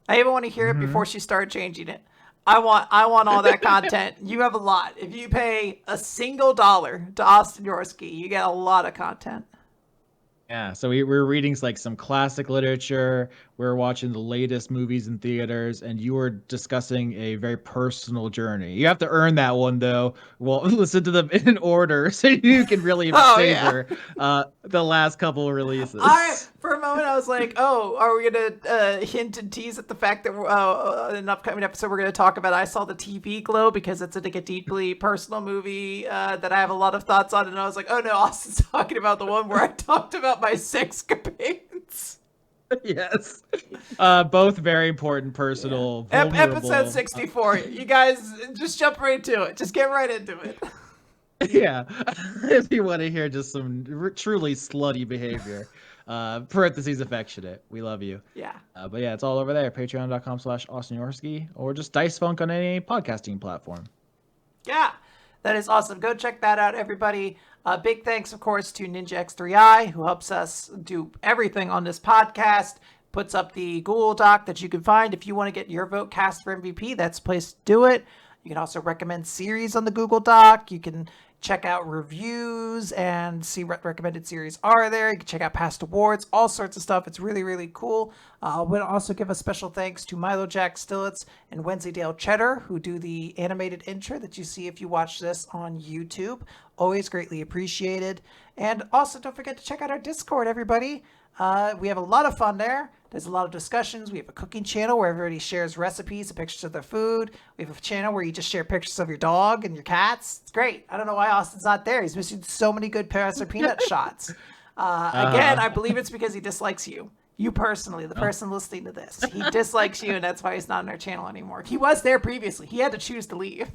I even want to hear it before she started changing it. I want all that content. You have a lot. If you pay a single $1 to Austin Yorski, you get a lot of content. Yeah, so we're reading like some classic literature. We're watching the latest movies in theaters, and you were discussing a very personal journey. You have to earn that one, though. Well, listen to them in order so you can really Oh yeah. savor the last couple of I releases. for a moment I was like, oh, are we gonna hint and tease at the fact that in an upcoming episode we're gonna talk about I Saw the TV Glow because it's like a deeply personal movie that I have a lot of thoughts on, and I was like, oh no, Austin's talking about the one where I talked about my sexcapades. Yes, both very important, personal, Episode vulnerable. 64. You guys just jump right to it. Just get right into it. Yeah, if you want to hear just some truly slutty behavior, parentheses affectionate. We love you. Yeah. But yeah, it's all over there. Patreon.com/Austin Yorski, or just Dice Funk on any podcasting platform. Yeah, that is awesome. Go check that out, everybody. Big thanks, of course, to Ninja X3I, who helps us do everything on this podcast. Puts up the Google Doc that you can find if you want to get your vote cast for MVP. That's the place to do it. You can also recommend series on the Google Doc. You can check out reviews and see what recommended series are there. You can check out past awards, all sorts of stuff. It's really, really cool. I would also give a special thanks to Milo Jack Stillitz and Wensleydale Cheddar, who do the animated intro that you see if you watch this on YouTube. Always greatly appreciated. And also, don't forget to check out our Discord, everybody. We have a lot of fun there. There's a lot of discussions. We have a cooking channel where everybody shares recipes and pictures of their food. We have a channel where you just share pictures of your dog and your cats. It's great. I don't know why Austin's not there. He's missing so many good Paris or Peanut shots. Again, I believe it's because he dislikes you. You personally, the person listening to this. He dislikes you, and that's why he's not on our channel anymore. He was there previously. He had to choose to leave.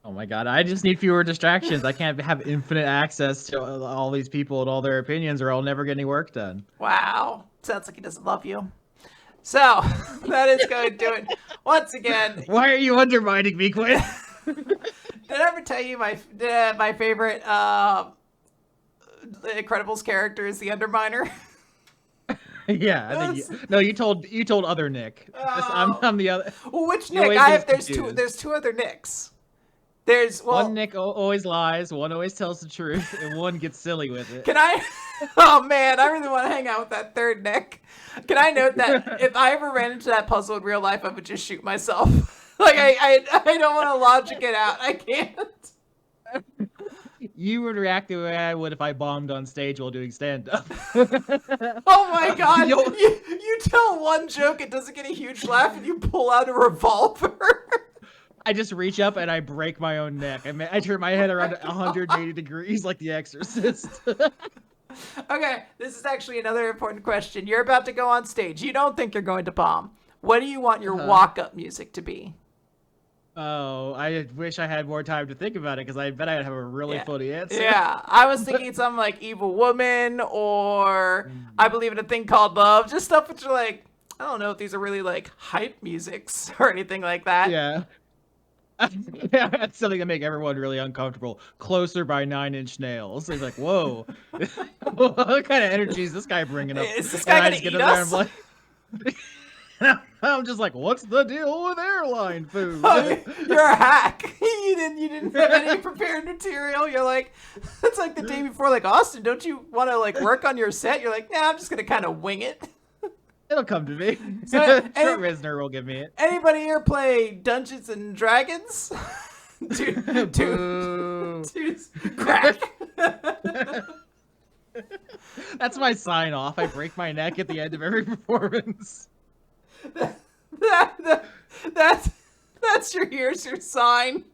Oh my god, I just need fewer distractions. I can't have infinite access to all these people and all their opinions, or I'll never get any work done. Wow. Sounds like he doesn't love you. So, that is going to do it. Once again. Why are you undermining me, Quinn? Did I ever tell you my favorite Incredibles character is the Underminer? Yeah, I think no, you told other Nick. Oh. I'm the other. Well, which Nick? There's two other Nicks. There's one Nick always lies, one always tells the truth, and one gets silly with it. Can I? Oh man, I really want to hang out with that third Nick. Can I note that if I ever ran into that puzzle in real life, I would just shoot myself. Like I don't want to logic it out. I can't. You would react the way I would if I bombed on stage while doing stand-up. Oh my god! You tell one joke, it doesn't get a huge laugh, and you pull out a revolver. I just reach up and I break my own neck. I turn my head around 180 degrees like the Exorcist. Okay, this is actually another important question. You're about to go on stage. You don't think you're going to bomb. What do you want your walk-up music to be? Oh, I wish I had more time to think about it because I bet I'd have a really funny answer. Yeah, I was thinking something like Evil Woman or I Believe in a Thing Called Love. Just stuff which are like, I don't know if these are really like hype musics or anything like that. Yeah. That's something to make everyone really uncomfortable. Closer by 9 Inch Nails. It's like, whoa. What kind of energy is this guy bringing up? Is this guy going to eat us? I'm just like, what's the deal with airline food? Oh, you're a hack. You didn't have any prepared material. You're like, it's like the day before, like, Austin, don't you want to like work on your set? You're like, nah, I'm just going to kind of wing it. It'll come to me. So, Trent Reznor will give me it. Anybody here play Dungeons and Dragons? Crack. That's my sign off. I break my neck at the end of every performance. That's your here's your sign.